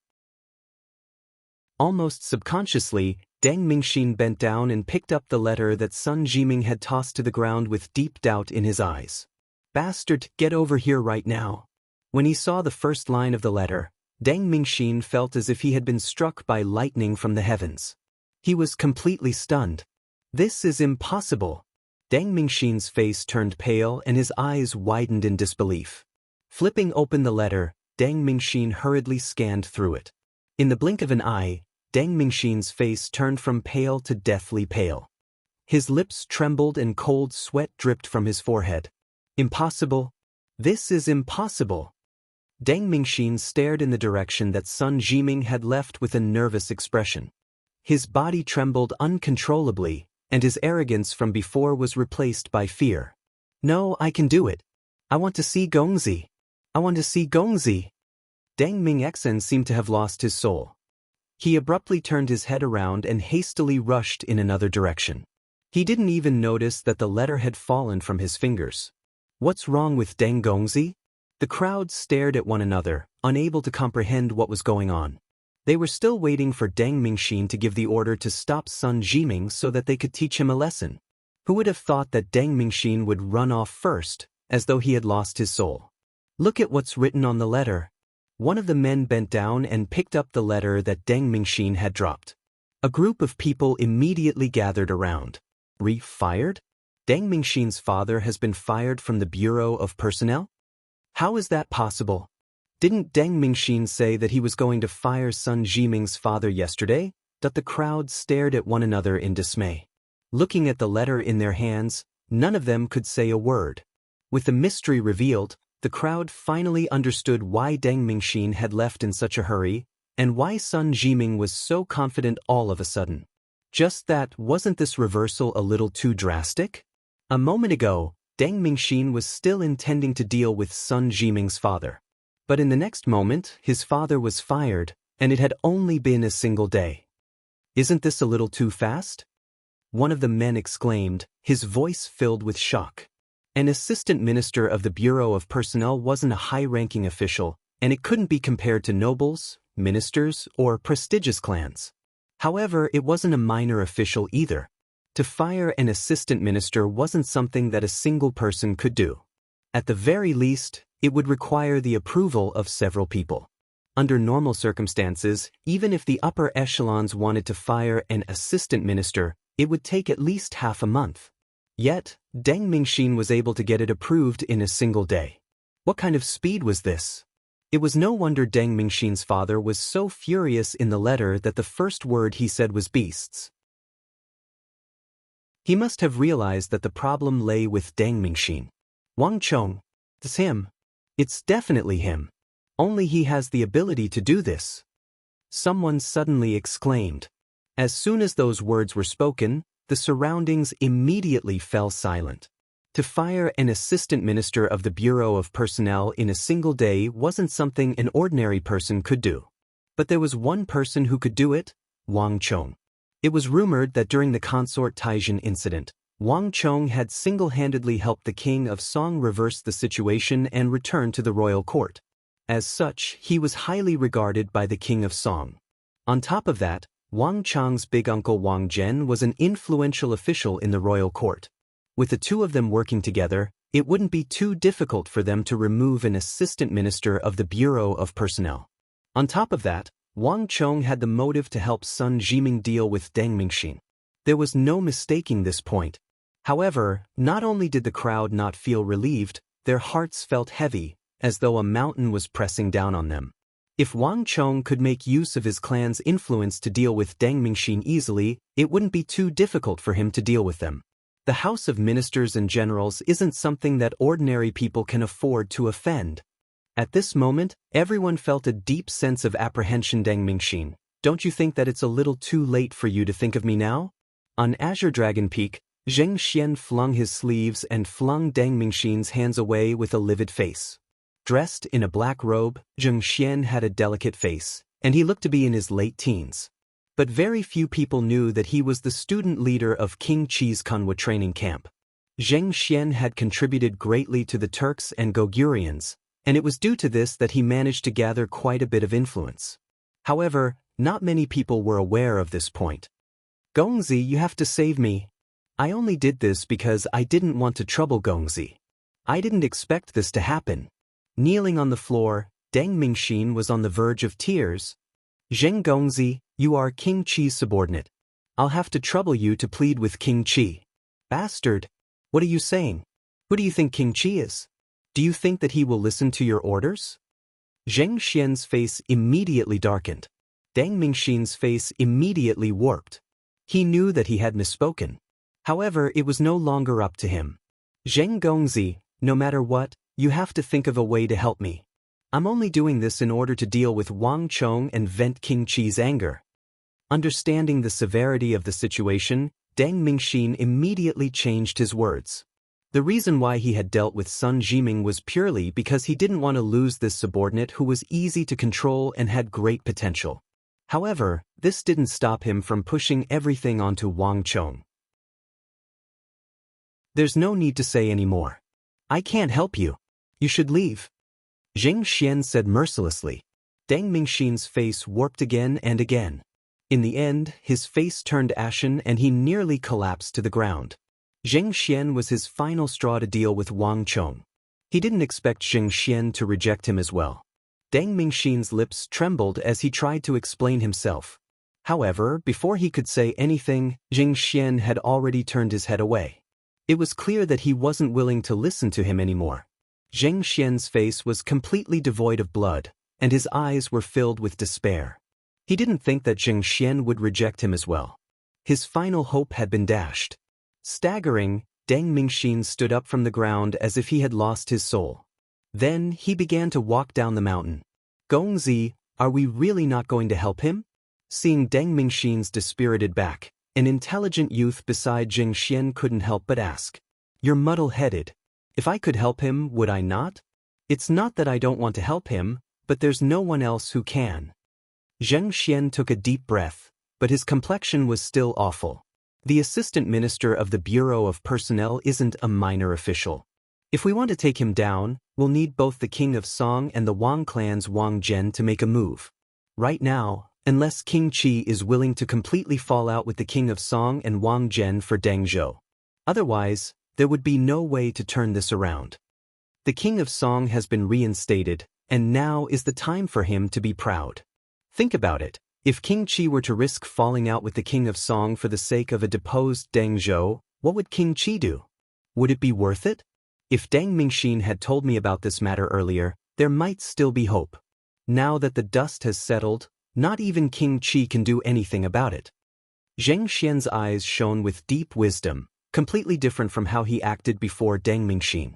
Almost subconsciously, Deng Mingxin bent down and picked up the letter that Sun Jiming had tossed to the ground with deep doubt in his eyes. "Bastard, get over here right now." When he saw the first line of the letter, Deng Mingxin felt as if he had been struck by lightning from the heavens. He was completely stunned. This is impossible. Deng Mingxin's face turned pale and his eyes widened in disbelief. Flipping open the letter, Deng Mingxin hurriedly scanned through it. In the blink of an eye, Deng Mingxin's face turned from pale to deathly pale. His lips trembled and cold sweat dripped from his forehead. Impossible. This is impossible. Deng Mingxin stared in the direction that Sun Jiming had left with a nervous expression. His body trembled uncontrollably, and his arrogance from before was replaced by fear. No, I can do it. I want to see Gongzi. I want to see Gongzi. Deng Mingxin seemed to have lost his soul. He abruptly turned his head around and hastily rushed in another direction. He didn't even notice that the letter had fallen from his fingers. What's wrong with Deng Gongzi? The crowd stared at one another, unable to comprehend what was going on. They were still waiting for Deng Mingxin to give the order to stop Sun Jiming so that they could teach him a lesson. Who would have thought that Deng Mingxin would run off first, as though he had lost his soul? Look at what's written on the letter. One of the men bent down and picked up the letter that Deng Mingxin had dropped. A group of people immediately gathered around. Fired? Deng Mingxin's father has been fired from the Bureau of Personnel? How is that possible? Didn't Deng Mingxin say that he was going to fire Sun Jiming's father yesterday? The crowd stared at one another in dismay. Looking at the letter in their hands, none of them could say a word. With the mystery revealed, the crowd finally understood why Deng Mingxin had left in such a hurry, and why Sun Jiming was so confident all of a sudden. Just that, wasn't this reversal a little too drastic? A moment ago, Deng Mingxin was still intending to deal with Sun Jiming's father. But in the next moment, his father was fired, and it had only been a single day. Isn't this a little too fast? One of the men exclaimed, his voice filled with shock. An assistant minister of the Bureau of Personnel wasn't a high-ranking official, and it couldn't be compared to nobles, ministers, or prestigious clans. However, it wasn't a minor official either. To fire an assistant minister wasn't something that a single person could do. At the very least, it would require the approval of several people. Under normal circumstances, even if the upper echelons wanted to fire an assistant minister, it would take at least half a month. Yet, Deng Mingxin was able to get it approved in a single day. What kind of speed was this? It was no wonder Deng Mingxin's father was so furious in the letter that the first word he said was beasts. He must have realized that the problem lay with Deng Mingxin. Wang Chong. It's him. It's definitely him. Only he has the ability to do this. Someone suddenly exclaimed. As soon as those words were spoken, the surroundings immediately fell silent. To fire an assistant minister of the Bureau of Personnel in a single day wasn't something an ordinary person could do. But there was one person who could do it, Wang Chong. It was rumored that during the consort Taijin incident, Wang Chong had single-handedly helped the king of Song reverse the situation and return to the royal court. As such, he was highly regarded by the king of Song. On top of that, Wang Chong's big uncle Wang Zhen was an influential official in the royal court. With the two of them working together, it wouldn't be too difficult for them to remove an assistant minister of the Bureau of Personnel. On top of that, Wang Chong had the motive to help Sun Jiming deal with Deng Mingxin. There was no mistaking this point. However, not only did the crowd not feel relieved, their hearts felt heavy, as though a mountain was pressing down on them. If Wang Chong could make use of his clan's influence to deal with Deng Mingxin easily, it wouldn't be too difficult for him to deal with them. The House of Ministers and Generals isn't something that ordinary people can afford to offend. At this moment, everyone felt a deep sense of apprehension. Deng Mingxin, don't you think that it's a little too late for you to think of me now? On Azure Dragon Peak, Zheng Xian flung his sleeves and flung Deng Mingxin's hands away with a livid face. Dressed in a black robe, Zheng Xian had a delicate face, and he looked to be in his late teens. But very few people knew that he was the student leader of King Qi's Kunwa training camp. Zheng Xian had contributed greatly to the Turks and Gogurians, and it was due to this that he managed to gather quite a bit of influence. However, not many people were aware of this point. Gongzi, you have to save me. I only did this because I didn't want to trouble Gongzi. I didn't expect this to happen. Kneeling on the floor, Deng Mingxin was on the verge of tears. Zheng Gongzi, you are King Qi's subordinate. I'll have to trouble you to plead with King Qi. Bastard! What are you saying? Who do you think King Qi is? Do you think that he will listen to your orders? Zheng Xian's face immediately darkened. Deng Mingxin's face immediately warped. He knew that he had misspoken. However, it was no longer up to him. Zheng Gongzi, no matter what, you have to think of a way to help me. I'm only doing this in order to deal with Wang Chong and vent King Qi's anger. Understanding the severity of the situation, Deng Mingxin immediately changed his words. The reason why he had dealt with Sun Jiming was purely because he didn't want to lose this subordinate who was easy to control and had great potential. However, this didn't stop him from pushing everything onto Wang Chong. There's no need to say any more. I can't help you. You should leave. Zheng Xian said mercilessly. Deng Mingxin's face warped again and again. In the end, his face turned ashen and he nearly collapsed to the ground. Zheng Xian was his final straw to deal with Wang Chong. He didn't expect Zheng Xian to reject him as well. Deng Mingxin's lips trembled as he tried to explain himself. However, before he could say anything, Zheng Xian had already turned his head away. It was clear that he wasn't willing to listen to him anymore. Zheng Xian's face was completely devoid of blood, and his eyes were filled with despair. He didn't think that Zheng Xian would reject him as well. His final hope had been dashed. Staggering, Deng Mingxin stood up from the ground as if he had lost his soul. Then he began to walk down the mountain. Gongzi, are we really not going to help him? Seeing Deng Mingxin's dispirited back, an intelligent youth beside Zheng Xian couldn't help but ask. You're muddle-headed. If I could help him, would I not? It's not that I don't want to help him, but there's no one else who can. Zheng Xian took a deep breath, but his complexion was still awful. The assistant minister of the Bureau of Personnel isn't a minor official. If we want to take him down, we'll need both the King of Song and the Wang clan's Wang Zhen to make a move. Right now, unless King Qi is willing to completely fall out with the King of Song and Wang Zhen for Deng Zhou. Otherwise, there would be no way to turn this around. The King of Song has been reinstated, and now is the time for him to be proud. Think about it. If King Qi were to risk falling out with the King of Song for the sake of a deposed Deng Zhou, what would King Qi do? Would it be worth it? If Deng Mingxin had told me about this matter earlier, there might still be hope. Now that the dust has settled, not even King Qi can do anything about it. Zheng Xian's eyes shone with deep wisdom, completely different from how he acted before Deng Mingxin.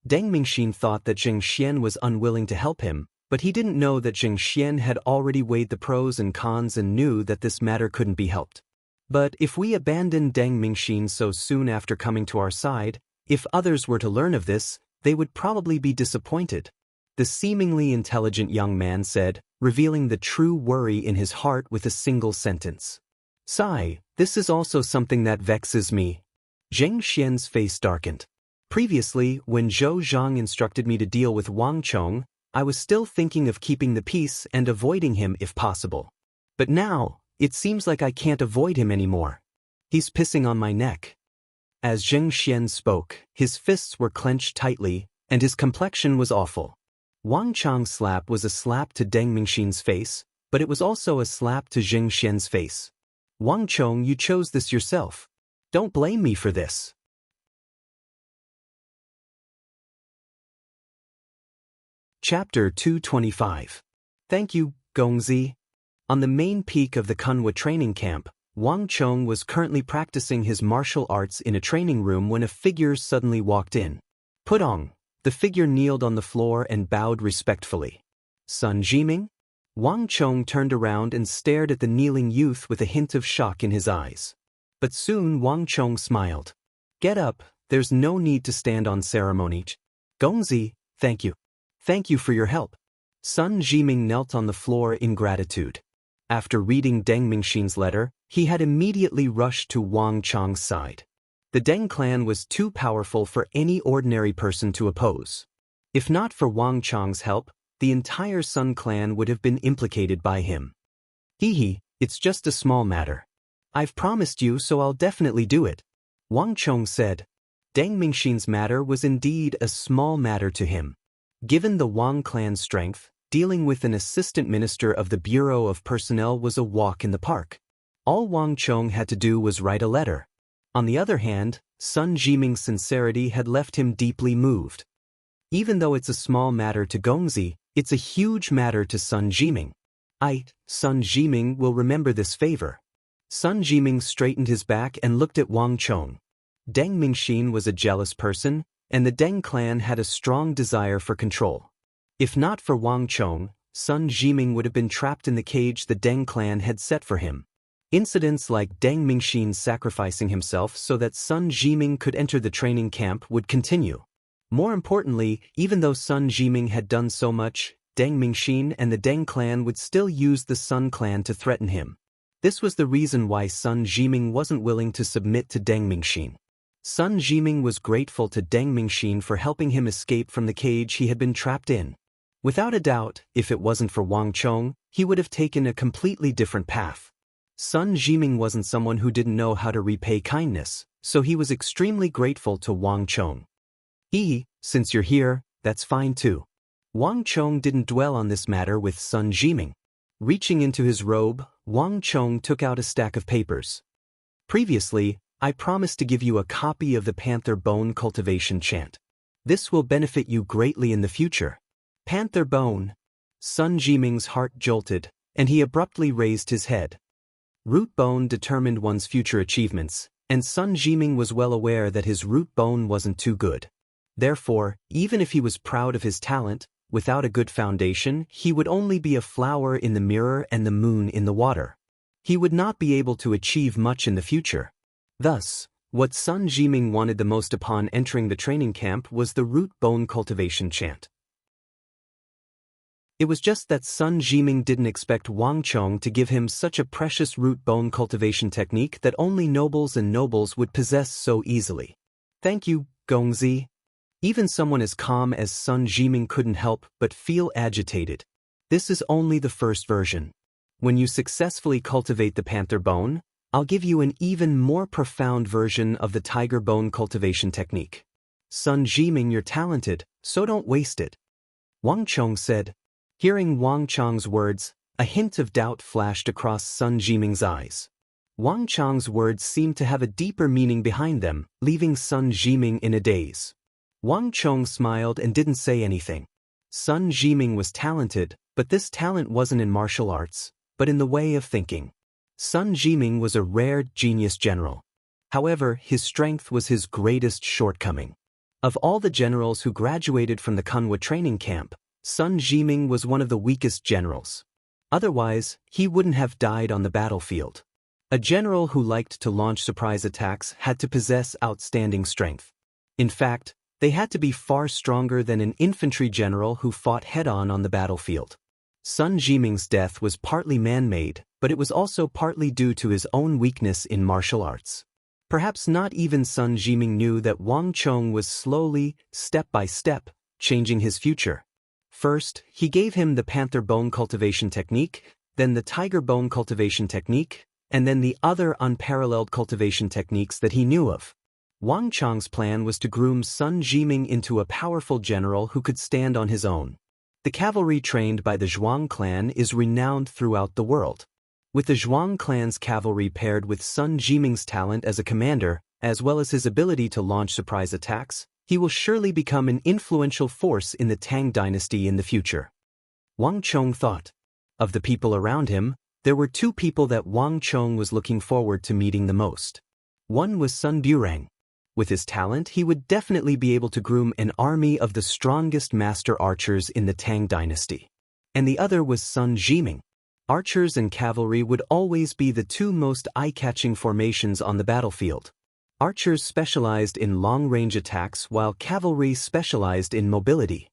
Deng Mingxin thought that Zheng Xian was unwilling to help him, but he didn't know that Zheng Xian had already weighed the pros and cons and knew that this matter couldn't be helped. But if we abandon Deng Mingxin so soon after coming to our side, if others were to learn of this, they would probably be disappointed. The seemingly intelligent young man said, revealing the true worry in his heart with a single sentence. Sigh, this is also something that vexes me. Zheng Xian's face darkened. Previously, when Zhou Zhang instructed me to deal with Wang Chong, I was still thinking of keeping the peace and avoiding him if possible. But now, it seems like I can't avoid him anymore. He's pissing on my neck. As Zheng Xian spoke, his fists were clenched tightly, and his complexion was awful. Wang Chong's slap was a slap to Deng Mingxin's face, but it was also a slap to Zheng Xian's face. Wang Chong, you chose this yourself. Don't blame me for this. Chapter 225. Thank you, Gongzi. On the main peak of the Kunwa training camp, Wang Chong was currently practicing his martial arts in a training room when a figure suddenly walked in. Pudong. The figure kneeled on the floor and bowed respectfully. Sun Jiming? Wang Chong turned around and stared at the kneeling youth with a hint of shock in his eyes. But soon Wang Chong smiled. Get up, there's no need to stand on ceremony. Gongzi, thank you. Thank you for your help. Sun Jiming knelt on the floor in gratitude. After reading Deng Mingxin's letter, he had immediately rushed to Wang Chong's side. The Deng clan was too powerful for any ordinary person to oppose. If not for Wang Chong's help, the entire Sun clan would have been implicated by him. Hee, it's just a small matter. I've promised you, so I'll definitely do it. Wang Chong said. Deng Mingxin's matter was indeed a small matter to him. Given the Wang clan's strength, dealing with an assistant minister of the Bureau of Personnel was a walk in the park. All Wang Chong had to do was write a letter. On the other hand, Sun Jiming's sincerity had left him deeply moved. Even though it's a small matter to Gongzi, it's a huge matter to Sun Jiming. Sun Jiming will remember this favor. Sun Jiming straightened his back and looked at Wang Chong. Deng Mingxin was a jealous person, and the Deng clan had a strong desire for control. If not for Wang Chong, Sun Jiming would have been trapped in the cage the Deng clan had set for him. Incidents like Deng Mingxin sacrificing himself so that Sun Jiming could enter the training camp would continue. More importantly, even though Sun Jiming had done so much, Deng Mingxin and the Deng clan would still use the Sun clan to threaten him. This was the reason why Sun Jiming wasn't willing to submit to Deng Mingxin. Sun Jiming was grateful to Deng Mingxin for helping him escape from the cage he had been trapped in. Without a doubt, if it wasn't for Wang Chong, he would have taken a completely different path. Sun Jiming wasn't someone who didn't know how to repay kindness, so he was extremely grateful to Wang Chong. Since you're here, that's fine too. Wang Chong didn't dwell on this matter with Sun Jiming. Reaching into his robe, Wang Chong took out a stack of papers. Previously, I promised to give you a copy of the Panther Bone Cultivation Chant. This will benefit you greatly in the future. Panther Bone. Sun Jiming's heart jolted, and he abruptly raised his head. Root bone determined one's future achievements, and Sun Jiming was well aware that his root bone wasn't too good. Therefore, even if he was proud of his talent, without a good foundation, he would only be a flower in the mirror and the moon in the water. He would not be able to achieve much in the future. Thus, what Sun Jiming wanted the most upon entering the training camp was the root bone cultivation chant. It was just that Sun Jiming didn't expect Wang Chong to give him such a precious root bone cultivation technique that only nobles and nobles would possess so easily. Thank you, Gongzi. Even someone as calm as Sun Jiming couldn't help but feel agitated. This is only the first version. When you successfully cultivate the panther bone, I'll give you an even more profound version of the tiger bone cultivation technique. Sun Jiming, you're talented, so don't waste it. Wang Chong said. Hearing Wang Chong's words, a hint of doubt flashed across Sun Jiming's eyes. Wang Chong's words seemed to have a deeper meaning behind them, leaving Sun Jiming in a daze. Wang Chong smiled and didn't say anything. Sun Jiming was talented, but this talent wasn't in martial arts, but in the way of thinking. Sun Jiming was a rare genius general. However, his strength was his greatest shortcoming. Of all the generals who graduated from the Kunwa training camp, Sun Jiming was one of the weakest generals. Otherwise, he wouldn't have died on the battlefield. A general who liked to launch surprise attacks had to possess outstanding strength. In fact, they had to be far stronger than an infantry general who fought head-on on the battlefield. Sun Jiming's death was partly man-made, but it was also partly due to his own weakness in martial arts. Perhaps not even Sun Jiming knew that Wang Chong was slowly, step by step, changing his future. First, he gave him the panther bone cultivation technique, then the tiger bone cultivation technique, and then the other unparalleled cultivation techniques that he knew of. Wang Chong's plan was to groom Sun Jiming into a powerful general who could stand on his own. The cavalry trained by the Zhuang clan is renowned throughout the world. With the Zhuang clan's cavalry paired with Sun Jiming's talent as a commander, as well as his ability to launch surprise attacks, he will surely become an influential force in the Tang dynasty in the future. Wang Chong thought. Of the people around him, there were two people that Wang Chong was looking forward to meeting the most. One was Sun Burang. With his talent, he would definitely be able to groom an army of the strongest master archers in the Tang dynasty. And the other was Sun Jiming. Archers and cavalry would always be the two most eye-catching formations on the battlefield. Archers specialized in long-range attacks while cavalry specialized in mobility.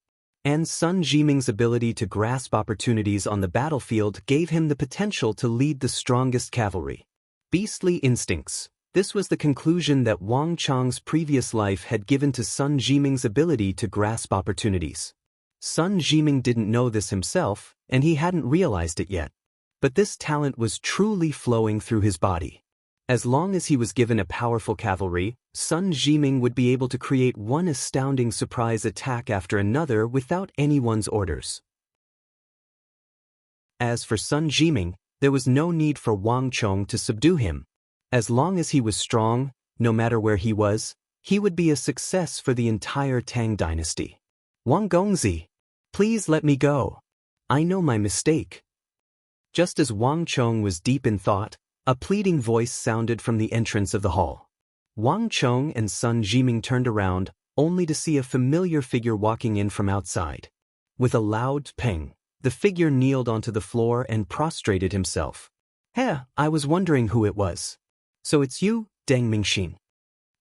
And Sun Jiming's ability to grasp opportunities on the battlefield gave him the potential to lead the strongest cavalry. Beastly instincts. This was the conclusion that Wang Chong's previous life had given to Sun Jiming's ability to grasp opportunities. Sun Jiming didn't know this himself, and he hadn't realized it yet. But this talent was truly flowing through his body. As long as he was given a powerful cavalry, Sun Jiming would be able to create one astounding surprise attack after another without anyone's orders. As for Sun Jiming, There was no need for Wang Chong to subdue him. As long as he was strong, no matter where he was, he would be a success for the entire Tang dynasty. Wang Gongzi, please let me go. I know my mistake. Just as Wang Chong was deep in thought, a pleading voice sounded from the entrance of the hall. Wang Chong and Sun Jiming turned around, only to see a familiar figure walking in from outside. With a loud ping, the figure kneeled onto the floor and prostrated himself. Hey, I was wondering who it was. So it's you, Deng Mingxin.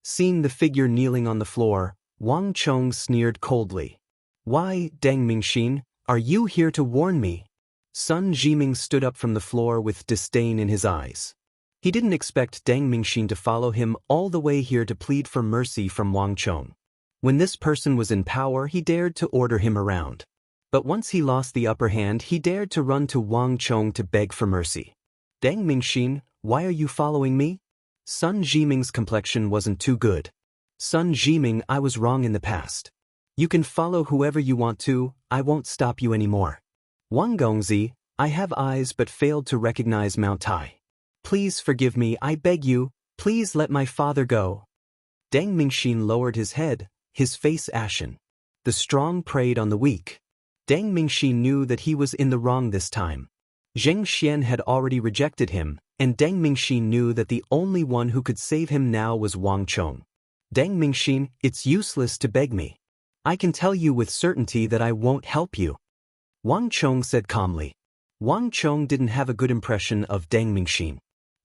Seeing the figure kneeling on the floor, Wang Chong sneered coldly. Why, Deng Mingxin, are you here to warn me? Sun Jiming stood up from the floor with disdain in his eyes. He didn't expect Deng Mingxin to follow him all the way here to plead for mercy from Wang Chong. When this person was in power, he dared to order him around. But once he lost the upper hand, he dared to run to Wang Chong to beg for mercy. Deng Mingxin, why are you following me? Sun Jiming's complexion wasn't too good. Sun Jiming, I was wrong in the past. You can follow whoever you want to, I won't stop you anymore. Wang Gongzi, I have eyes but failed to recognize Mount Tai. Please forgive me, I beg you, please let my father go. Deng Mingxin lowered his head, his face ashen. The strong preyed on the weak. Deng Mingxin knew that he was in the wrong this time. Zheng Xian had already rejected him, and Deng Mingxin knew that the only one who could save him now was Wang Chong. Deng Mingxin, it's useless to beg me. I can tell you with certainty that I won't help you. Wang Chong said calmly. Wang Chong didn't have a good impression of Deng Mingxin.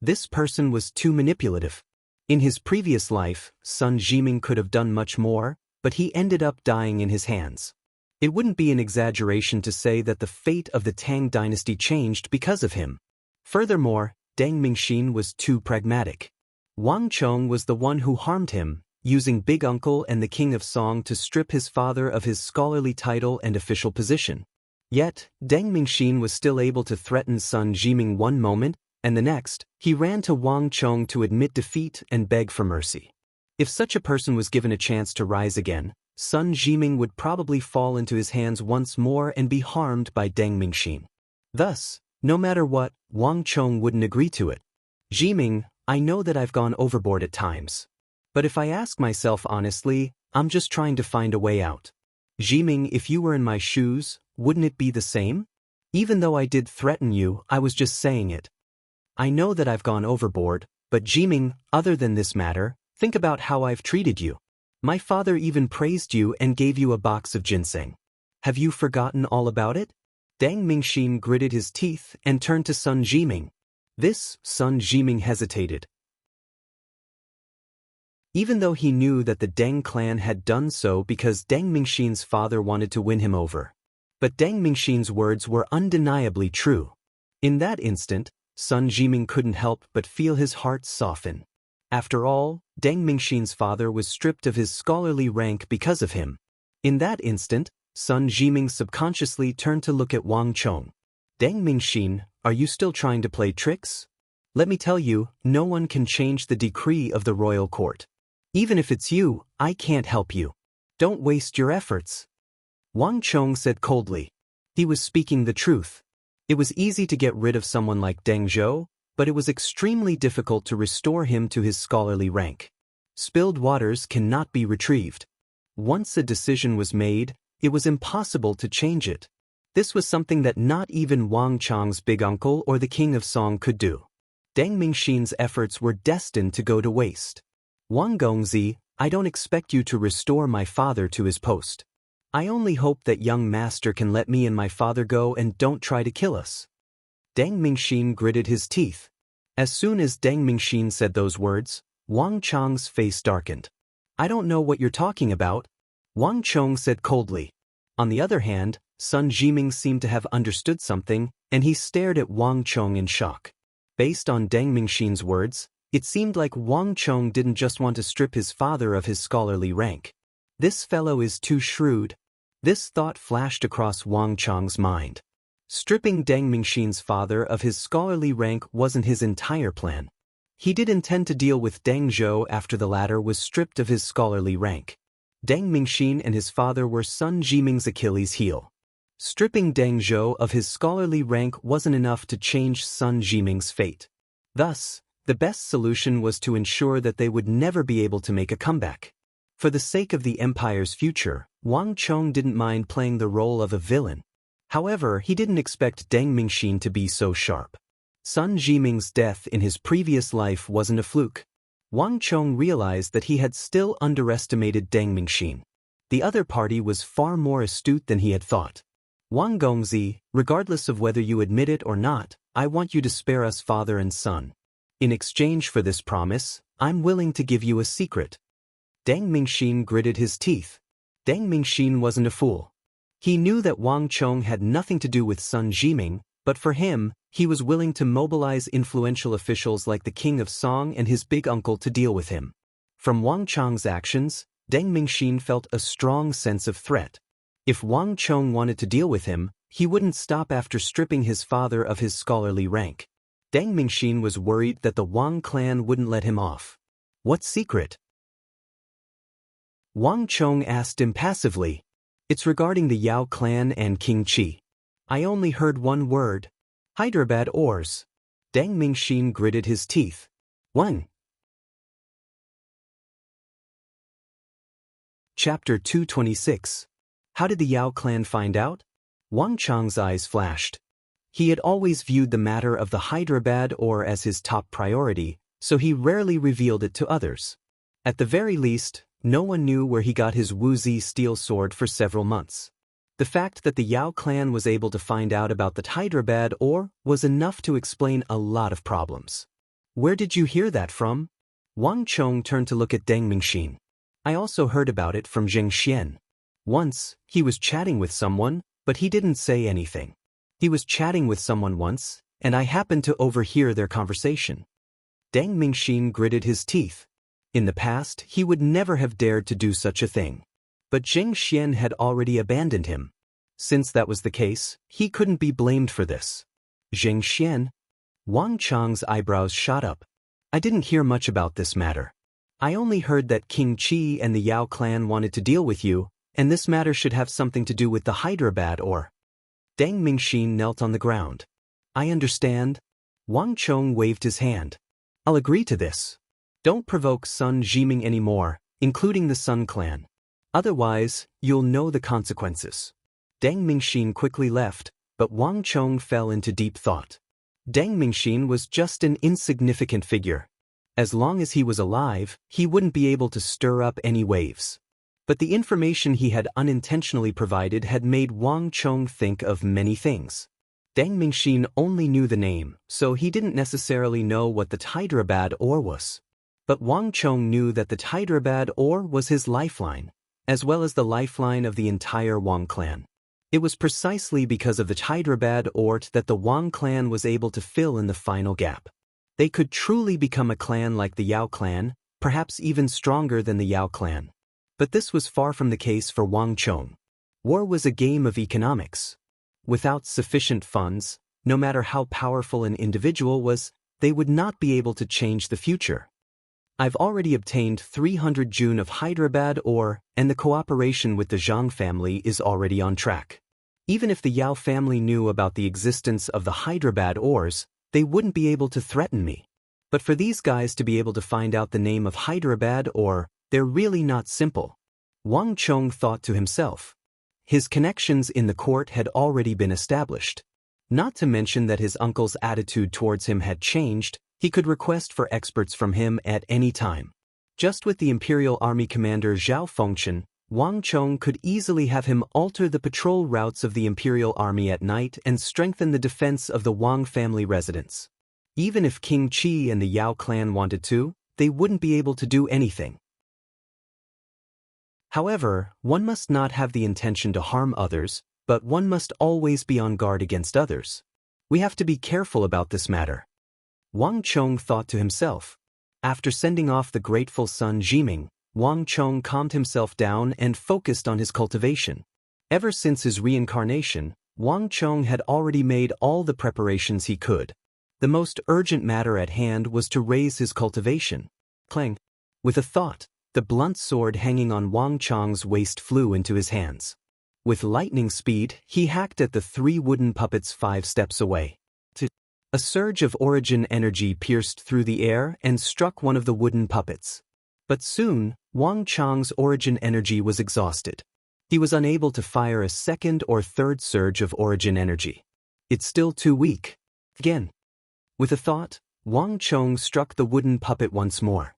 This person was too manipulative. In his previous life, Sun Jiming could have done much more, but he ended up dying in his hands. It wouldn't be an exaggeration to say that the fate of the Tang dynasty changed because of him. Furthermore, Deng Mingxin was too pragmatic. Wang Chong was the one who harmed him, using Big Uncle and the King of Song to strip his father of his scholarly title and official position. Yet, Deng Mingxin was still able to threaten Sun Jiming one moment, and the next, he ran to Wang Chong to admit defeat and beg for mercy. If such a person was given a chance to rise again, Sun Jiming would probably fall into his hands once more and be harmed by Deng Mingxin. Thus, no matter what, Wang Chong wouldn't agree to it. Jiming, I know that I've gone overboard at times. But if I ask myself honestly, I'm just trying to find a way out. Jiming, if you were in my shoes, wouldn't it be the same? Even though I did threaten you, I was just saying it. I know that I've gone overboard, but Jiming, other than this matter, think about how I've treated you. My father even praised you and gave you a box of ginseng. Have you forgotten all about it? Deng Mingxin gritted his teeth and turned to Sun Jiming. Sun Jiming hesitated. Even though he knew that the Deng clan had done so because Deng Mingxin's father wanted to win him over. But Deng Mingxin's words were undeniably true. In that instant, Sun Jiming couldn't help but feel his heart soften. After all, Deng Mingxin's father was stripped of his scholarly rank because of him. In that instant, Sun Jiming subconsciously turned to look at Wang Chong. Deng Mingxin, are you still trying to play tricks? Let me tell you, no one can change the decree of the royal court. Even if it's you, I can't help you. Don't waste your efforts. Wang Chong said coldly. He was speaking the truth. It was easy to get rid of someone like Deng Zhou, but it was extremely difficult to restore him to his scholarly rank. Spilled waters cannot be retrieved. Once a decision was made, it was impossible to change it. This was something that not even Wang Chong's big uncle or the King of Song could do. Deng Mingxin's efforts were destined to go to waste. Wang Gongzi, I don't expect you to restore my father to his post. I only hope that young master can let me and my father go and don't try to kill us. Deng Mingxin gritted his teeth. As soon as Deng Mingxin said those words, Wang Chong's face darkened. I don't know what you're talking about, Wang Chong said coldly. On the other hand, Sun Jiming seemed to have understood something, and he stared at Wang Chong in shock. Based on Deng Mingxin's words, it seemed like Wang Chong didn't just want to strip his father of his scholarly rank. This fellow is too shrewd. This thought flashed across Wang Chong's mind. Stripping Deng Mingxin's father of his scholarly rank wasn't his entire plan. He did intend to deal with Deng Zhou after the latter was stripped of his scholarly rank. Deng Mingxin and his father were Sun Jiming's Achilles heel. Stripping Deng Zhou of his scholarly rank wasn't enough to change Sun Jiming's fate. Thus, the best solution was to ensure that they would never be able to make a comeback. For the sake of the empire's future, Wang Chong didn't mind playing the role of a villain. However, he didn't expect Deng Mingxin to be so sharp. Sun Jiming's death in his previous life wasn't a fluke. Wang Chong realized that he had still underestimated Deng Mingxin. The other party was far more astute than he had thought. Wang Gongzi, regardless of whether you admit it or not, I want you to spare us father and son. In exchange for this promise, I'm willing to give you a secret. Deng Mingxin gritted his teeth. Deng Mingxin wasn't a fool. He knew that Wang Chong had nothing to do with Sun Jiming, but for him, he was willing to mobilize influential officials like the King of Song and his big uncle to deal with him. From Wang Chong's actions, Deng Mingxin felt a strong sense of threat. If Wang Chong wanted to deal with him, he wouldn't stop after stripping his father of his scholarly rank. Deng Mingxin was worried that the Wang clan wouldn't let him off. What secret? Wang Chong asked impassively. It's regarding the Yao clan and King Qi. I only heard one word. Hyderabad ores. Deng Mingxin gritted his teeth. One. Chapter 226. How did the Yao clan find out? Wang Chong's eyes flashed. He had always viewed the matter of the Hyderabad ore as his top priority, so he rarely revealed it to others. At the very least, no one knew where he got his Wuzi steel sword for several months. The fact that the Yao clan was able to find out about the Hyderabad ore was enough to explain a lot of problems. Where did you hear that from? Wang Chong turned to look at Deng Mingxin. I also heard about it from Zheng Xian. Once, he was chatting with someone, but he didn't say anything. He was chatting with someone once, and I happened to overhear their conversation. Deng Mingxin gritted his teeth. In the past, he would never have dared to do such a thing. But Zheng Xian had already abandoned him. Since that was the case, he couldn't be blamed for this. Zheng Xian? Wang Chong's eyebrows shot up. I didn't hear much about this matter. I only heard that King Qi and the Yao clan wanted to deal with you, and this matter should have something to do with the Hyderabad ore. Deng Mingxin knelt on the ground. I understand. Wang Chong waved his hand. I'll agree to this. Don't provoke Sun Jiming anymore, including the Sun clan. Otherwise, you'll know the consequences. Deng Mingxin quickly left, but Wang Chong fell into deep thought. Deng Mingxin was just an insignificant figure. As long as he was alive, he wouldn't be able to stir up any waves. But the information he had unintentionally provided had made Wang Chong think of many things. Deng Mingxin only knew the name, so he didn't necessarily know what the Hyderabad ore was. But Wang Chong knew that the Hyderabad ore was his lifeline, as well as the lifeline of the entire Wang clan. It was precisely because of the Hyderabad ore that the Wang clan was able to fill in the final gap. They could truly become a clan like the Yao clan, perhaps even stronger than the Yao clan. But this was far from the case for Wang Chong. War was a game of economics. Without sufficient funds, no matter how powerful an individual was, they would not be able to change the future. I've already obtained 300 June of Hyderabad ore, and the cooperation with the Zhang family is already on track. Even if the Yao family knew about the existence of the Hyderabad ores, they wouldn't be able to threaten me. But for these guys to be able to find out the name of Hyderabad ore, they're really not simple. Wang Chong thought to himself. His connections in the court had already been established. Not to mention that his uncle's attitude towards him had changed, he could request for experts from him at any time. Just with the Imperial Army Commander Zhao Fengchen, Wang Chong could easily have him alter the patrol routes of the Imperial Army at night and strengthen the defense of the Wang family residence. Even if King Qi and the Yao clan wanted to, they wouldn't be able to do anything. However, one must not have the intention to harm others, but one must always be on guard against others. We have to be careful about this matter. Wang Chong thought to himself. After sending off the grateful Sun Jiming, Wang Chong calmed himself down and focused on his cultivation. Ever since his reincarnation, Wang Chong had already made all the preparations he could. The most urgent matter at hand was to raise his cultivation. Clang! With a thought, the blunt sword hanging on Wang Chong's waist flew into his hands. With lightning speed, he hacked at the 3 wooden puppets 5 steps away. A surge of origin energy pierced through the air and struck one of the wooden puppets. But soon, Wang Chang's origin energy was exhausted. He was unable to fire a second or third surge of origin energy. It's still too weak. Again. With a thought, Wang Chong struck the wooden puppet once more.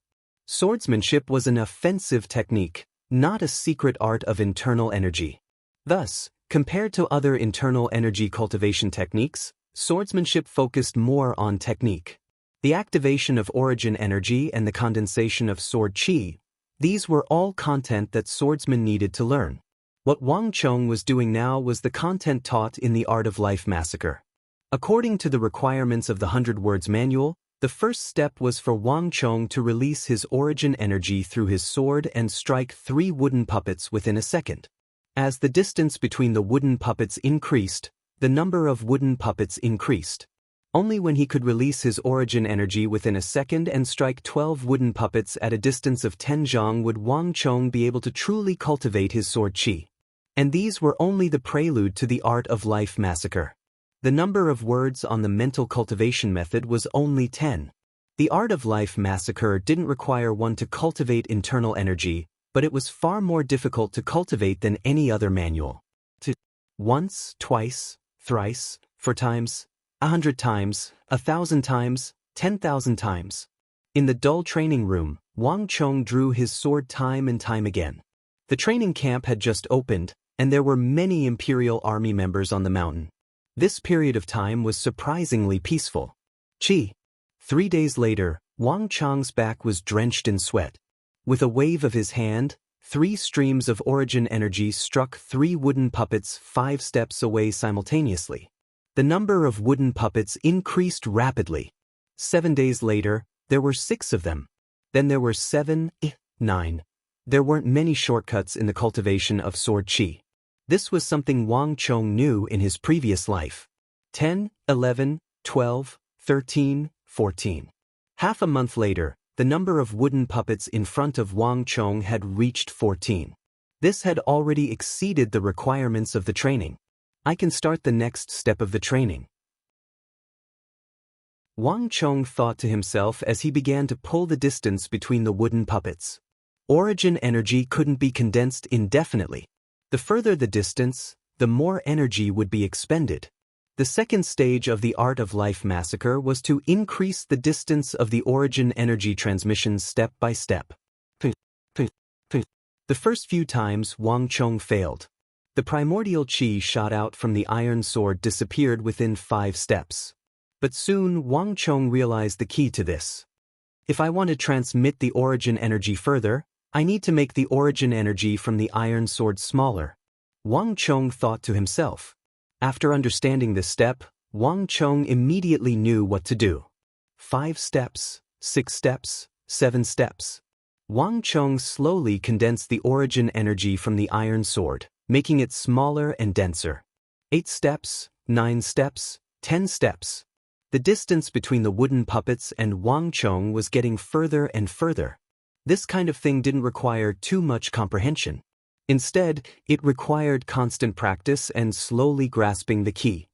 Swordsmanship was an offensive technique, not a secret art of internal energy. Thus, compared to other internal energy cultivation techniques, swordsmanship focused more on technique. The activation of origin energy and the condensation of sword qi, these were all content that swordsmen needed to learn. What Wang Chong was doing now was the content taught in the Art of Life Massacre. According to the requirements of the 100 Words Manual, the first step was for Wang Chong to release his origin energy through his sword and strike 3 wooden puppets within a second. As the distance between the wooden puppets increased, the number of wooden puppets increased. Only when he could release his origin energy within a second and strike 12 wooden puppets at a distance of 10 zhang would Wang Chong be able to truly cultivate his sword qi. And these were only the prelude to the Art of Life Massacre. The number of words on the mental cultivation method was only 10. The Art of Life Massacre didn't require one to cultivate internal energy, but it was far more difficult to cultivate than any other manual. Once, twice, thrice, 4 times, 100 times, 1,000 times, 10,000 times. In the dull training room, Wang Chong drew his sword time and time again. The training camp had just opened, and there were many Imperial Army members on the mountain. This period of time was surprisingly peaceful. 3 days later, Wang Chong's back was drenched in sweat. With a wave of his hand, 3 streams of origin energy struck 3 wooden puppets 5 steps away simultaneously. The number of wooden puppets increased rapidly. 7 days later, there were 6 of them. Then there were 7, 9. There weren't many shortcuts in the cultivation of sword qi. This was something Wang Chong knew in his previous life. 10, 11, 12, 13, 14. Half a month later, the number of wooden puppets in front of Wang Chong had reached 14. This had already exceeded the requirements of the training. I can start the next step of the training. Wang Chong thought to himself as he began to pull the distance between the wooden puppets. Origin energy couldn't be condensed indefinitely. The further the distance, the more energy would be expended. The second stage of the Art of Life Massacre was to increase the distance of the origin energy transmission step by step. The first few times Wang Chong failed. The primordial qi shot out from the iron sword disappeared within 5 steps. But soon Wang Chong realized the key to this. If I want to transmit the origin energy further, I need to make the origin energy from the iron sword smaller. Wang Chong thought to himself. After understanding this step, Wang Chong immediately knew what to do. 5 steps, 6 steps, 7 steps. Wang Chong slowly condensed the origin energy from the iron sword, making it smaller and denser. 8 steps, 9 steps, 10 steps. The distance between the wooden puppets and Wang Chong was getting further and further. This kind of thing didn't require too much comprehension. Instead, it required constant practice and slowly grasping the key.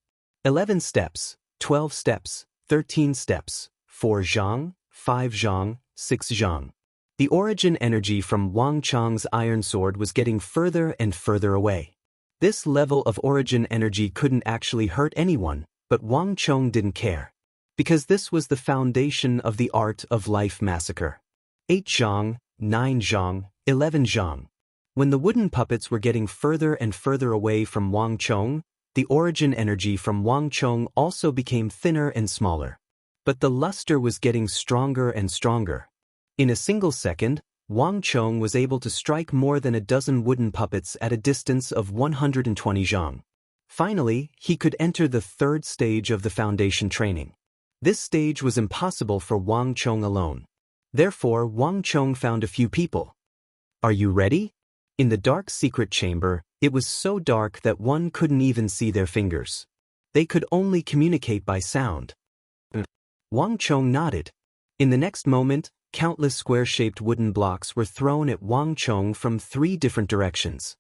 11 steps, 12 steps, 13 steps, 4 zhang, 5 zhang, 6 zhang. The origin energy from Wang Chong's iron sword was getting further and further away. This level of origin energy couldn't actually hurt anyone, but Wang Chong didn't care. Because this was the foundation of the Art of Life Massacre. 8 zhang, 9 zhang, 11 zhang. When the wooden puppets were getting further and further away from Wang Chong, the origin energy from Wang Chong also became thinner and smaller. But the luster was getting stronger and stronger. In a single second, Wang Chong was able to strike more than a dozen wooden puppets at a distance of 120 zhang. Finally, he could enter the 3rd stage of the foundation training. This stage was impossible for Wang Chong alone. Therefore, Wang Chong found a few people. Are you ready? In the dark secret chamber, it was so dark that one couldn't even see their fingers. They could only communicate by sound. Wang Chong nodded. In the next moment, countless square-shaped wooden blocks were thrown at Wang Chong from 3 different directions.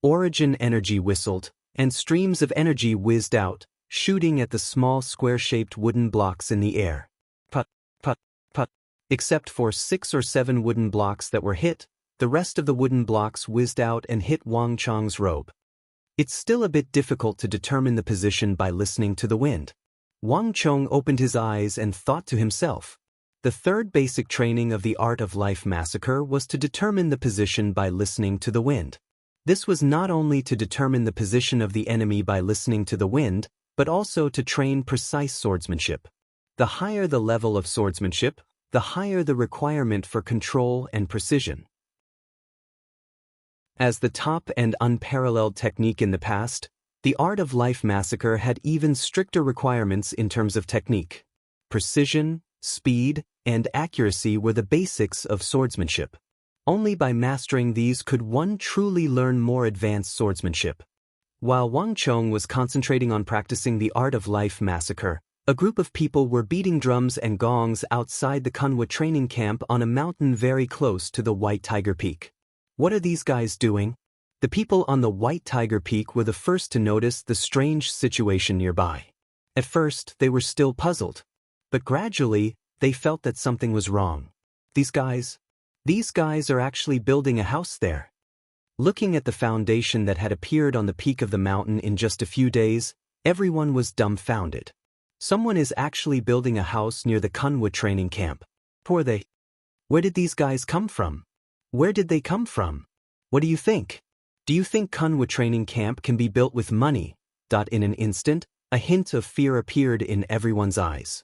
Origin energy whistled, and streams of energy whizzed out, shooting at the small square-shaped wooden blocks in the air. Put, put, put. Except for 6 or 7 wooden blocks that were hit, the rest of the wooden blocks whizzed out and hit Wang Chong's robe. It's still a bit difficult to determine the position by listening to the wind. Wang Chong opened his eyes and thought to himself. The third basic training of the Art of Life Massacre was to determine the position by listening to the wind. This was not only to determine the position of the enemy by listening to the wind, but also to train precise swordsmanship. The higher the level of swordsmanship, the higher the requirement for control and precision. As the top and unparalleled technique in the past, the Art of Life Massacre had even stricter requirements in terms of technique. Precision, speed, and accuracy were the basics of swordsmanship. Only by mastering these could one truly learn more advanced swordsmanship. While Wang Chong was concentrating on practicing the Art of Life Massacre, a group of people were beating drums and gongs outside the Kunwa training camp on a mountain very close to the White Tiger Peak. What are these guys doing? The people on the White Tiger Peak were the first to notice the strange situation nearby. At first, they were still puzzled. But gradually, they felt that something was wrong. These guys are actually building a house there. Looking at the foundation that had appeared on the peak of the mountain in just a few days, everyone was dumbfounded. Someone is actually building a house near the Kunwa training camp. Poor they. Where did these guys come from? Where did they come from? What do you think? Do you think Kunwa training camp can be built with money? In an instant, a hint of fear appeared in everyone's eyes.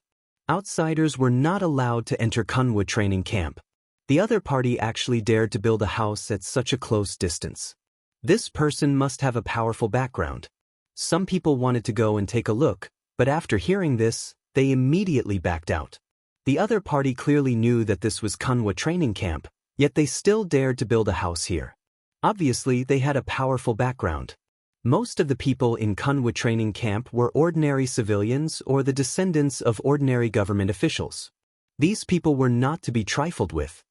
Outsiders were not allowed to enter Kunwa training camp. The other party actually dared to build a house at such a close distance. This person must have a powerful background. Some people wanted to go and take a look, but after hearing this, they immediately backed out. The other party clearly knew that this was Kunwa training camp, yet they still dared to build a house here. Obviously, they had a powerful background. Most of the people in Kunwa training camp were ordinary civilians or the descendants of ordinary government officials. These people were not to be trifled with.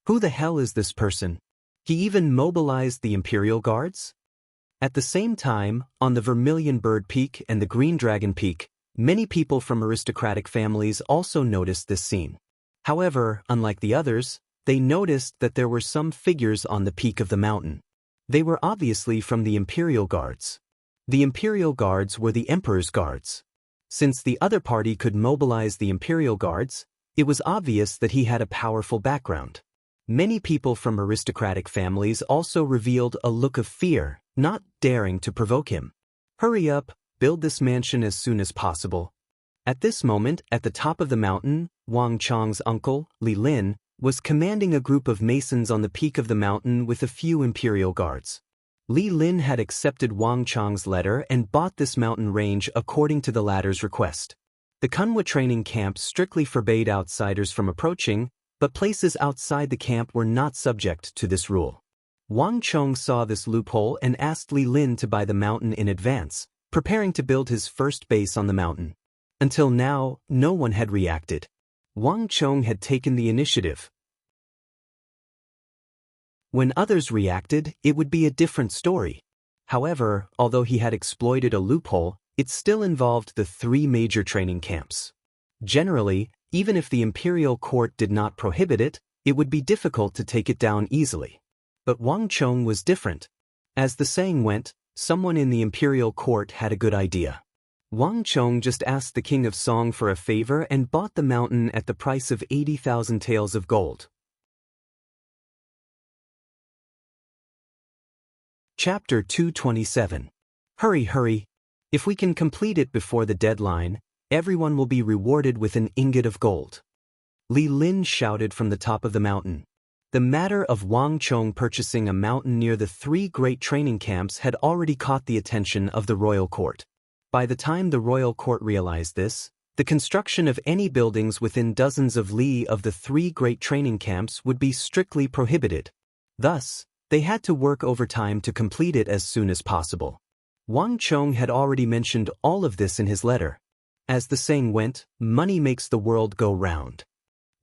Who the hell is this person? He even mobilized the Imperial Guards? At the same time, on the Vermilion Bird Peak and the Green Dragon Peak, many people from aristocratic families also noticed this scene. However, unlike the others, they noticed that there were some figures on the peak of the mountain. They were obviously from the Imperial Guards. The Imperial Guards were the Emperor's Guards. Since the other party could mobilize the Imperial Guards, it was obvious that he had a powerful background. Many people from aristocratic families also revealed a look of fear, not daring to provoke him. Hurry up, build this mansion as soon as possible. At this moment, at the top of the mountain, Wang Chong's uncle, Li Lin, was commanding a group of masons on the peak of the mountain with a few Imperial Guards. Li Lin had accepted Wang Chong's letter and bought this mountain range according to the latter's request. The Kunwa training camp strictly forbade outsiders from approaching, but places outside the camp were not subject to this rule. Wang Chong saw this loophole and asked Li Lin to buy the mountain in advance, preparing to build his first base on the mountain. Until now, no one had reacted. Wang Chong had taken the initiative. When others reacted, it would be a different story. However, although he had exploited a loophole, it still involved the 3 major training camps. Generally, even if the imperial court did not prohibit it, it would be difficult to take it down easily. But Wang Chong was different. As the saying went, someone in the imperial court had a good idea. Wang Chong just asked the king of Song for a favor and bought the mountain at the price of 80,000 taels of gold. Chapter 227. Hurry, hurry. If we can complete it before the deadline, everyone will be rewarded with an ingot of gold. Li Lin shouted from the top of the mountain. The matter of Wang Chong purchasing a mountain near the 3 great training camps had already caught the attention of the royal court. By the time the royal court realized this, the construction of any buildings within dozens of li of the 3 great training camps would be strictly prohibited. Thus, they had to work overtime to complete it as soon as possible. Wang Chong had already mentioned all of this in his letter. As the saying went, money makes the world go round.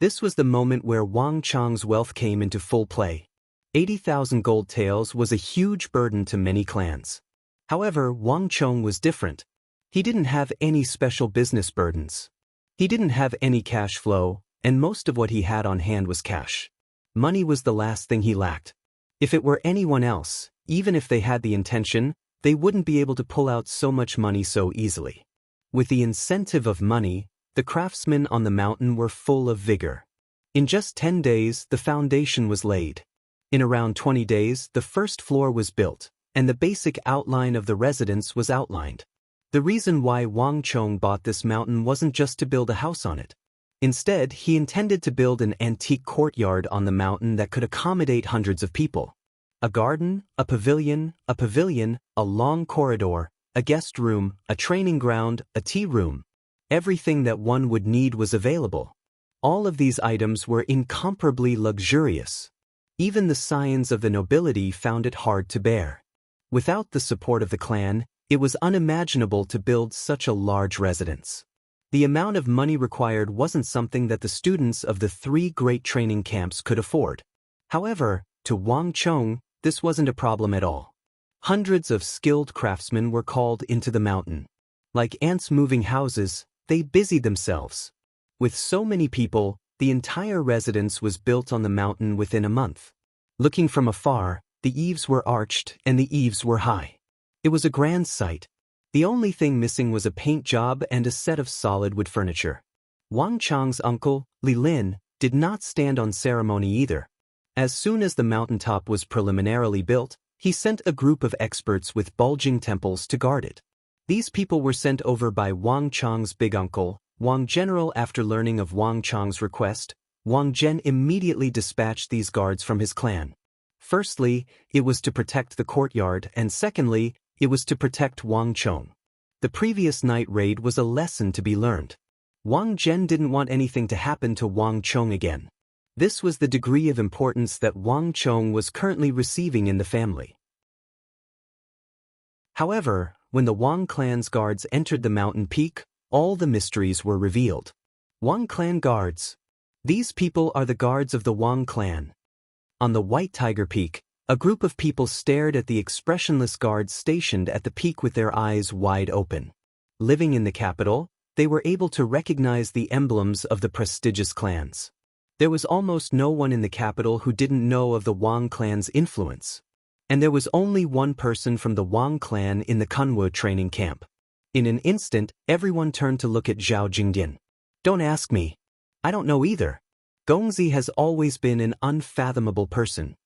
This was the moment where Wang Chong's wealth came into full play. 80,000 gold taels was a huge burden to many clans. However, Wang Chong was different. He didn't have any special business burdens. He didn't have any cash flow, and most of what he had on hand was cash. Money was the last thing he lacked. If it were anyone else, even if they had the intention, they wouldn't be able to pull out so much money so easily. With the incentive of money, the craftsmen on the mountain were full of vigor. In just 10 days, the foundation was laid. In around 20 days, the first floor was built, and the basic outline of the residence was outlined. The reason why Wang Chong bought this mountain wasn't just to build a house on it. Instead, he intended to build an antique courtyard on the mountain that could accommodate hundreds of people. A garden, a pavilion, a long corridor, a guest room, a training ground, a tea room. Everything that one would need was available. All of these items were incomparably luxurious. Even the scions of the nobility found it hard to bear. Without the support of the clan, it was unimaginable to build such a large residence. The amount of money required wasn't something that the students of the 3 great training camps could afford. However, to Wang Chong, this wasn't a problem at all. Hundreds of skilled craftsmen were called into the mountain. Like ants moving houses, they busied themselves. With so many people, the entire residence was built on the mountain within a month. Looking from afar, the eaves were arched and the eaves were high. It was a grand sight. The only thing missing was a paint job and a set of solid wood furniture. Wang Chong's uncle, Li Lin, did not stand on ceremony either. As soon as the mountaintop was preliminarily built, he sent a group of experts with bulging temples to guard it. These people were sent over by Wang Chong's big uncle, Wang General. After learning of Wang Chong's request, Wang Zhen immediately dispatched these guards from his clan. Firstly, it was to protect the courtyard, and secondly, it was to protect Wang Chong. The previous night raid was a lesson to be learned. Wang Zhen didn't want anything to happen to Wang Chong again. This was the degree of importance that Wang Chong was currently receiving in the family. However, when the Wang clan's guards entered the mountain peak, all the mysteries were revealed. Wang clan guards. These people are the guards of the Wang clan. On the White Tiger Peak, a group of people stared at the expressionless guards stationed at the peak with their eyes wide open. Living in the capital, they were able to recognize the emblems of the prestigious clans. There was almost no one in the capital who didn't know of the Wang clan's influence. And there was only one person from the Wang clan in the Kunwu training camp. In an instant, everyone turned to look at Zhao Jingdian. Don't ask me. I don't know either. Gongzi has always been an unfathomable person.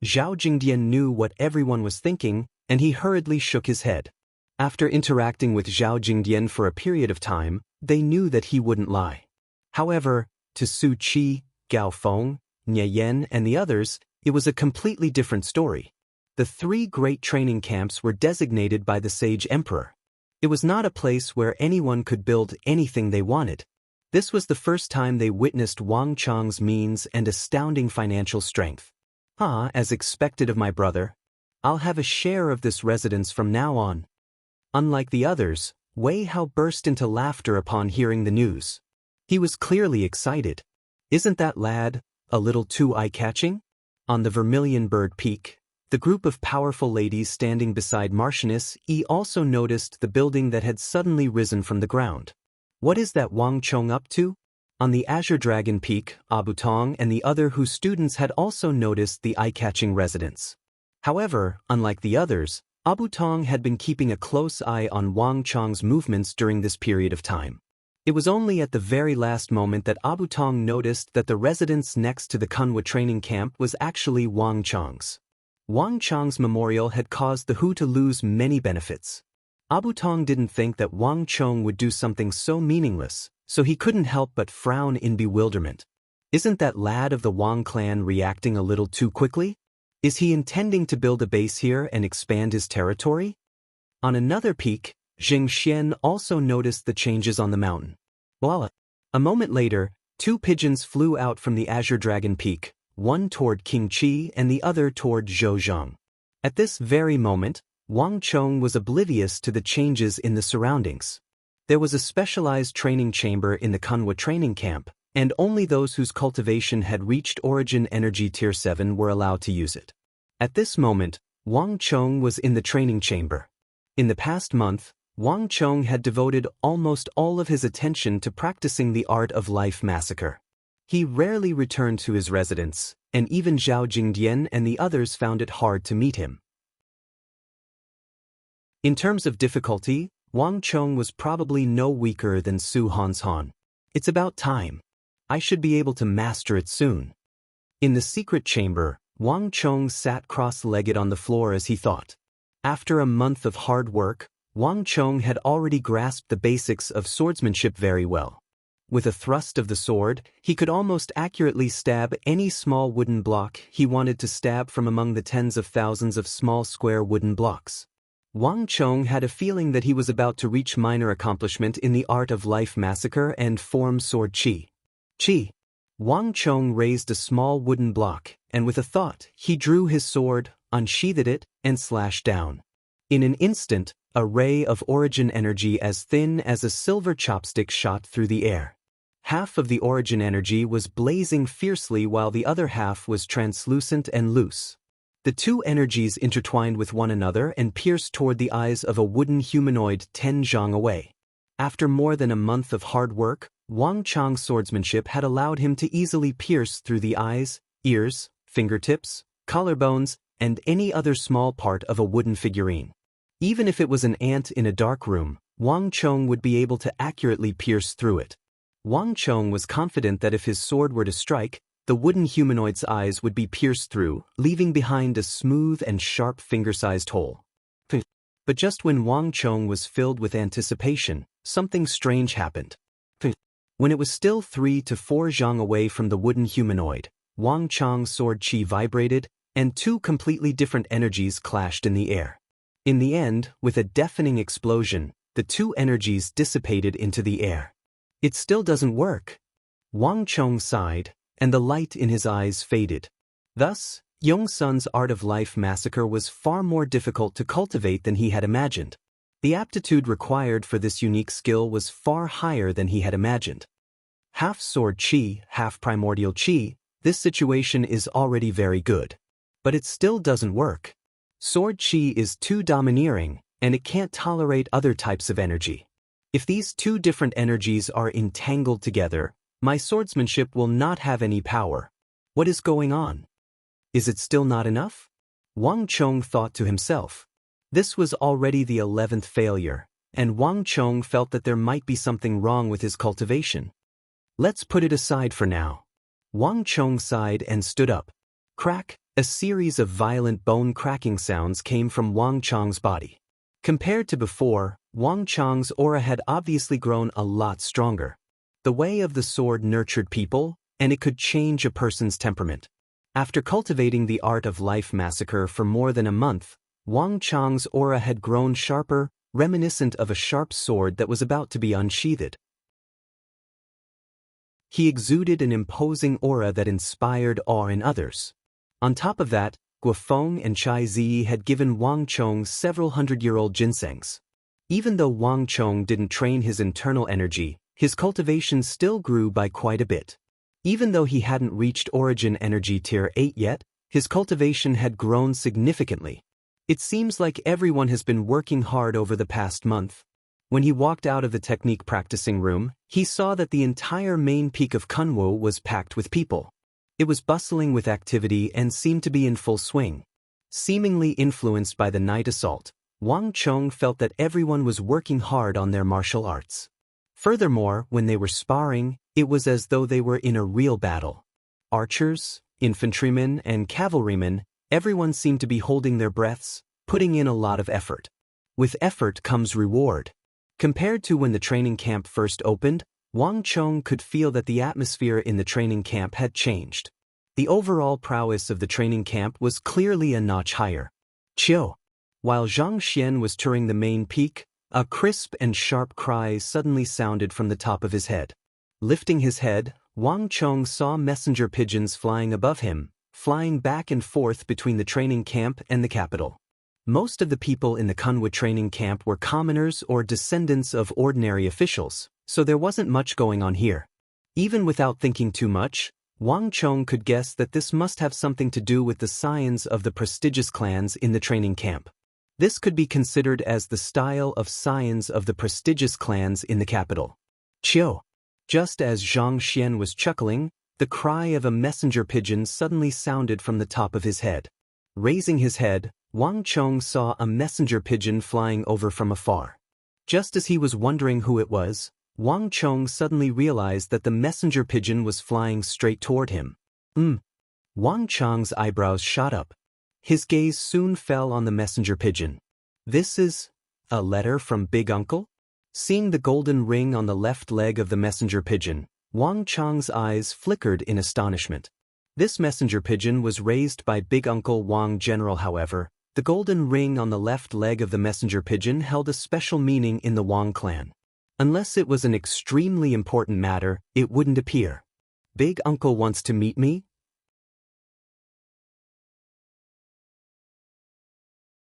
Zhao Jingdian knew what everyone was thinking, and he hurriedly shook his head. After interacting with Zhao Jingdian for a period of time, they knew that he wouldn't lie. However, to Su Qi, Gao Feng, Nie Yan, and the others, it was a completely different story. The 3 great training camps were designated by the Sage Emperor. It was not a place where anyone could build anything they wanted. This was the first time they witnessed Wang Chong's means and astounding financial strength. As expected of my brother. I'll have a share of this residence from now on. Unlike the others, Wei Hao burst into laughter upon hearing the news. He was clearly excited. Isn't that lad a little too eye-catching? On the Vermilion Bird Peak, the group of powerful ladies standing beside Marchioness Yi also noticed the building that had suddenly risen from the ground. What is that Wang Chong up to? On the Azure Dragon Peak, Abu Tong and the other Hu students had also noticed the eye-catching residence. However, unlike the others, Abu Tong had been keeping a close eye on Wang Chong's movements during this period of time. It was only at the very last moment that Abu Tong noticed that the residence next to the Kunwu training camp was actually Wang Chong's. Wang Chong's memorial had caused the Hu to lose many benefits. Abu Tong didn't think that Wang Chong would do something so meaningless, so he couldn't help but frown in bewilderment. Isn't that lad of the Wang clan reacting a little too quickly? Is he intending to build a base here and expand his territory? On another peak, Jing Xian also noticed the changes on the mountain. Voila! A moment later, 2 pigeons flew out from the Azure Dragon Peak, one toward King Qi and the other toward Zhou Zhang. At this very moment, Wang Chong was oblivious to the changes in the surroundings. There was a specialized training chamber in the Kunwu training camp, and only those whose cultivation had reached Origin Energy Tier 7 were allowed to use it. At this moment, Wang Chong was in the training chamber. In the past month, Wang Chong had devoted almost all of his attention to practicing the art of life massacre. He rarely returned to his residence, and even Zhao Jingdian and the others found it hard to meet him. In terms of difficulty, Wang Chong was probably no weaker than Su Hanshan. It's about time. I should be able to master it soon. In the secret chamber, Wang Chong sat cross-legged on the floor as he thought. After a month of hard work, Wang Chong had already grasped the basics of swordsmanship very well. With a thrust of the sword, he could almost accurately stab any small wooden block he wanted to stab from among the tens of thousands of small square wooden blocks. Wang Chong had a feeling that he was about to reach minor accomplishment in the art of life massacre and form sword chi. Chi. Wang Chong raised a small wooden block, and with a thought, he drew his sword, unsheathed it, and slashed down. In an instant, a ray of origin energy as thin as a silver chopstick shot through the air. Half of the origin energy was blazing fiercely while the other half was translucent and loose. The two energies intertwined with one another and pierced toward the eyes of a wooden humanoid 10 zhang away. After more than a month of hard work, Wang Chong's swordsmanship had allowed him to easily pierce through the eyes, ears, fingertips, collarbones, and any other small part of a wooden figurine. Even if it was an ant in a dark room, Wang Chong would be able to accurately pierce through it. Wang Chong was confident that if his sword were to strike, the wooden humanoid's eyes would be pierced through, leaving behind a smooth and sharp finger-sized hole. But just when Wang Chong was filled with anticipation, something strange happened. When it was still 3 to 4 zhang away from the wooden humanoid, Wang Chong's sword chi vibrated, and two completely different energies clashed in the air. In the end, with a deafening explosion, the two energies dissipated into the air. It still doesn't work. Wang Chong sighed, and the light in his eyes faded. Thus, Yongsun's art of life massacre was far more difficult to cultivate than he had imagined. The aptitude required for this unique skill was far higher than he had imagined. Half sword chi, half primordial chi, this situation is already very good. But it still doesn't work. Sword chi is too domineering, and it can't tolerate other types of energy. If these two different energies are entangled together, my swordsmanship will not have any power. What is going on? Is it still not enough? Wang Chong thought to himself. This was already the 11th failure, and Wang Chong felt that there might be something wrong with his cultivation. Let's put it aside for now. Wang Chong sighed and stood up. Crack, a series of violent bone cracking sounds came from Wang Chong's body. Compared to before, Wang Chong's aura had obviously grown a lot stronger. The way of the sword nurtured people, and it could change a person's temperament. After cultivating the art of life massacre for more than a month, Wang Chong's aura had grown sharper, reminiscent of a sharp sword that was about to be unsheathed. He exuded an imposing aura that inspired awe in others. On top of that, Guofeng and Chai Zi had given Wang Chong several hundred-year-old ginsengs. Even though Wang Chong didn't train his internal energy, his cultivation still grew by quite a bit. Even though he hadn't reached Origin Energy Tier 8 yet, his cultivation had grown significantly. It seems like everyone has been working hard over the past month. When he walked out of the technique practicing room, he saw that the entire main peak of Kunwu was packed with people. It was bustling with activity and seemed to be in full swing. Seemingly influenced by the night assault, Wang Chong felt that everyone was working hard on their martial arts. Furthermore, when they were sparring, it was as though they were in a real battle. Archers, infantrymen, and cavalrymen, everyone seemed to be holding their breaths, putting in a lot of effort. With effort comes reward. Compared to when the training camp first opened, Wang Chong could feel that the atmosphere in the training camp had changed. The overall prowess of the training camp was clearly a notch higher. Chiu. While Zhang Xian was touring the main peak, a crisp and sharp cry suddenly sounded from the top of his head. Lifting his head, Wang Chong saw messenger pigeons flying above him, flying back and forth between the training camp and the capital. Most of the people in the Kunwu training camp were commoners or descendants of ordinary officials, so there wasn't much going on here. Even without thinking too much, Wang Chong could guess that this must have something to do with the scions of the prestigious clans in the training camp. This could be considered as the style of scions of the prestigious clans in the capital. Chiu. Just as Zhang Xian was chuckling, the cry of a messenger pigeon suddenly sounded from the top of his head. Raising his head, Wang Chong saw a messenger pigeon flying over from afar. Just as he was wondering who it was, Wang Chong suddenly realized that the messenger pigeon was flying straight toward him. Wang Chong's eyebrows shot up. His gaze soon fell on the messenger pigeon. This is a letter from Big Uncle? Seeing the golden ring on the left leg of the messenger pigeon, Wang Chong's eyes flickered in astonishment. This messenger pigeon was raised by Big Uncle Wang General. However, the golden ring on the left leg of the messenger pigeon held a special meaning in the Wang clan. Unless it was an extremely important matter, it wouldn't appear. Big Uncle wants to meet me?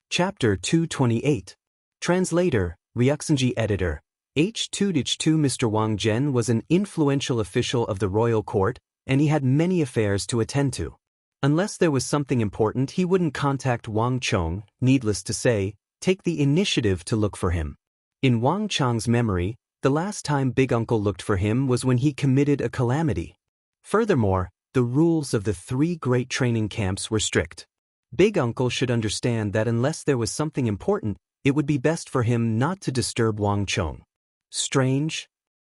Chapter 228. Translator, Ryuxinji Editor. H2H2 Mr. Wang Zhen was an influential official of the royal court, and he had many affairs to attend to. Unless there was something important, he wouldn't contact Wang Chong, needless to say, take the initiative to look for him. In Wang Chong's memory, the last time Big Uncle looked for him was when he committed a calamity. Furthermore, the rules of the 3 great training camps were strict. Big Uncle should understand that unless there was something important, it would be best for him not to disturb Wang Chong. Strange?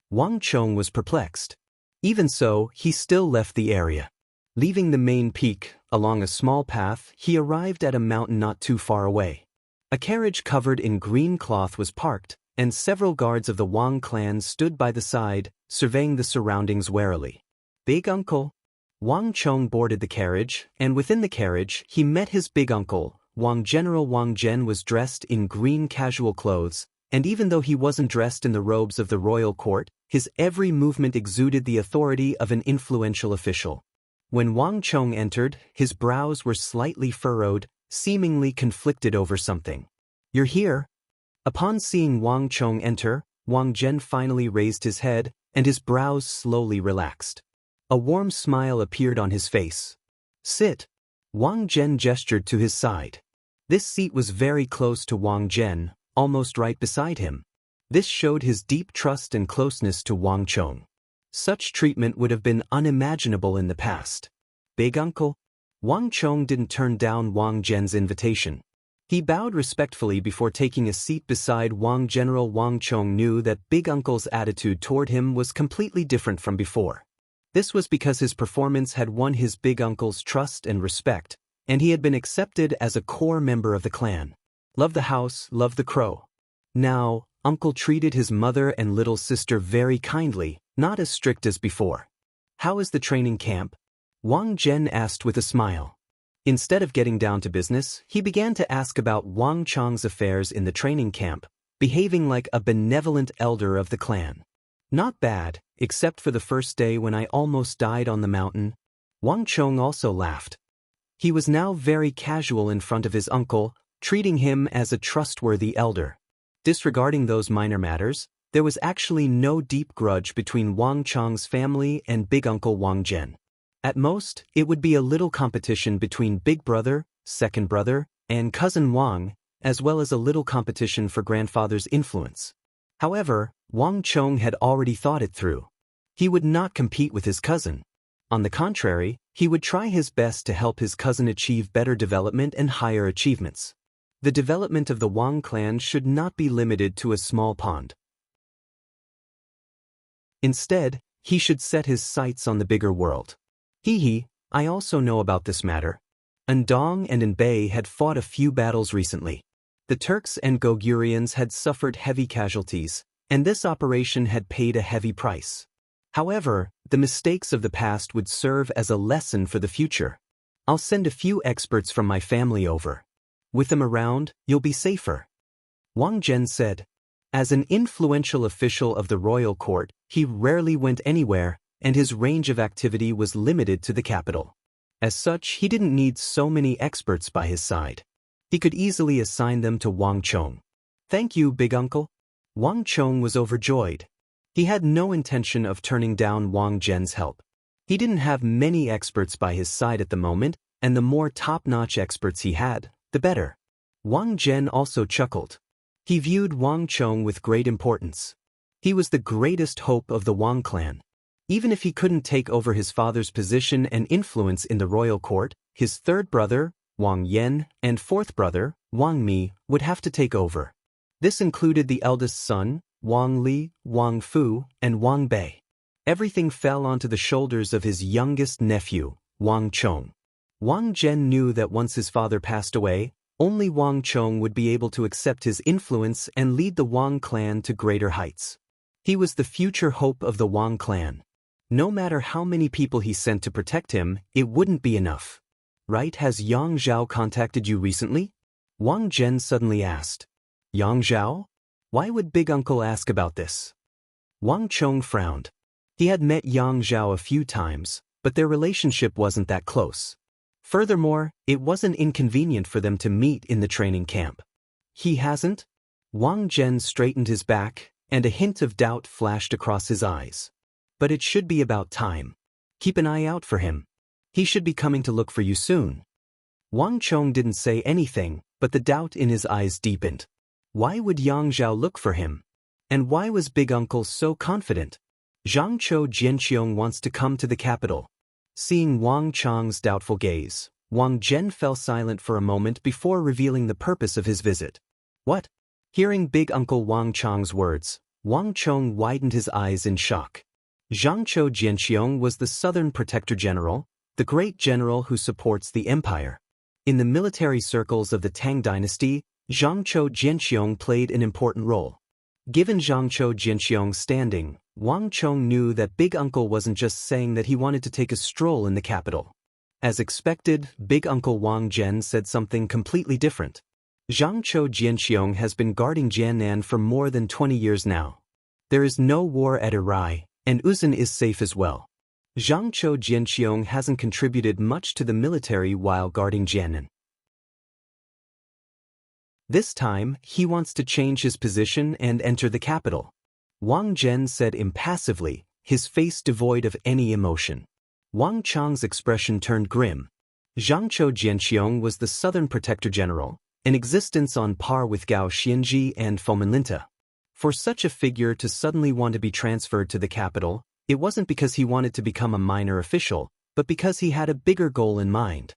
Wang Chong was perplexed. Even so, he still left the area. Leaving the main peak, along a small path, he arrived at a mountain not too far away. A carriage covered in green cloth was parked, and several guards of the Wang clan stood by the side, surveying the surroundings warily. Big Uncle? Wang Chong boarded the carriage, and within the carriage, he met his big uncle. Wang General Wang Zhen was dressed in green casual clothes, and even though he wasn't dressed in the robes of the royal court, his every movement exuded the authority of an influential official. When Wang Chong entered, his brows were slightly furrowed, seemingly conflicted over something. "You're here?" Upon seeing Wang Chong enter, Wang Zhen finally raised his head, and his brows slowly relaxed. A warm smile appeared on his face. "Sit." Wang Zhen gestured to his side. This seat was very close to Wang Zhen, almost right beside him. This showed his deep trust and closeness to Wang Chong. Such treatment would have been unimaginable in the past. "Big Uncle?" Wang Chong didn't turn down Wang Zhen's invitation. He bowed respectfully before taking a seat beside Wang General. Wang Chong knew that Big Uncle's attitude toward him was completely different from before. This was because his performance had won his Big Uncle's trust and respect, and he had been accepted as a core member of the clan. Love the house, love the crow. Now, Uncle treated his mother and little sister very kindly, not as strict as before. "How is the training camp?" Wang Zhen asked with a smile. Instead of getting down to business, he began to ask about Wang Chong's affairs in the training camp, behaving like a benevolent elder of the clan. "Not bad, except for the first day when I almost died on the mountain." Wang Chong also laughed. He was now very casual in front of his uncle, treating him as a trustworthy elder. Disregarding those minor matters, there was actually no deep grudge between Wang Chong's family and Big Uncle Wang Zhen. At most, it would be a little competition between Big Brother, Second Brother, and Cousin Wang, as well as a little competition for grandfather's influence. However, Wang Chong had already thought it through. He would not compete with his cousin. On the contrary, he would try his best to help his cousin achieve better development and higher achievements. The development of the Wang clan should not be limited to a small pond. Instead, he should set his sights on the bigger world. I also know about this matter. Andong and Anbei had fought a few battles recently. The Turks and Gogurians had suffered heavy casualties, and this operation had paid a heavy price. However, the mistakes of the past would serve as a lesson for the future. I'll send a few experts from my family over. With them around, you'll be safer. Wang Zhen said. As an influential official of the royal court, he rarely went anywhere, and his range of activity was limited to the capital. As such, he didn't need so many experts by his side. He could easily assign them to Wang Chong. "Thank you, Big Uncle." Wang Chong was overjoyed. He had no intention of turning down Wang Zhen's help. He didn't have many experts by his side at the moment, and the more top-notch experts he had, the better. Wang Zhen also chuckled. He viewed Wang Chong with great importance. He was the greatest hope of the Wang clan. Even if he couldn't take over his father's position and influence in the royal court, his third brother, Wang Yan, and fourth brother, Wang Mi, would have to take over. This included the eldest son, Wang Li, Wang Fu, and Wang Bei. Everything fell onto the shoulders of his youngest nephew, Wang Chong. Wang Zhen knew that once his father passed away, only Wang Chong would be able to accept his influence and lead the Wang clan to greater heights. He was the future hope of the Wang clan. No matter how many people he sent to protect him, it wouldn't be enough. Right? Has Yang Zhao contacted you recently? Wang Zhen suddenly asked. Yang Zhao? Why would Big Uncle ask about this? Wang Chong frowned. He had met Yang Zhao a few times, but their relationship wasn't that close. Furthermore, it wasn't inconvenient for them to meet in the training camp. He hasn't? Wang Zhen straightened his back, and a hint of doubt flashed across his eyes. But it should be about time. Keep an eye out for him. He should be coming to look for you soon. Wang Chong didn't say anything, but the doubt in his eyes deepened. Why would Yang Zhao look for him? And why was Big Uncle so confident? Zhangzhou Jianqiong wants to come to the capital. Seeing Wang Chong's doubtful gaze, Wang Zhen fell silent for a moment before revealing the purpose of his visit. What? Hearing Big Uncle Wang Chong's words, Wang Chong widened his eyes in shock. Zhangzhou Jianqiong was the Southern Protector General, the great general who supports the empire. In the military circles of the Tang dynasty, Zhangzhou Jianqiong played an important role. Given Zhangzhou Jianqiong's standing, Wang Chong knew that Big Uncle wasn't just saying that he wanted to take a stroll in the capital. As expected, Big Uncle Wang Zhen said something completely different. Zhangzhou Jianqiong has been guarding Jiannan for more than 20 years now. There is no war at Irai, and Uzan is safe as well. Zhangzhou Jianqiong hasn't contributed much to the military while guarding Jiannan. This time, he wants to change his position and enter the capital. Wang Zhen said impassively, his face devoid of any emotion. Wang Chong's expression turned grim. Zhangzhou Jianqiong was the Southern Protector General, an existence on par with Gao Xianji and Fomenlinta. For such a figure to suddenly want to be transferred to the capital, it wasn't because he wanted to become a minor official, but because he had a bigger goal in mind.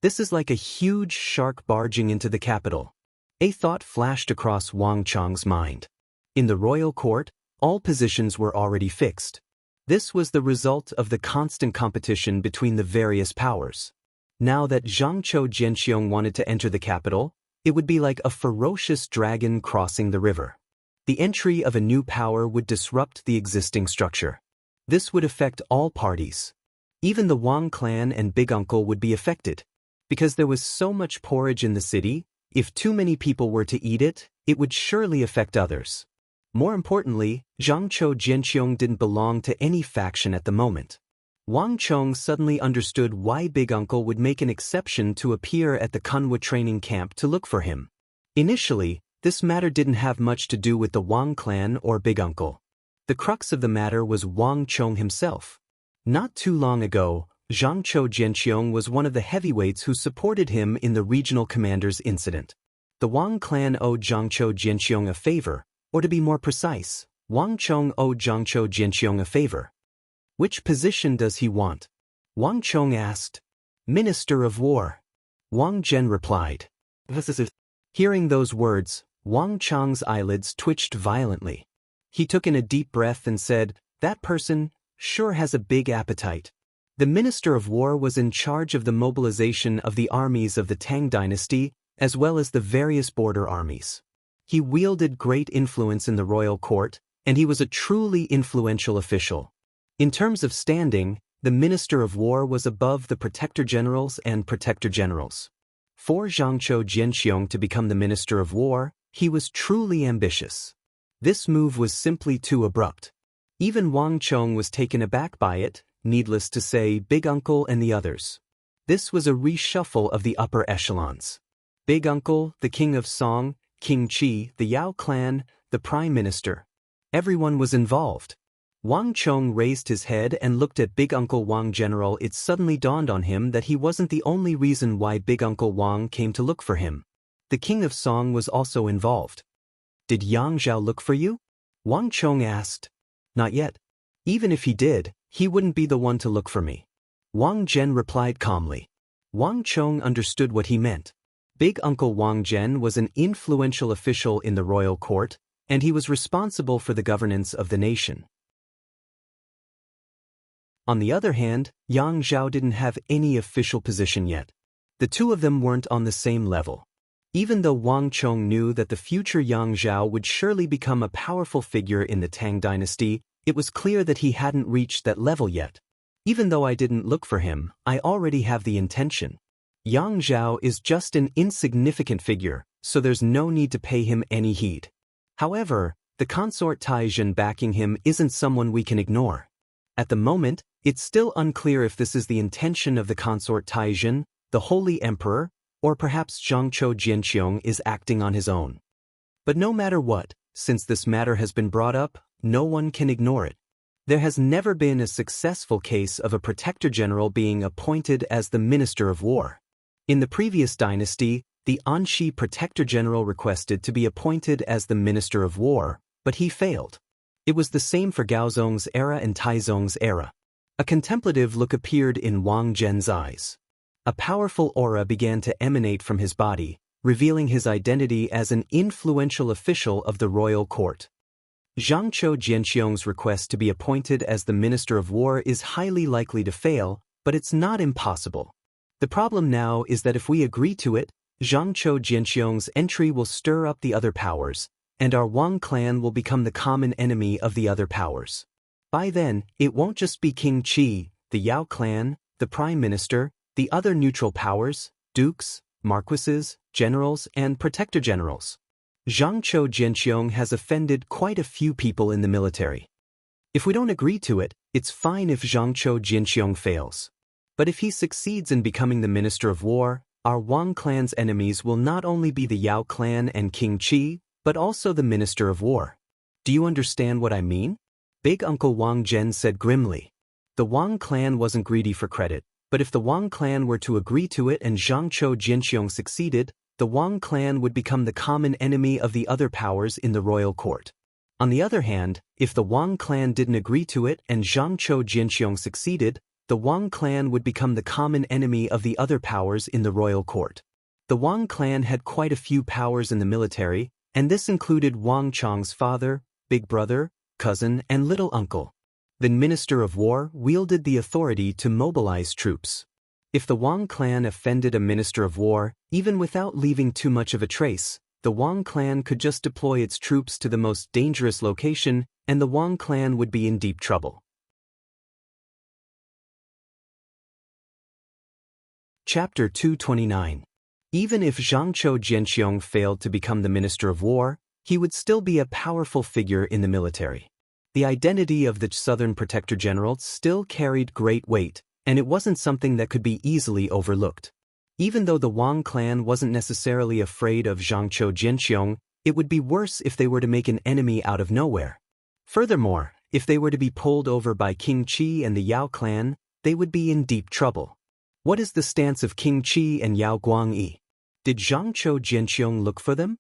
This is like a huge shark barging into the capital. A thought flashed across Wang Chong's mind. In the royal court, all positions were already fixed. This was the result of the constant competition between the various powers. Now that Zhangzhou Jianqiong wanted to enter the capital, it would be like a ferocious dragon crossing the river. The entry of a new power would disrupt the existing structure. This would affect all parties. Even the Wang clan and Big Uncle would be affected. Because there was so much porridge in the city, if too many people were to eat it, it would surely affect others. More importantly, Zhangzhou Jianqiong didn't belong to any faction at the moment. Wang Chong suddenly understood why Big Uncle would make an exception to appear at the Kunwa training camp to look for him. Initially, this matter didn't have much to do with the Wang clan or Big Uncle. The crux of the matter was Wang Chong himself. Not too long ago, Zhangzhou Jianqiong was one of the heavyweights who supported him in the regional commander's incident. The Wang clan owed Zhangzhou Jianqiong a favor, or to be more precise, Wang Chong owed Zhangzhou Jianqiong a favor. Which position does he want? Wang Chong asked. Minister of War. Wang Zhen replied. Hearing those words, Wang Chong's eyelids twitched violently. He took in a deep breath and said, that person sure has a big appetite. The Minister of War was in charge of the mobilization of the armies of the Tang dynasty, as well as the various border armies. He wielded great influence in the royal court, and he was a truly influential official. In terms of standing, the Minister of War was above the Protector Generals and Protector Generals. For Zhangzhou Jianqiong to become the Minister of War, he was truly ambitious. This move was simply too abrupt. Even Wang Chong was taken aback by it, needless to say, Big Uncle and the others. This was a reshuffle of the upper echelons. Big Uncle, the King of Song, King Qi, the Yao clan, the Prime Minister. Everyone was involved. Wang Chong raised his head and looked at Big Uncle Wang. General, it suddenly dawned on him that he wasn't the only reason why Big Uncle Wang came to look for him. The King of Song was also involved. Did Yang Zhao look for you? Wang Chong asked. Not yet. Even if he did, he wouldn't be the one to look for me. Wang Zhen replied calmly. Wang Chong understood what he meant. Big Uncle Wang Zhen was an influential official in the royal court, and he was responsible for the governance of the nation. On the other hand, Yang Zhao didn't have any official position yet. The two of them weren't on the same level. Even though Wang Chong knew that the future Yang Zhao would surely become a powerful figure in the Tang dynasty, it was clear that he hadn't reached that level yet. Even though I didn't look for him, I already have the intention. Yang Zhao is just an insignificant figure, so there's no need to pay him any heed. However, the consort Taizhen backing him isn't someone we can ignore. At the moment, it's still unclear if this is the intention of the consort Taizhen, the Holy Emperor, or perhaps Zhangqiu Jianqiong is acting on his own. But no matter what, since this matter has been brought up, no one can ignore it. There has never been a successful case of a protector general being appointed as the Minister of War. In the previous dynasty, the Anxi Protector General requested to be appointed as the Minister of War, but he failed. It was the same for Gaozong's era and Taizong's era. A contemplative look appeared in Wang Zhen's eyes. A powerful aura began to emanate from his body, revealing his identity as an influential official of the royal court. Zhangqiu Jianqiong's request to be appointed as the Minister of War is highly likely to fail, but it's not impossible. The problem now is that if we agree to it, Zhangqiu Jianqiong's entry will stir up the other powers, and our Wang clan will become the common enemy of the other powers. By then, it won't just be King Qi, the Yao clan, the Prime Minister, the other neutral powers, dukes, marquises, generals, and protector generals. Zhangqiu Jianqiong has offended quite a few people in the military. If we don't agree to it, it's fine if Zhangqiu Jianqiong fails. But if he succeeds in becoming the Minister of War, our Wang clan's enemies will not only be the Yao clan and King Qi, but also the Minister of War. Do you understand what I mean? Big Uncle Wang Zhen said grimly. The Wang clan wasn't greedy for credit, but if the Wang clan were to agree to it and Zhangqiu Jianqiong succeeded, the Wang clan would become the common enemy of the other powers in the royal court. On the other hand, if the Wang clan didn't agree to it and Zhangqiu Jianqiong succeeded, the Wang clan would become the common enemy of the other powers in the royal court. The Wang clan had quite a few powers in the military, and this included Wang Chong's father, big brother, cousin, and little uncle. The Minister of War wielded the authority to mobilize troops. If the Wang clan offended a Minister of War, even without leaving too much of a trace, the Wang clan could just deploy its troops to the most dangerous location, and the Wang clan would be in deep trouble. Chapter 229. Even if Zhangqiu Jianqiong failed to become the Minister of War, he would still be a powerful figure in the military. The identity of the Southern Protector General still carried great weight, and it wasn't something that could be easily overlooked. Even though the Wang clan wasn't necessarily afraid of Zhangqiu Jianqiong, it would be worse if they were to make an enemy out of nowhere. Furthermore, if they were to be pulled over by King Qi and the Yao clan, they would be in deep trouble. What is the stance of King Qi and Yao Guangyi? Did Zhangqiu Jianqiong look for them?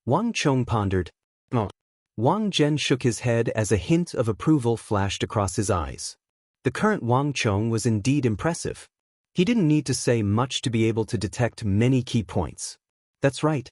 Wang Chong pondered. Oh. Wang Zhen shook his head as a hint of approval flashed across his eyes. The current Wang Chong was indeed impressive. He didn't need to say much to be able to detect many key points. That's right.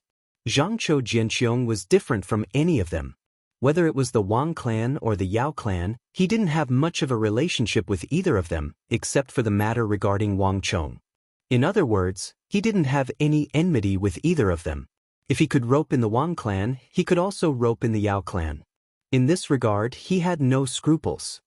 Zhangqiu Jianqiong was different from any of them. Whether it was the Wang clan or the Yao clan, he didn't have much of a relationship with either of them, except for the matter regarding Wang Chong. In other words, he didn't have any enmity with either of them. If he could rope in the Wang clan, he could also rope in the Yao clan. In this regard, he had no scruples.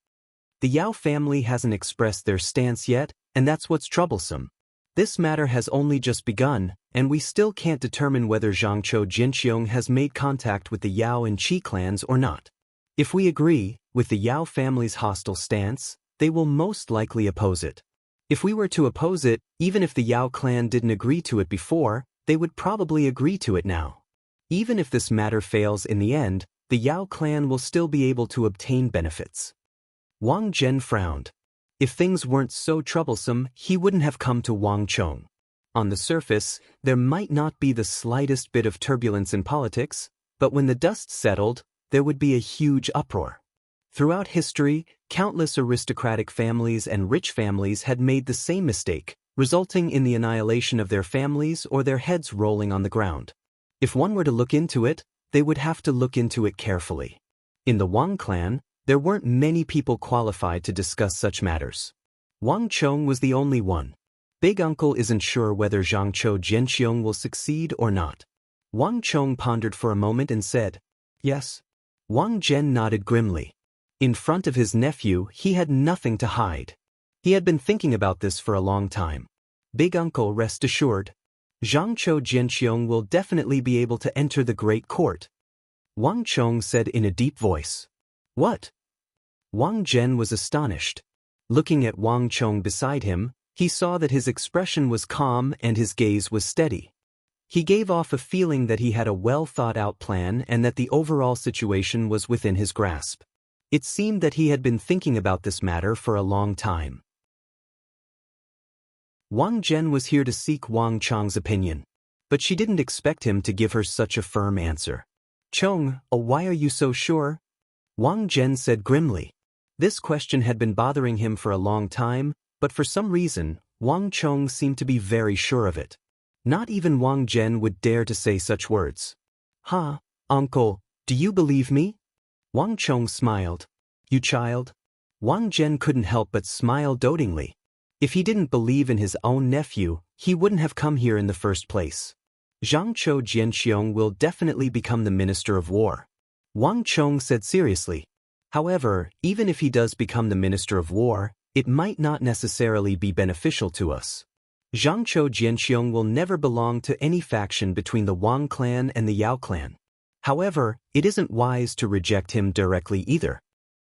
The Yao family hasn't expressed their stance yet, and that's what's troublesome. This matter has only just begun, and we still can't determine whether Zhangqiu Jianqiong has made contact with the Yao and Qi clans or not. If we agree, with the Yao family's hostile stance, they will most likely oppose it. If we were to oppose it, even if the Yao clan didn't agree to it before, they would probably agree to it now. Even if this matter fails in the end, the Yao clan will still be able to obtain benefits. Wang Zhen frowned. If things weren't so troublesome, he wouldn't have come to Wang Chong. On the surface, there might not be the slightest bit of turbulence in politics, but when the dust settled, there would be a huge uproar. Throughout history, countless aristocratic families and rich families had made the same mistake, resulting in the annihilation of their families or their heads rolling on the ground. If one were to look into it, they would have to look into it carefully. In the Wang clan, there weren't many people qualified to discuss such matters. Wang Chong was the only one. Big Uncle isn't sure whether Zhangqiu Jianqiong will succeed or not. Wang Chong pondered for a moment and said, "Yes." Wang Zhen nodded grimly. In front of his nephew, he had nothing to hide. He had been thinking about this for a long time. Big Uncle, rest assured. Zhangqiu Jianqiong will definitely be able to enter the Great Court. Wang Chong said in a deep voice. What? Wang Zhen was astonished. Looking at Wang Chong beside him, he saw that his expression was calm and his gaze was steady. He gave off a feeling that he had a well-thought-out plan and that the overall situation was within his grasp. It seemed that he had been thinking about this matter for a long time. Wang Zhen was here to seek Wang Chong's opinion, but she didn't expect him to give her such a firm answer. "Chong, why are you so sure?" Wang Zhen said grimly. This question had been bothering him for a long time, but for some reason, Wang Chong seemed to be very sure of it. Not even Wang Zhen would dare to say such words. "Huh, uncle, do you believe me?" Wang Chong smiled. "You child?" Wang Zhen couldn't help but smile dotingly. If he didn't believe in his own nephew, he wouldn't have come here in the first place. Zhangqiu Jianqiong will definitely become the Minister of War. Wang Chong said seriously. However, even if he does become the Minister of War, it might not necessarily be beneficial to us. Zhangqiu Jianqiong will never belong to any faction between the Wang clan and the Yao clan. However, it isn't wise to reject him directly either.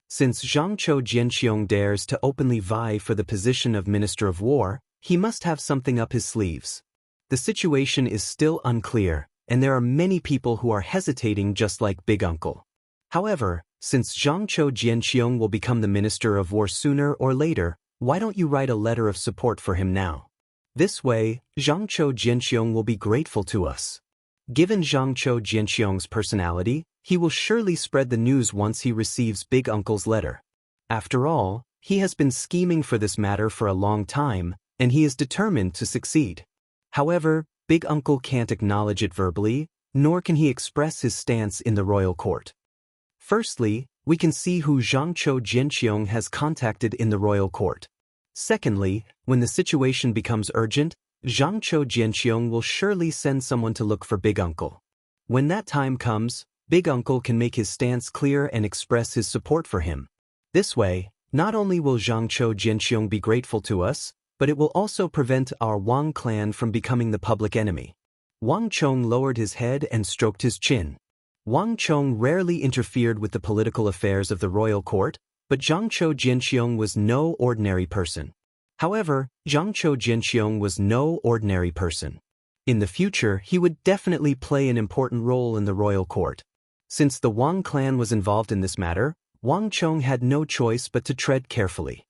Since Zhangqiu Jianqiong dares to openly vie for the position of Minister of War, he must have something up his sleeves. The situation is still unclear, and there are many people who are hesitating just like Big Uncle. However, since Zhangqiu Jianqiong will become the Minister of War sooner or later, why don't you write a letter of support for him now? This way, Zhangqiu Jianqiong will be grateful to us. Given Zhangqiu Jianqiong's personality, he will surely spread the news once he receives Big Uncle's letter. After all, he has been scheming for this matter for a long time, and he is determined to succeed. However, Big Uncle can't acknowledge it verbally, nor can he express his stance in the royal court. Firstly, we can see who Zhangqiu Jianqiong has contacted in the royal court. Secondly, when the situation becomes urgent, Zhangqiu Jianqiong will surely send someone to look for Big Uncle. When that time comes, Big Uncle can make his stance clear and express his support for him. This way, not only will Zhangqiu Jianqiong be grateful to us, but it will also prevent our Wang clan from becoming the public enemy. Wang Chong lowered his head and stroked his chin. Wang Chong rarely interfered with the political affairs of the royal court, but Zhangqiu Jianqiong was no ordinary person. However, Zhangqiu Jianqiong was no ordinary person. In the future, he would definitely play an important role in the royal court. Since the Wang clan was involved in this matter, Wang Chong had no choice but to tread carefully.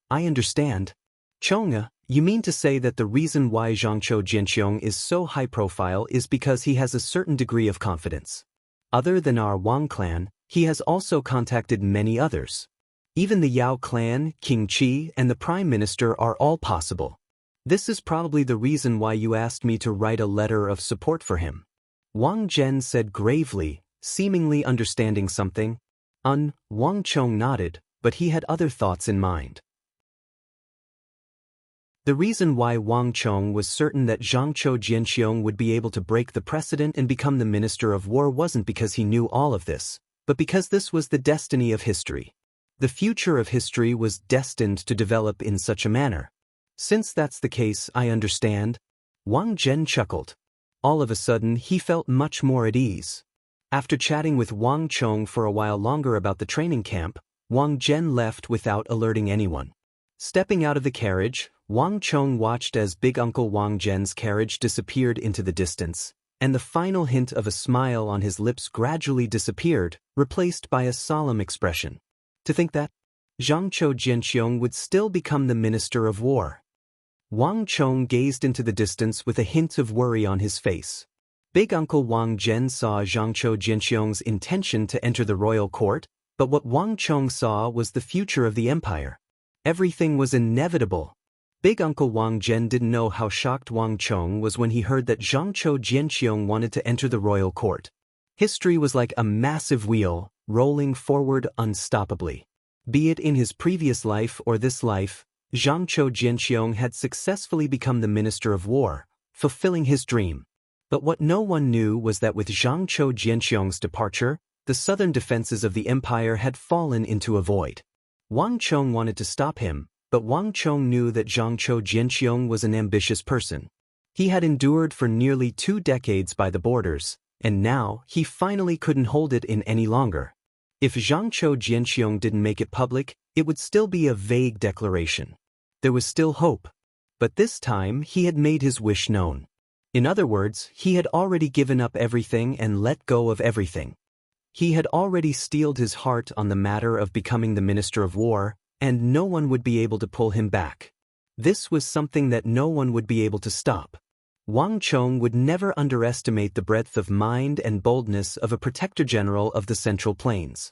"I understand. Chong, you mean to say that the reason why Zhangqiu Jianqiong is so high profile is because he has a certain degree of confidence. Other than our Wang clan, he has also contacted many others. Even the Yao clan, King Qi, and the Prime Minister are all possible. This is probably the reason why you asked me to write a letter of support for him." Wang Zhen said gravely, seemingly understanding something. Wang Chong nodded, but he had other thoughts in mind. The reason why Wang Chong was certain that Zhangqiu Jianqiong would be able to break the precedent and become the Minister of War wasn't because he knew all of this, but because this was the destiny of history. The future of history was destined to develop in such a manner. Since that's the case, I understand. Wang Zhen chuckled. All of a sudden, he felt much more at ease. After chatting with Wang Chong for a while longer about the training camp, Wang Zhen left without alerting anyone. Stepping out of the carriage, Wang Chong watched as Big Uncle Wang Zhen's carriage disappeared into the distance, and the final hint of a smile on his lips gradually disappeared, replaced by a solemn expression. To think that Zhangqiu Jianqiong would still become the Minister of War. Wang Chong gazed into the distance with a hint of worry on his face. Big Uncle Wang Zhen saw Zhangqiu Jianqiong's intention to enter the royal court, but what Wang Chong saw was the future of the empire. Everything was inevitable. Big Uncle Wang Zhen didn't know how shocked Wang Chong was when he heard that Zhangqiu Jianqiong wanted to enter the royal court. History was like a massive wheel, rolling forward unstoppably. Be it in his previous life or this life, Zhangqiu Jianqiong had successfully become the Minister of War, fulfilling his dream. But what no one knew was that with Zhangqiu Jianqiong's departure, the southern defenses of the empire had fallen into a void. Wang Chong wanted to stop him, but Wang Chong knew that Zhangqiu Jianqiong was an ambitious person. He had endured for nearly 2 decades by the borders, and now he finally couldn't hold it in any longer. If Zhangqiu Jianqiong didn't make it public, it would still be a vague declaration. There was still hope. But this time he had made his wish known. In other words, he had already given up everything and let go of everything. He had already steeled his heart on the matter of becoming the Minister of War, and no one would be able to pull him back. This was something that no one would be able to stop. Wang Chong would never underestimate the breadth of mind and boldness of a Protector General of the Central Plains.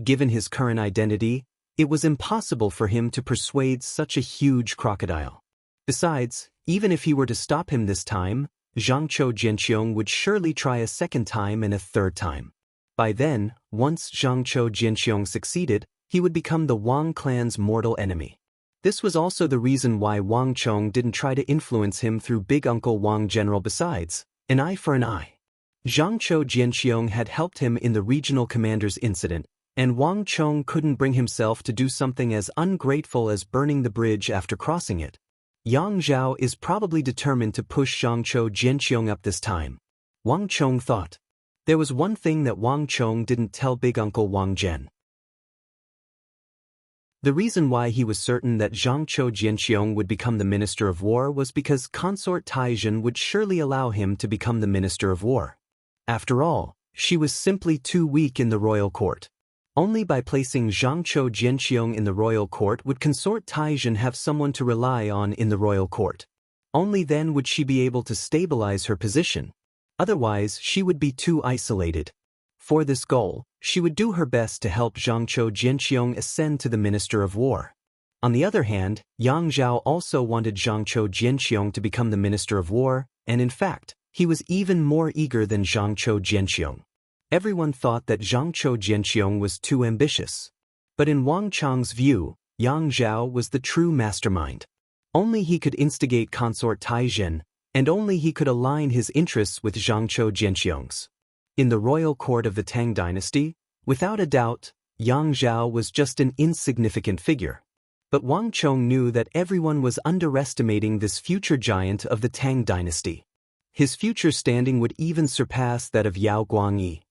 Given his current identity, it was impossible for him to persuade such a huge crocodile. Besides, even if he were to stop him this time, Zhangqiu Jianqiong would surely try a second time and a third time. By then, once Zhangqiu Jianqiong succeeded, he would become the Wang clan's mortal enemy. This was also the reason why Wang Chong didn't try to influence him through Big Uncle Wang General. Besides, an eye for an eye. Zhangqiu Jianqiong had helped him in the regional commander's incident, and Wang Chong couldn't bring himself to do something as ungrateful as burning the bridge after crossing it. Yang Zhao is probably determined to push Zhangqiu Jianqiong up this time. Wang Chong thought. There was one thing that Wang Chong didn't tell Big Uncle Wang Zhen. The reason why he was certain that Zhangqiu Jianqiong would become the Minister of War was because Consort Taizhen would surely allow him to become the Minister of War. After all, she was simply too weak in the royal court. Only by placing Zhangqiu Jianqiong in the royal court would Consort Taizhen have someone to rely on in the royal court. Only then would she be able to stabilize her position. Otherwise, she would be too isolated. For this goal, she would do her best to help Zhangqiu Jianqiong ascend to the Minister of War. On the other hand, Yang Zhao also wanted Zhangqiu Jianqiong to become the Minister of War, and in fact, he was even more eager than Zhangqiu Jianqiong. Everyone thought that Zhangqiu Jianqiong was too ambitious. But in Wang Chong's view, Yang Zhao was the true mastermind. Only he could instigate Consort Taizhen, and only he could align his interests with Zhangqiu Jianqiong's. In the royal court of the Tang dynasty, without a doubt, Yang Zhao was just an insignificant figure. But Wang Chong knew that everyone was underestimating this future giant of the Tang dynasty. His future standing would even surpass that of Yao Guangyi.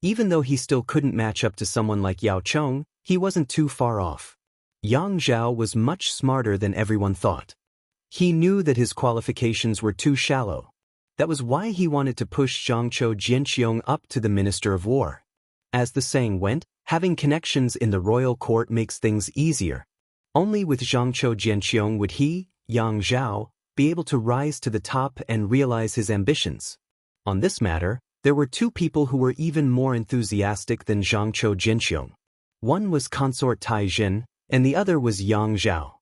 Even though he still couldn't match up to someone like Yao Chong, he wasn't too far off. Yang Zhao was much smarter than everyone thought. He knew that his qualifications were too shallow. That was why he wanted to push Zhangqiu Jianqiong up to the Minister of War. As the saying went, having connections in the royal court makes things easier. Only with Zhangqiu Jianqiong would he, Yang Zhao, be able to rise to the top and realize his ambitions. On this matter, there were 2 people who were even more enthusiastic than Zhangqiu Jianqiong. One was Consort Taizhen, and the other was Yang Zhao.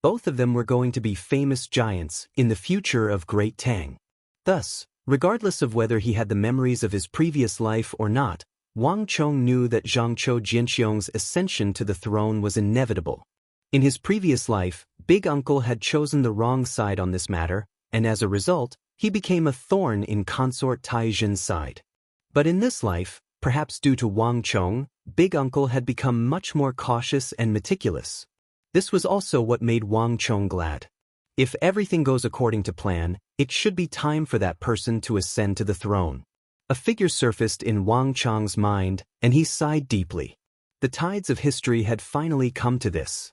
Both of them were going to be famous giants in the future of Great Tang. Thus, regardless of whether he had the memories of his previous life or not, Wang Chong knew that Zhangqiu Jianqiong's ascension to the throne was inevitable. In his previous life, Big Uncle had chosen the wrong side on this matter, and as a result, he became a thorn in Consort Taizhen's side. But in this life, perhaps due to Wang Chong, Big Uncle had become much more cautious and meticulous. This was also what made Wang Chong glad. If everything goes according to plan, it should be time for that person to ascend to the throne. A figure surfaced in Wang Chong's mind, and he sighed deeply. The tides of history had finally come to this.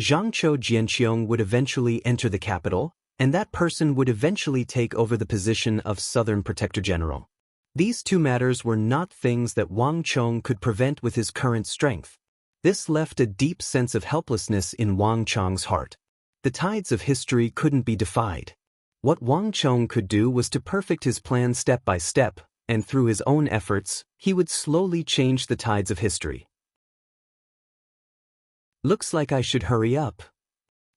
Zhangqiu Jianqiong would eventually enter the capital, and that person would eventually take over the position of Southern Protector General. These two matters were not things that Wang Chong could prevent with his current strength. This left a deep sense of helplessness in Wang Chong's heart. The tides of history couldn't be defied. What Wang Chong could do was to perfect his plan step by step, and through his own efforts, he would slowly change the tides of history. Looks like I should hurry up.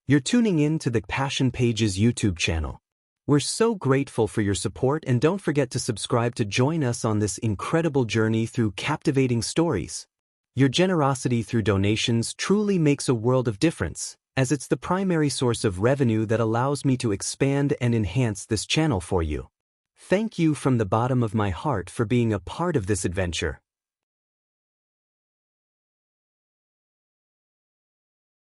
You're tuning in to the Passion Pages YouTube channel. We're so grateful for your support, and don't forget to subscribe to join us on this incredible journey through captivating stories. Your generosity through donations truly makes a world of difference, as it's the primary source of revenue that allows me to expand and enhance this channel for you. Thank you from the bottom of my heart for being a part of this adventure.